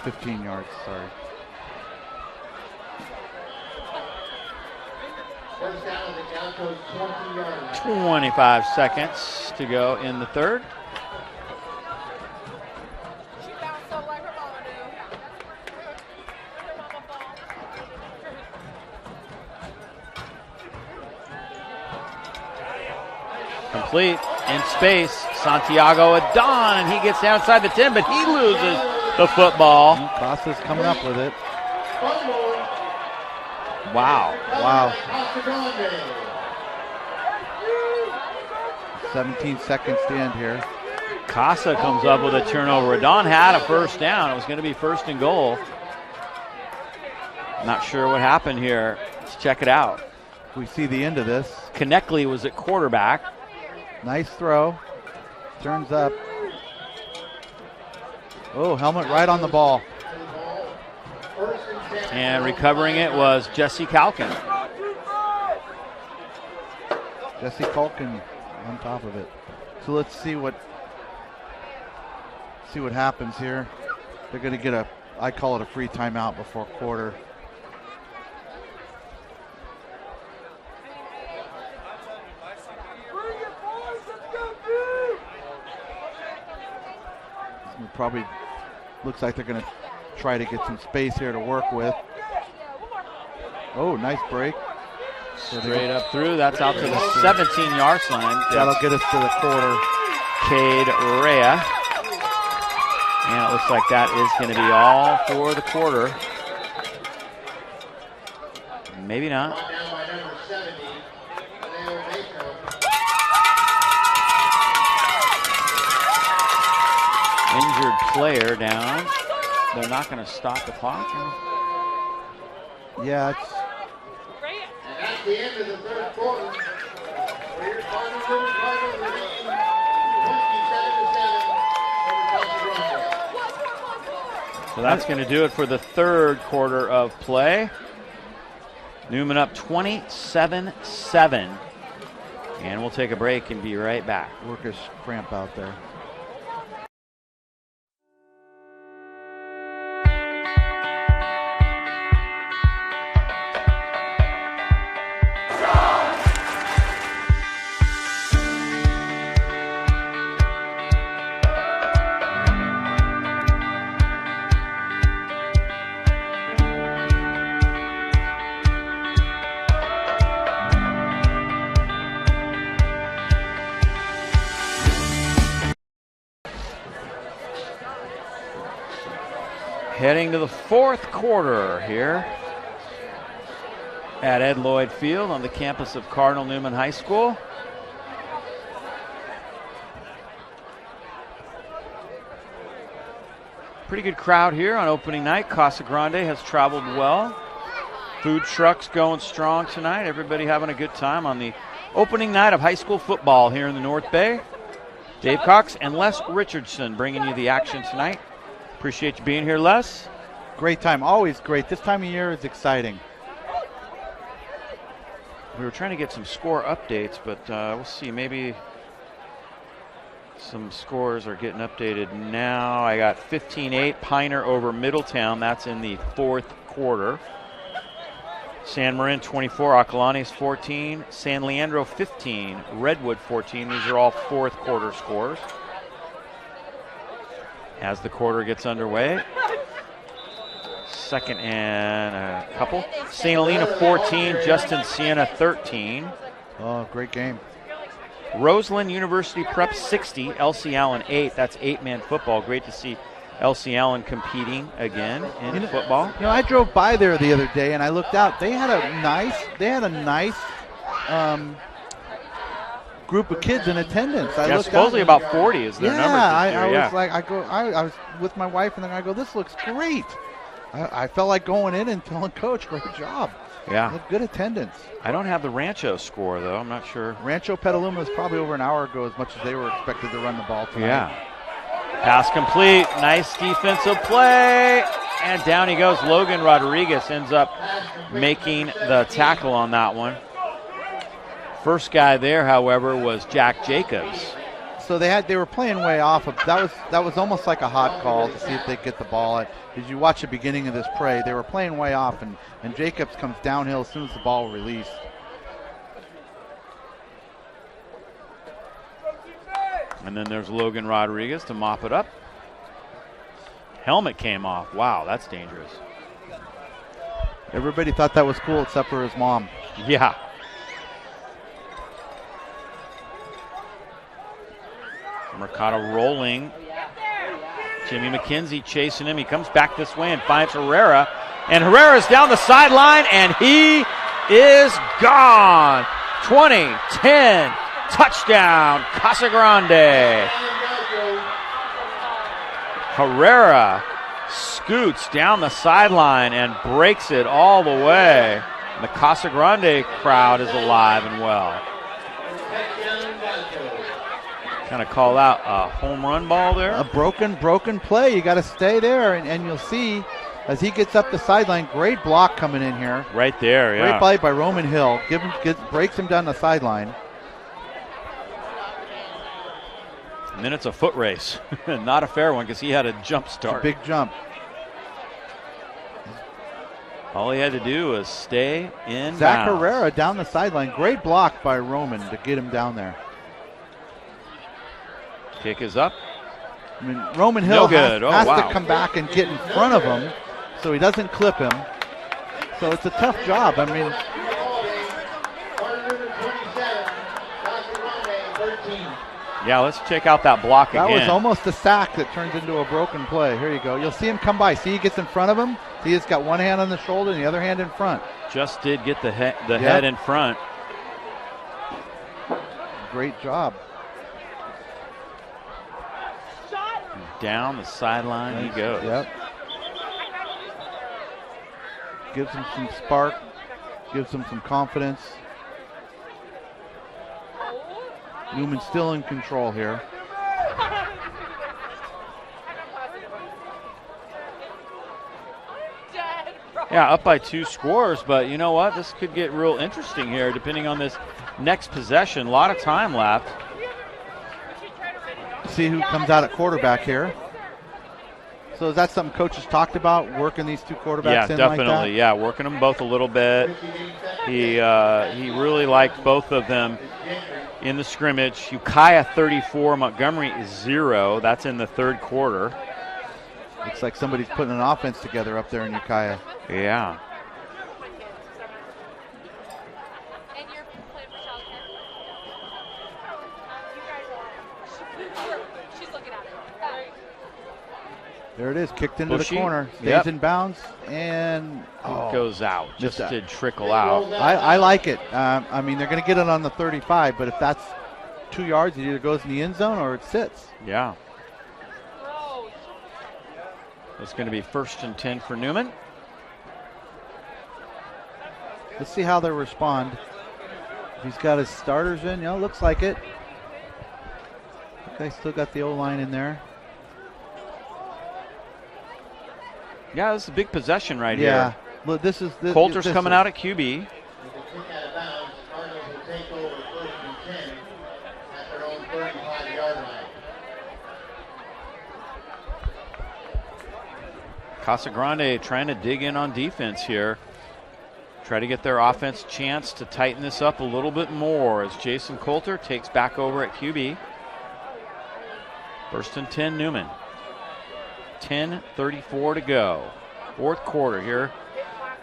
[SPEAKER 2] 15 yards, sorry.
[SPEAKER 3] First down, the count goes 20 yards.
[SPEAKER 1] 25 seconds to go in the third. Complete in space. Santiago Adon, and he gets outside the 10, but he loses the football.
[SPEAKER 2] Casa's coming up with it.
[SPEAKER 1] Wow.
[SPEAKER 2] Wow. 17 seconds to end here.
[SPEAKER 1] Casa comes up with a turnover. Adon had a first down. It was going to be first and goal. Not sure what happened here. Let's check it out.
[SPEAKER 2] We see the end of this.
[SPEAKER 1] Konechny was at quarterback.
[SPEAKER 2] Nice throw. Turns up. Oh, helmet right on the ball.
[SPEAKER 1] And recovering it was Jesse Calkin.
[SPEAKER 2] Jesse Calkin on top of it. So let's see what happens here. They're going to get I call it a free timeout before quarter. It probably looks like they're going to try to get some space here to work with. Oh, nice break.
[SPEAKER 1] Straight up through. That's out to the 17-yard line.
[SPEAKER 2] That'll get us to the quarter.
[SPEAKER 1] Cade Rhea. And it looks like that is going to be all for the quarter. Maybe not. Injured player down. They're not going to stop the clock.
[SPEAKER 2] Yeah, it's.
[SPEAKER 3] And at the end of the third quarter, we're Cardinal 27-7 over Casa Grande.
[SPEAKER 1] So that's going to do it for the third quarter of play. Newman up 27-7. And we'll take a break and be right back.
[SPEAKER 2] Workers cramp out there.
[SPEAKER 1] Heading to the fourth quarter here at Ed Lloyd Field on the campus of Cardinal Newman High School. Pretty good crowd here on opening night. Casa Grande has traveled well. Food trucks going strong tonight. Everybody having a good time on the opening night of high school football here in the North Bay. Dave Cox and Les Richardson bringing you the action tonight. Appreciate you being here, Les.
[SPEAKER 2] Great time, always great. This time of year is exciting.
[SPEAKER 1] We were trying to get some score updates, but we'll see. Maybe some scores are getting updated now. I got 15-8 Pioneer over Middletown. That's in the fourth quarter. San Marin 24, Acalanes 14, San Leandro 15, Redwood 14. These are all fourth quarter scores. As the quarter gets underway, second and a couple. St. Helena 14, Justin Siena 13.
[SPEAKER 2] Oh, great game.
[SPEAKER 1] Roseland University Prep 60, LC Allen 8. That's 8-man football. Great to see LC Allen competing again in football.
[SPEAKER 2] You know, I drove by there the other day and I looked out. They had a nice group of kids in attendance.
[SPEAKER 1] Yeah, supposedly about 40 is their number.
[SPEAKER 2] I was with my wife and then I go, this looks great. I felt like going in and telling Coach, great job.
[SPEAKER 1] Yeah.
[SPEAKER 2] Good attendance.
[SPEAKER 1] I don't have the Rancho score, though. I'm not sure.
[SPEAKER 2] Rancho Petaluma is probably over an hour ago as much as they were expected to run the ball tonight.
[SPEAKER 1] Yeah. Pass complete. Nice defensive play. And down he goes. Logan Rodriguez ends up making the tackle on that one. First guy there, however, was Jack Jacobs.
[SPEAKER 2] So they were playing way off. That was almost like a hot call to see if they get the ball. As you watch the beginning of this play, they were playing way off, and Jacobs comes downhill as soon as the ball released.
[SPEAKER 1] And then there's Logan Rodriguez to mop it up. Helmet came off. Wow, that's dangerous.
[SPEAKER 2] Everybody thought that was cool except for his mom.
[SPEAKER 1] Yeah. Mercado rolling. Jimmy McKenzie chasing him. He comes back this way and finds Herrera. And Herrera's down the sideline, and he is gone. 20-10, touchdown, Casa Grande. Herrera scoots down the sideline and breaks it all the way. And the Casa Grande crowd is alive and well. Kind of call out a home run ball there.
[SPEAKER 2] A broken play. You got to stay there, and you'll see as he gets up the sideline. Great block coming in here.
[SPEAKER 1] Right there, yeah.
[SPEAKER 2] Great play by Roman Hill. Breaks him down the sideline.
[SPEAKER 1] And then it's a foot race. Not a fair one because he had a jump start.
[SPEAKER 2] Big jump.
[SPEAKER 1] All he had to do was stay in
[SPEAKER 2] Zach
[SPEAKER 1] bounds.
[SPEAKER 2] Herrera down the sideline. Great block by Roman to get him down there.
[SPEAKER 1] Kick is up.
[SPEAKER 2] I mean, Roman Hill has
[SPEAKER 1] wow.
[SPEAKER 2] to come back and get in front of him so he doesn't clip him. So it's a tough job. I mean,
[SPEAKER 1] yeah, let's check out that block again.
[SPEAKER 2] That was almost a sack that turns into a broken play. Here you go. You'll see him come by. See, he gets in front of him. See, he's got one hand on the shoulder and the other hand in front.
[SPEAKER 1] Just did get the head in front.
[SPEAKER 2] Great job.
[SPEAKER 1] Down the sideline he goes.
[SPEAKER 2] Yep. Gives him some spark. Gives him some confidence. Newman still in control here.
[SPEAKER 1] Yeah, up by 2 scores, but you know what? This could get real interesting here depending on this next possession. A lot of time left.
[SPEAKER 2] See who comes out at quarterback here. So is that something coaches talked about, working these two quarterbacks in
[SPEAKER 1] definitely.
[SPEAKER 2] like that?
[SPEAKER 1] Yeah, working them both a little bit. He really liked both of them in the scrimmage. Ukiah 34, Montgomery 0. That's in the third quarter.
[SPEAKER 2] Looks like somebody's putting an offense together up there in Ukiah.
[SPEAKER 1] Yeah.
[SPEAKER 2] There it is, kicked into
[SPEAKER 1] Bushy.
[SPEAKER 2] the corner, stays
[SPEAKER 1] Yep.
[SPEAKER 2] in bounds, and
[SPEAKER 1] It goes out. Just
[SPEAKER 2] missed that.
[SPEAKER 1] did trickle out.
[SPEAKER 2] I like it. I mean, they're going to get it on the 35, but if that's 2 yards, it either goes in the end zone or it sits.
[SPEAKER 1] Yeah. It's going to be 1st and 10 for Newman.
[SPEAKER 2] Let's see how they respond. If he's got his starters in, looks like it. Okay, still got the O-line in there.
[SPEAKER 1] Yeah, this is a big possession right
[SPEAKER 2] Yeah.
[SPEAKER 1] here.
[SPEAKER 2] Look, this
[SPEAKER 1] Coulter's
[SPEAKER 2] this
[SPEAKER 1] coming
[SPEAKER 2] is-
[SPEAKER 1] out at QB.
[SPEAKER 3] With the kick out of bounds, the Cardinals will take over 1st and 10 at their own 35-yard line.
[SPEAKER 1] Casa Grande trying to dig in on defense here. Try to get their offense a chance to tighten this up a little bit more as Jason Coulter takes back over at QB. 1st and 10 Newman. 10:34 to go. 4th quarter here.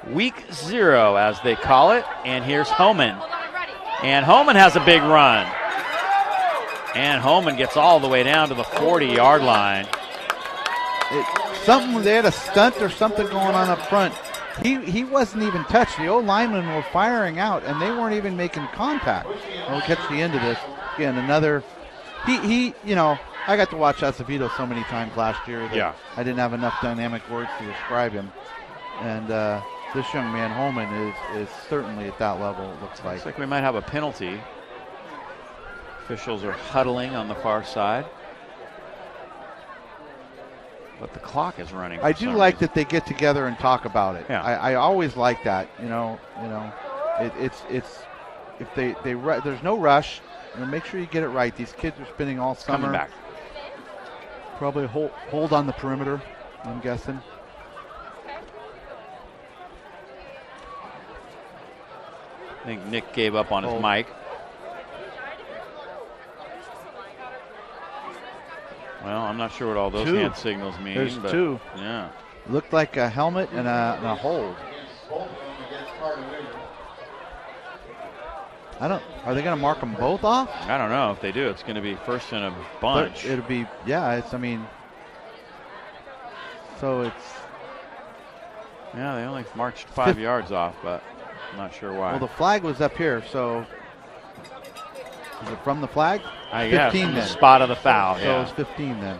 [SPEAKER 1] Week 0 as they call it. And here's Homan. And Homan has a big run. And Homan gets all the way down to the 40-yard line.
[SPEAKER 2] They had a stunt or something going on up front. He wasn't even touched. The old linemen were firing out, and they weren't even making contact. We'll catch the end of this. Again, another. I got to watch Acevedo so many times last year that I didn't have enough dynamic words to describe him. And this young man, Holman, is certainly at that level, it looks like.
[SPEAKER 1] Looks like we might have a penalty. Officials are huddling on the far side. But the clock is running.
[SPEAKER 2] I do like that they get together and talk about it.
[SPEAKER 1] Yeah.
[SPEAKER 2] I always like that. It's if there's no rush. Make sure you get it right. These kids are spending all summer.
[SPEAKER 1] Coming back.
[SPEAKER 2] Probably hold on the perimeter, I'm guessing.
[SPEAKER 1] I think Nick gave up on his mic. Well, I'm not sure what all those hand signals mean.
[SPEAKER 2] There's
[SPEAKER 1] but
[SPEAKER 2] 2.
[SPEAKER 1] Yeah.
[SPEAKER 2] Looked like a helmet and a hold. Are they going to mark them both off?
[SPEAKER 1] I don't know. If they do, it's going to be first in a bunch.
[SPEAKER 2] It'll be, so it's.
[SPEAKER 1] Yeah, they only marched 5 yards off, but I'm not sure why.
[SPEAKER 2] Well, the flag was up here, so. Is it from the flag?
[SPEAKER 1] I guess.
[SPEAKER 2] 15 then.
[SPEAKER 1] Spot of the foul.
[SPEAKER 2] So
[SPEAKER 1] Yeah.
[SPEAKER 2] it's 15 then.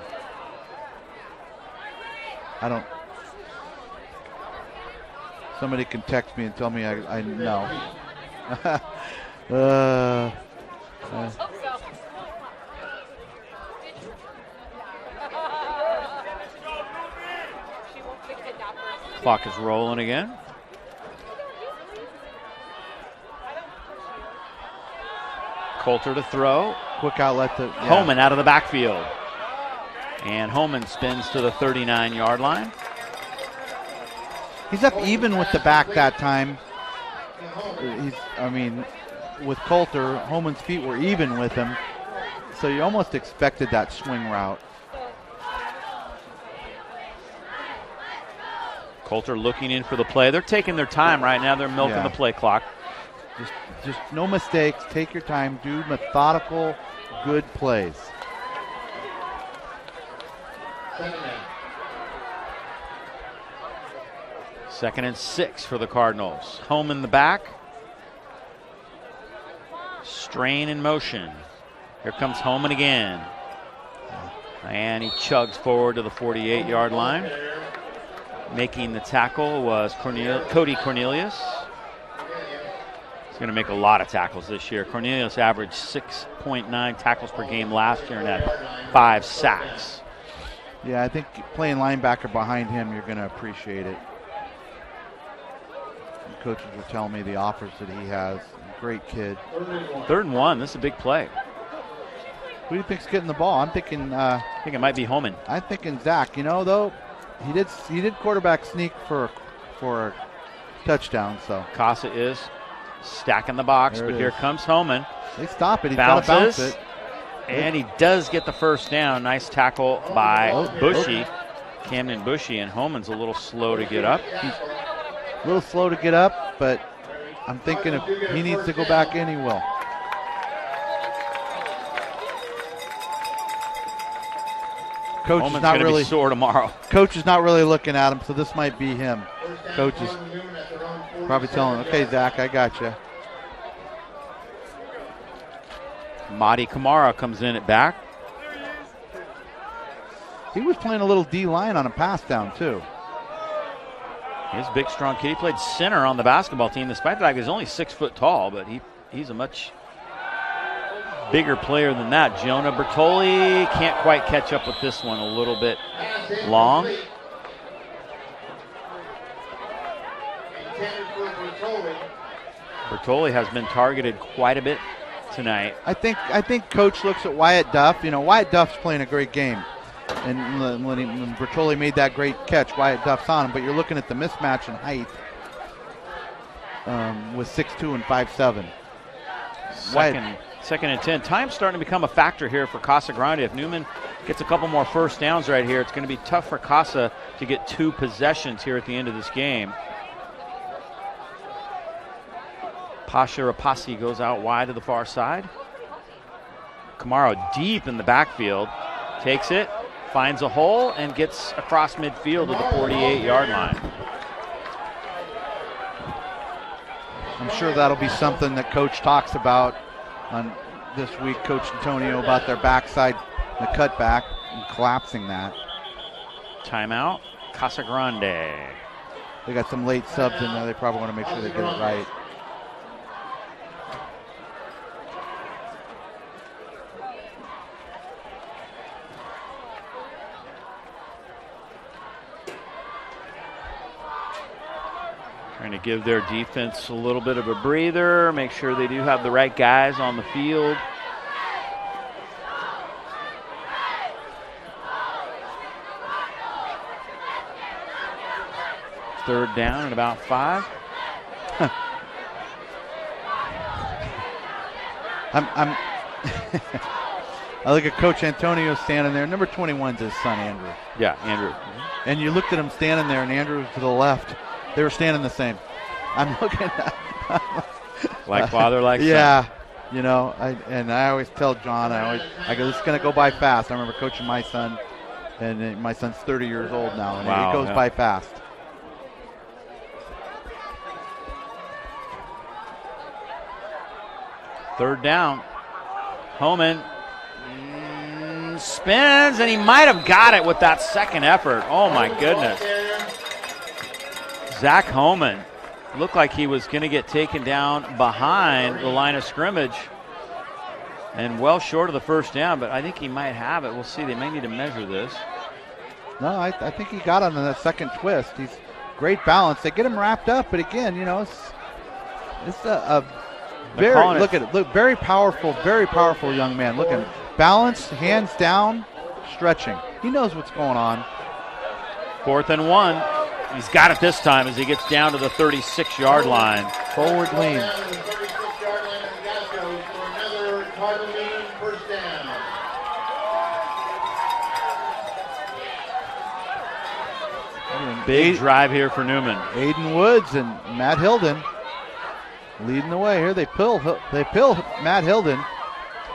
[SPEAKER 2] I don't. Somebody can text me and tell me I know.
[SPEAKER 1] Clock is rolling again. Coulter to throw.
[SPEAKER 2] Quick outlet to
[SPEAKER 1] Homan out of the backfield. And Homan spins to the 39-yard line.
[SPEAKER 2] He's up even with the back that time. With Coulter, Homan's feet were even with him. So you almost expected that swing route.
[SPEAKER 1] Coulter looking in for the play. They're taking their time right now. They're milking the play clock.
[SPEAKER 2] Just no mistakes. Take your time. Do methodical, good plays.
[SPEAKER 1] Second and 6 for the Cardinals. Home in the back. Strain in motion. Here comes Homan again. And he chugs forward to the 48-yard line. Making the tackle was Cody Cornelius. He's going to make a lot of tackles this year. Cornelius averaged 6.9 tackles per game last year and had 5 sacks.
[SPEAKER 2] Yeah, I think playing linebacker behind him, you're going to appreciate it. And coaches are telling me the offers that he has. Great kid.
[SPEAKER 1] 3rd and 1. This is a big play.
[SPEAKER 2] Who do you think's getting the ball? I'm thinking.
[SPEAKER 1] I think it might be Homan.
[SPEAKER 2] I'm thinking Zach. Though, he did quarterback sneak for a touchdown. So
[SPEAKER 1] Casa is stacking the box, but here comes Homan.
[SPEAKER 2] They stop it. He's got to bounce it.
[SPEAKER 1] And he does get the first down. Nice tackle by Bushy, Camden Bushy, and Homan's a little slow to get up.
[SPEAKER 2] He's a little slow to get up, but I'm thinking if he needs to go back in, he will. Coach
[SPEAKER 1] Holman's
[SPEAKER 2] is not
[SPEAKER 1] gonna
[SPEAKER 2] really
[SPEAKER 1] be sore tomorrow.
[SPEAKER 2] Coach is not really looking at him, so this might be him. Coach is probably telling him, okay, Zach, I got you.
[SPEAKER 1] Mahdi Kamara comes in at back.
[SPEAKER 2] He was playing a little D-line on a pass down, too.
[SPEAKER 1] He's a big, strong kid. He played center on the basketball team, despite the fact he's only 6 foot tall, but he's a much bigger player than that. Jonah Bertoli can't quite catch up with this one, a little bit long. Bertoli has been targeted quite a bit tonight.
[SPEAKER 2] I think Coach looks at Wyatt Duff. You know, Wyatt Duff's playing a great game. And when Bertoli made that great catch, Wyatt Duff's on him. But you're looking at the mismatch in height with 6'2" and 5'7".
[SPEAKER 1] Second and 10. Time's starting to become a factor here for Casa Grande. If Newman gets a couple more first downs right here, it's going to be tough for Casa to get 2 possessions here at the end of this game. Pasha Rapasi goes out wide to the far side. Kamara deep in the backfield. Takes it, finds a hole, and gets across midfield to the 48-yard line.
[SPEAKER 2] I'm sure that'll be something that Coach talks about on this week, Coach Antonio, about their backside, the cutback, and collapsing that.
[SPEAKER 1] Timeout, Casa Grande.
[SPEAKER 2] They got some late subs in there. They probably want to make sure they get it right.
[SPEAKER 1] Trying to give their defense a little bit of a breather, make sure they do have the right guys on the field. Third down and about 5.
[SPEAKER 2] I look at Coach Antonio standing there. Number 21's his son, Andrew.
[SPEAKER 1] Yeah, Andrew.
[SPEAKER 2] And you looked at him standing there, and Andrew was to the left. They were standing the same. I'm looking at
[SPEAKER 1] like father, like
[SPEAKER 2] yeah,
[SPEAKER 1] son.
[SPEAKER 2] You know, I always tell John, I go, this is going to go by fast. I remember coaching my son, and my son's 30 years old now, and it goes by fast.
[SPEAKER 1] Third down. Homan spins, and he might have got it with that second effort. Oh, my goodness. Zach Homan looked like he was going to get taken down behind the line of scrimmage and well short of the first down, but I think he might have it. We'll see. They may need to measure this.
[SPEAKER 2] No, I think he got on that second twist. He's great balance. They get him wrapped up, but again, you know, it's a very powerful young man. Look at him. Balance, hands down, stretching. He knows what's going on.
[SPEAKER 1] 4th and 1. He's got it this time as he gets down to the 36-yard line.
[SPEAKER 2] Forward lean.
[SPEAKER 1] Big drive here for Newman.
[SPEAKER 2] Aiden Woods and Matt Hilden leading the way here. They pill Matt Hilden.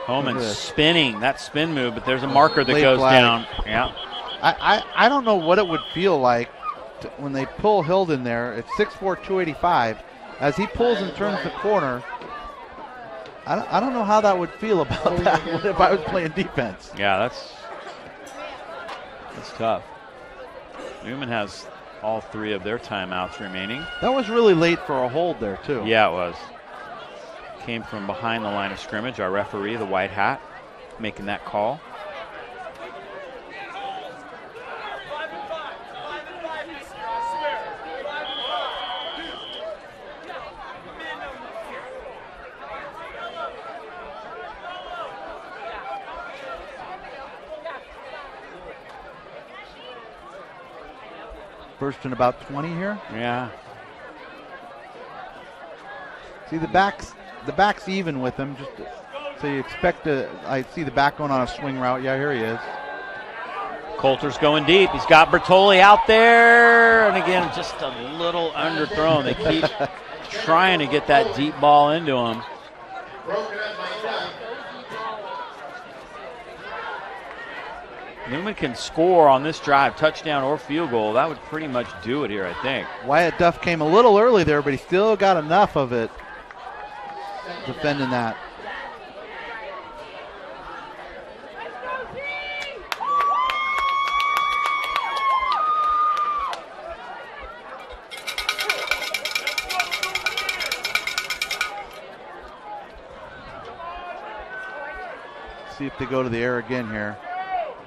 [SPEAKER 1] Homan spinning, that spin move, but there's a marker that goes down. Yeah.
[SPEAKER 2] I don't know what it would feel like when they pull Hilden there at 6'4", 285. As he pulls and turns the corner, I don't know how that would feel about that if I was playing defense.
[SPEAKER 1] Yeah, that's tough. Newman has all 3 of their timeouts remaining.
[SPEAKER 2] That was really late for a hold there, too.
[SPEAKER 1] Yeah, it was. Came from behind the line of scrimmage. Our referee, the white hat, making that call.
[SPEAKER 2] First and about 20 here.
[SPEAKER 1] Yeah.
[SPEAKER 2] See, the back's even with him. So you expect I see the back going on a swing route. Yeah, here he is.
[SPEAKER 1] Coulter's going deep. He's got Bertoli out there. And again, just a little underthrown. They keep trying to get that deep ball into him. Newman can score on this drive, touchdown or field goal. That would pretty much do it here, I think.
[SPEAKER 2] Wyatt Duff came a little early there, but he still got enough of it defending that. See if they go to the air again here.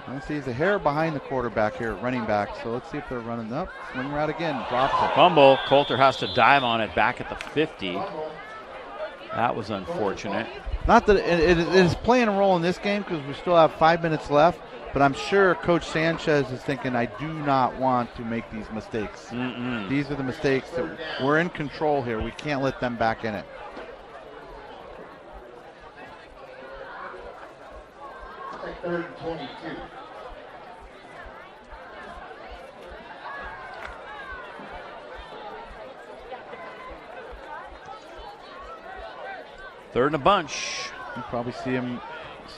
[SPEAKER 2] Let's see, he's a hair behind the quarterback here, running back. So let's see if they're running up. Swing route again, drops it.
[SPEAKER 1] Fumble. Coulter has to dive on it back at the 50. That was unfortunate.
[SPEAKER 2] Not that it is playing a role in this game because we still have 5 minutes left, but I'm sure Coach Sanchez is thinking, I do not want to make these mistakes. These are the mistakes that we're in control here. We can't let them back in it.
[SPEAKER 3] It's like 3rd and 22.
[SPEAKER 1] Third and a bunch.
[SPEAKER 2] You probably see him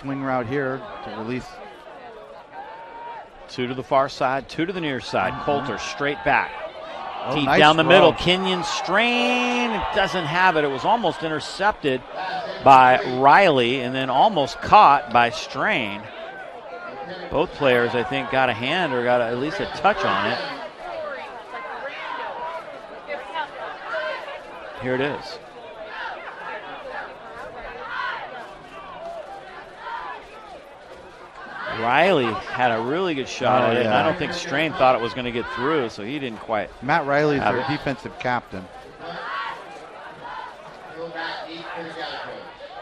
[SPEAKER 2] swing route here to release.
[SPEAKER 1] 2 to the far side, 2 to the near side. Coulter straight back. Deep
[SPEAKER 2] nice
[SPEAKER 1] down the
[SPEAKER 2] throw.
[SPEAKER 1] middle. Kenyon Strain doesn't have it. It was almost intercepted by Riley and then almost caught by Strain. Both players, I think, got a hand or got at least a touch on it. Here it is. Riley had a really good shot at it, and I don't think Strain thought it was going to get through, so he didn't quite.
[SPEAKER 2] Matt Riley's
[SPEAKER 1] have
[SPEAKER 2] their
[SPEAKER 1] it.
[SPEAKER 2] defensive captain.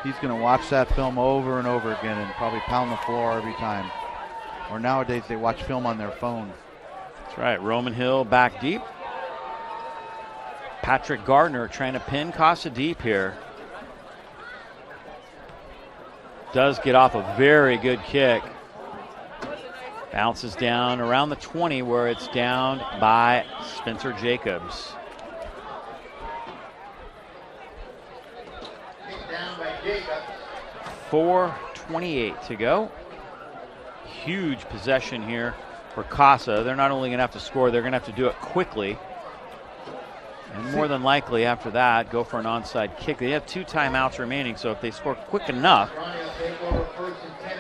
[SPEAKER 2] He's going to watch that film over and over again and probably pound the floor every time. Or nowadays they watch film on their phone.
[SPEAKER 1] That's right. Roman Hill back deep. Patrick Gardner trying to pin Casa deep here. Does get off a very good kick. Bounces down around the 20 where it's down by Spencer Jacobs.
[SPEAKER 3] Down by Jacobs.
[SPEAKER 1] 4:28 to go. Huge possession here for Casa. They're not only going to have to score, they're going to have to do it quickly. And more than likely after that, go for an onside kick. They have 2 timeouts remaining, so if they score quick enough,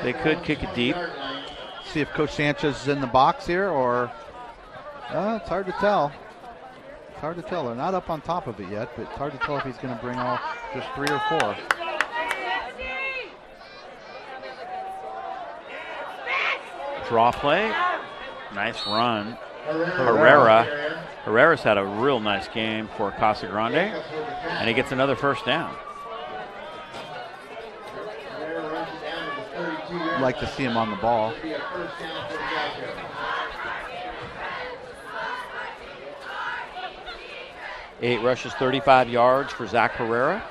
[SPEAKER 1] they could kick it deep.
[SPEAKER 2] See if Coach Sanchez is in the box here, or it's hard to tell. It's hard to tell. They're not up on top of it yet, but it's hard to tell if he's going to bring all just 3 or 4.
[SPEAKER 1] Draw play. Nice run. Herrera's had a real nice game for Casa Grande, and he gets another first down.
[SPEAKER 2] I'd like to see him on the ball.
[SPEAKER 1] Eight rushes, 35 yards for Zach Herrera.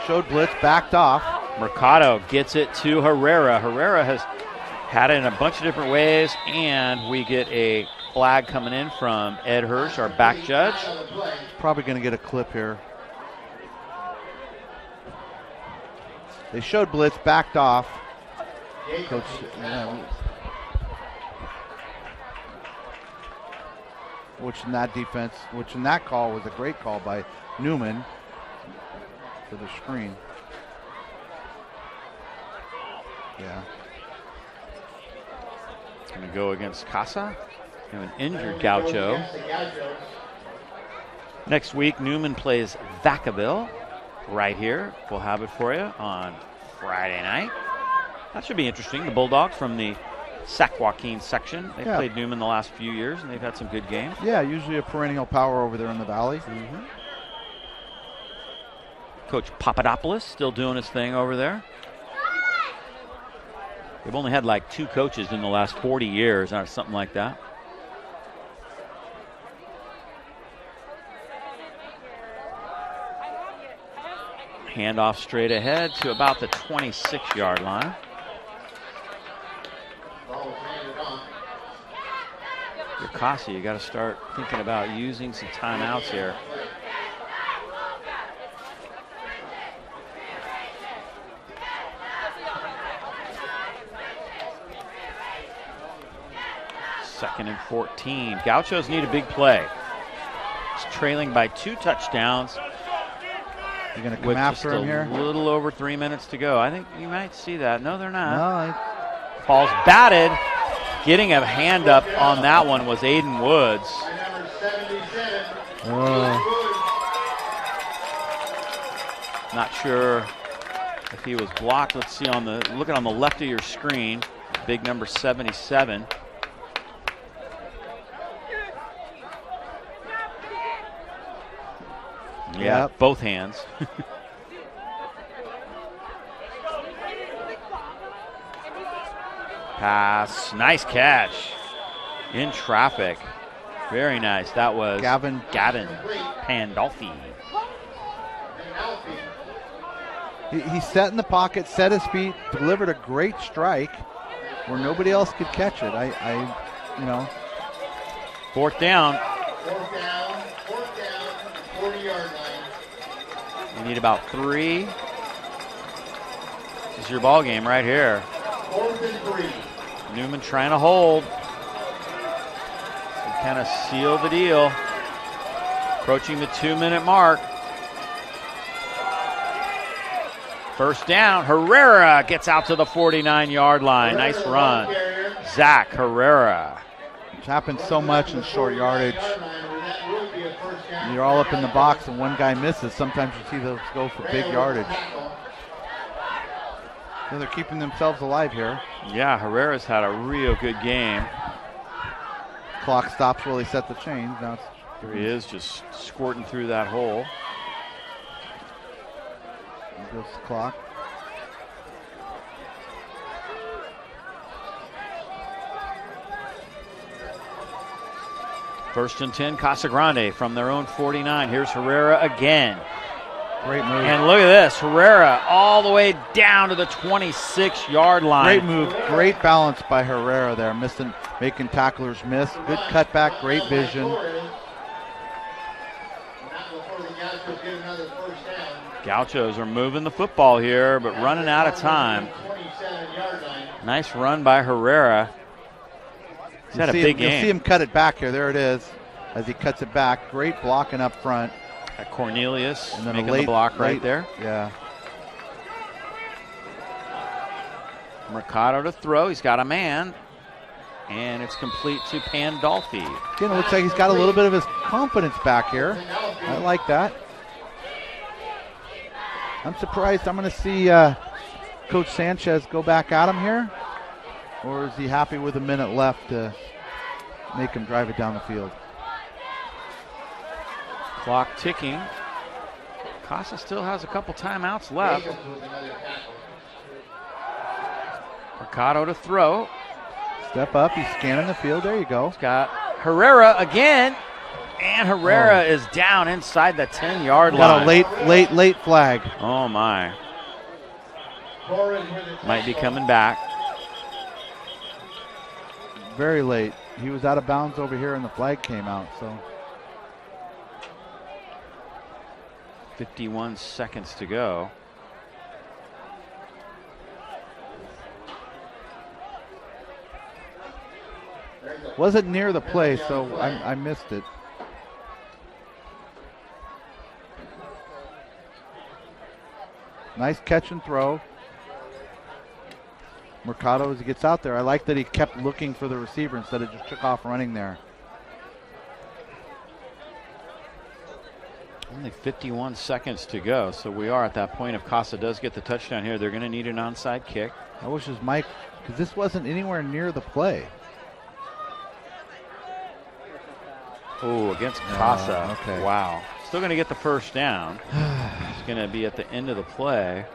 [SPEAKER 2] Showed blitz, backed off.
[SPEAKER 1] Mercado gets it to Herrera. Herrera has had it in a bunch of different ways, and we get a flag coming in from Ed Hirsch, our back judge.
[SPEAKER 2] Probably going to get a clip here. They showed blitz, backed off. Coach, which in that call was a great call by Newman for the screen. Yeah.
[SPEAKER 1] Going to go against Casa. We have an injured Gaucho. Next week, Newman plays Vacaville right here. We'll have it for you on Friday night. That should be interesting. The Bulldogs from the Sac Joaquin section. They've played Newman the last few years, and they've had some good games.
[SPEAKER 2] Yeah, usually a perennial power over there in the Valley.
[SPEAKER 1] Coach Papadopoulos still doing his thing over there. They've only had like 2 coaches in the last 40 years or something like that. Handoff straight ahead to about the 26-yard line. Your Casa, you got to start thinking about using some timeouts here. 2nd and 14. Gauchos need a big play. It's trailing by 2 touchdowns.
[SPEAKER 2] You're going to come
[SPEAKER 1] with
[SPEAKER 2] after
[SPEAKER 1] just
[SPEAKER 2] him here?
[SPEAKER 1] A little over 3 minutes to go. I think you might see that. No, they're not.
[SPEAKER 2] No,
[SPEAKER 1] Ball's batted. Getting a hand up on that one was Aiden Woods. Not sure if he was blocked. Let's see look on the left of your screen. Big number 77. Yeah,
[SPEAKER 2] Yep.
[SPEAKER 1] both hands. Pass, nice catch. In traffic. Very nice. That was
[SPEAKER 2] Gavin
[SPEAKER 1] Pandolfi.
[SPEAKER 2] He sat in the pocket, set his feet, delivered a great strike where nobody else could catch it.
[SPEAKER 1] Fourth down.
[SPEAKER 3] 40-yard line.
[SPEAKER 1] You need about 3. This is your ball game right here.
[SPEAKER 3] 4th and 3.
[SPEAKER 1] Newman trying to hold. Kind of seal the deal. Approaching the 2-minute mark. First down. Herrera gets out to the 49-yard line. Nice run. Zach Herrera.
[SPEAKER 2] It's happened so much in short yardage. You're all up in the box and one guy misses. Sometimes you see those go for big yardage. So they're keeping themselves alive here.
[SPEAKER 1] Yeah, Herrera's had a real good game.
[SPEAKER 2] Clock stops while they set the chains. Now
[SPEAKER 1] Here he is, just squirting through that hole.
[SPEAKER 2] There goes the clock.
[SPEAKER 1] First and 10, Casa Grande from their own 49. Here's Herrera again.
[SPEAKER 2] Great move.
[SPEAKER 1] And look at this, Herrera all the way down to the 26-yard line.
[SPEAKER 2] Great move, great balance by Herrera there, making tacklers miss. Good cutback, great vision.
[SPEAKER 1] Gauchos are moving the football here, but running out of time. Nice run by Herrera. He's had a big game.
[SPEAKER 2] You'll see him cut it back here. There it is, as he cuts it back. Great blocking up front.
[SPEAKER 1] At Cornelius
[SPEAKER 2] and then
[SPEAKER 1] making the block right there.
[SPEAKER 2] Yeah.
[SPEAKER 1] Mercado to throw. He's got a man. And it's complete to Pandolfi.
[SPEAKER 2] Again, it looks like he's got a little bit of his confidence back here. I like that. I'm surprised. I'm going to see Coach Sanchez go back at him here. Or is he happy with a minute left to make him drive it down the field?
[SPEAKER 1] Clock ticking. Casa still has a couple timeouts left. Mercado to throw.
[SPEAKER 2] Step up. He's scanning the field. There you go.
[SPEAKER 1] He's got Herrera again. And Herrera is down inside the 10-yard line.
[SPEAKER 2] Got a late flag.
[SPEAKER 1] Oh, my. Might be coming back.
[SPEAKER 2] Very late. He was out of bounds over here and the flag came out, so.
[SPEAKER 1] 51 seconds to go.
[SPEAKER 2] Wasn't near the play, so I missed it. Nice catch and throw. Mercado as he gets out there. I like that he kept looking for the receiver instead of just took off running there.
[SPEAKER 1] Only 51 seconds to go, so we are at that point. If Casa does get the touchdown here, they're going to need an onside kick.
[SPEAKER 2] I wish it was Mike, because this wasn't anywhere near the play.
[SPEAKER 1] Oh, against Casa.
[SPEAKER 2] Okay.
[SPEAKER 1] Wow. Still going to get the first down. It's going to be at the end of the play.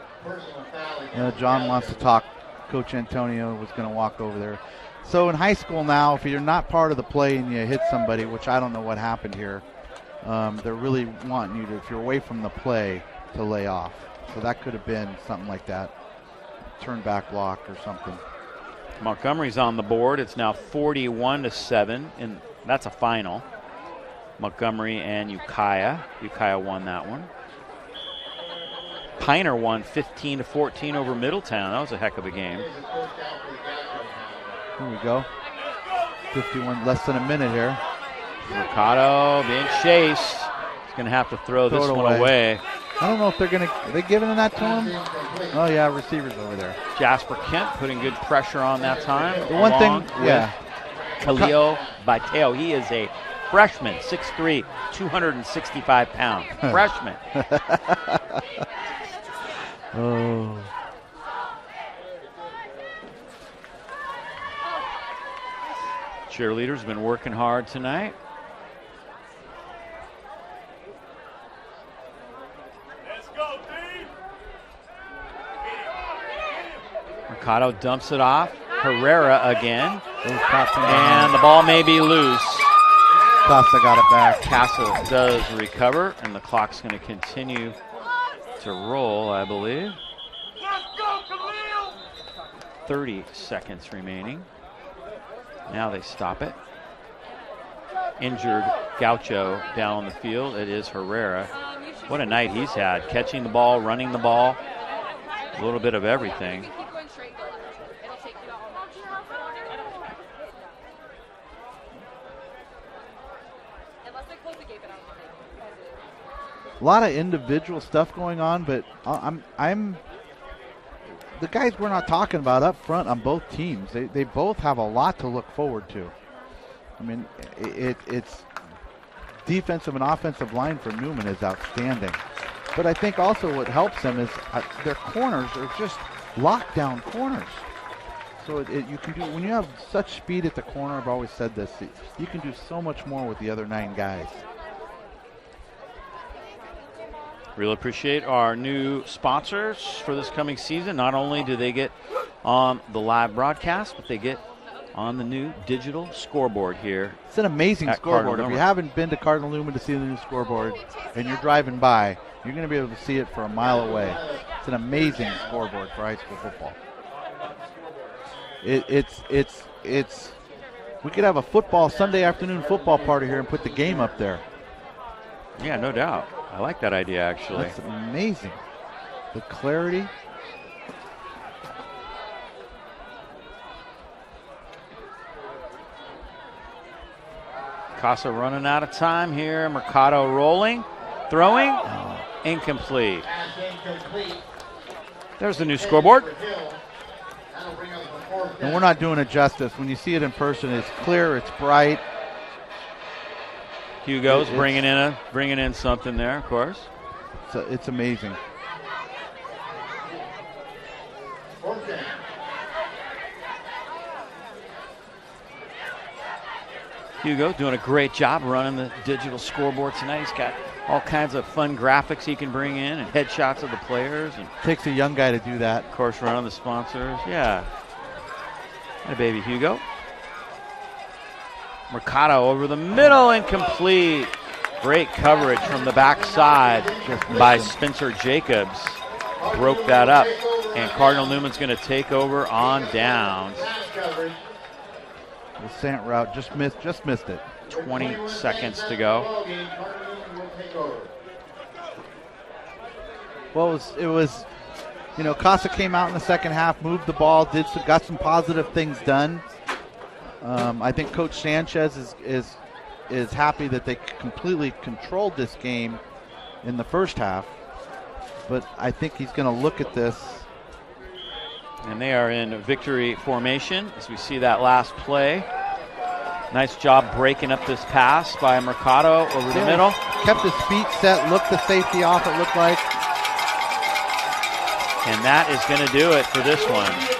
[SPEAKER 2] John wants to talk. Coach Antonio was going to walk over there. So in high school now, if you're not part of the play and you hit somebody, which I don't know what happened here, they're really wanting you to, if you're away from the play, to lay off. So that could have been something like that. Turn back block or something.
[SPEAKER 1] Montgomery's on the board. It's now 41-7, and that's a final. Montgomery and Ukiah. Ukiah won that one. Piner won 15-14 over Middletown. That was a heck of a game.
[SPEAKER 2] Here we go. 51, less than a minute here.
[SPEAKER 1] Mercado being chased. He's going to have to throw this one away.
[SPEAKER 2] I don't know if are they giving that to him? Oh, yeah, receivers over there.
[SPEAKER 1] Jasper Kent putting good pressure on that time.
[SPEAKER 2] The one thing, yeah.
[SPEAKER 1] Khalil Bateo, he is a freshman, 6'3", 265 pounds. Freshman.
[SPEAKER 2] Oh.
[SPEAKER 1] Cheerleaders have been working hard tonight. Mercado dumps it off. Herrera again. And the ball may be loose.
[SPEAKER 2] Casa got it back.
[SPEAKER 1] Casa does recover, and the clock's going to continue to roll, I believe. 30 seconds remaining. Now they stop it. Injured Gaucho down on the field. It is Herrera. What a night he's had. Catching the ball, running the ball. A little bit of everything.
[SPEAKER 2] A lot of individual stuff going on, but I'm the guys we're not talking about up front on both teams. They both have a lot to look forward to. I mean, it's defensive and offensive line for Newman is outstanding. But I think also what helps them is their corners are just lockdown corners. So you can do, when you have such speed at the corner, I've always said this, you can do so much more with the other 9 guys.
[SPEAKER 1] Really appreciate our new sponsors for this coming season. Not only do they get on the live broadcast, but they get on the new digital scoreboard here.
[SPEAKER 2] It's an amazing scoreboard. If you haven't been to Cardinal Newman to see the new scoreboard and you're driving by, you're going to be able to see it for a mile away. It's an amazing scoreboard for high school football. It's we could have a Sunday afternoon football party here and put the game up there.
[SPEAKER 1] Yeah, no doubt. I like that idea, actually.
[SPEAKER 2] That's amazing. The clarity.
[SPEAKER 1] Casa running out of time here. Mercado rolling, throwing, incomplete. There's the new scoreboard.
[SPEAKER 2] And we're not doing it justice. When you see it in person, it's clear, it's bright.
[SPEAKER 1] Hugo's bringing in something there, of course.
[SPEAKER 2] It's amazing.
[SPEAKER 1] Hugo doing a great job running the digital scoreboard tonight. He's got all kinds of fun graphics he can bring in and headshots of the players. And
[SPEAKER 2] takes a young guy to do that.
[SPEAKER 1] Of course, running the sponsors. Yeah. Hey, baby Hugo. Mercado over the middle, incomplete. Great coverage from the backside by Spencer Jacobs. Broke that up, and Cardinal Newman's going to take over on downs.
[SPEAKER 2] The Sant route just missed it.
[SPEAKER 1] 20 seconds to go.
[SPEAKER 2] Well, it was Casa came out in the second half, moved the ball, got some positive things done. I think Coach Sanchez is happy that they completely controlled this game in the first half, but I think he's going to look at this.
[SPEAKER 1] And they are in victory formation as we see that last play. Nice job breaking up this pass by Mercado over the middle.
[SPEAKER 2] Kept his feet set, looked the safety off, it looked like.
[SPEAKER 1] And that is going to do it for this one.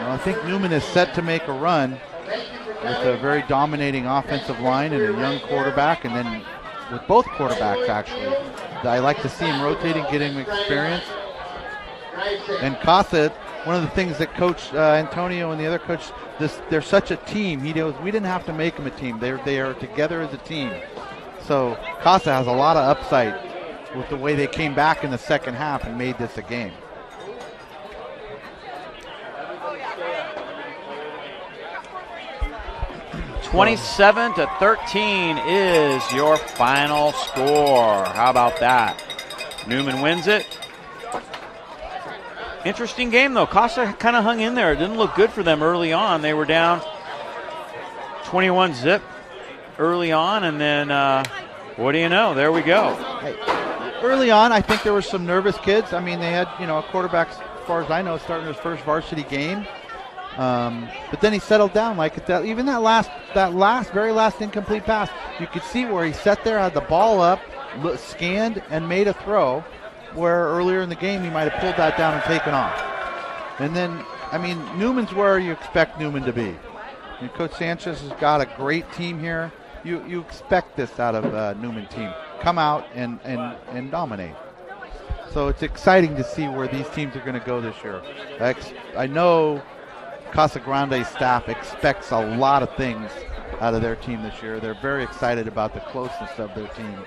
[SPEAKER 2] I think Newman is set to make a run with a very dominating offensive line and a young quarterback, and then with both quarterbacks, actually. I like to see him rotating, getting experience. And Casa, one of the things that Coach Antonio and the other coach, they're such a team. He knows we didn't have to make them a team. They are together as a team. So Casa has a lot of upside with the way they came back in the second half and made this a game.
[SPEAKER 1] 27-13 is your final score. How about that? Newman wins it. Interesting game, though. Casa kind of hung in there. It didn't look good for them early on. They were down 21-zip early on, and then what do you know? There we go.
[SPEAKER 2] Hey, early on, I think there were some nervous kids. I mean, they had, a quarterback, as far as I know, starting his first varsity game. But then he settled down. Like even that very last incomplete pass, you could see where he sat there, had the ball up, scanned, and made a throw. Where earlier in the game he might have pulled that down and taken off. And then, Newman's where you expect Newman to be. And Coach Sanchez has got a great team here. You expect this out of Newman team. Come out and dominate. So it's exciting to see where these teams are going to go this year. I know Casa Grande staff expects a lot of things out of their team this year. They're very excited about the closeness of their team.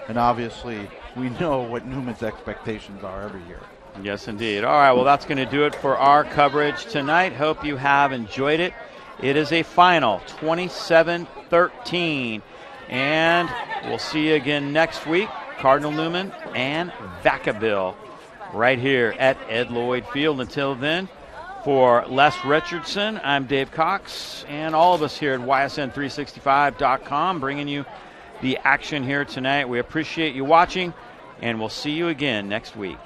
[SPEAKER 2] And obviously, we know what Newman's expectations are every year.
[SPEAKER 1] Yes, indeed. All right, well, that's going to do it for our coverage tonight. Hope you have enjoyed it. It is a final, 27-13. And we'll see you again next week, Cardinal Newman and Vacaville, right here at Ed Lloyd Field. Until then, for Les Richardson, I'm Dave Cox, and all of us here at YSN365.com bringing you the action here tonight. We appreciate you watching, and we'll see you again next week.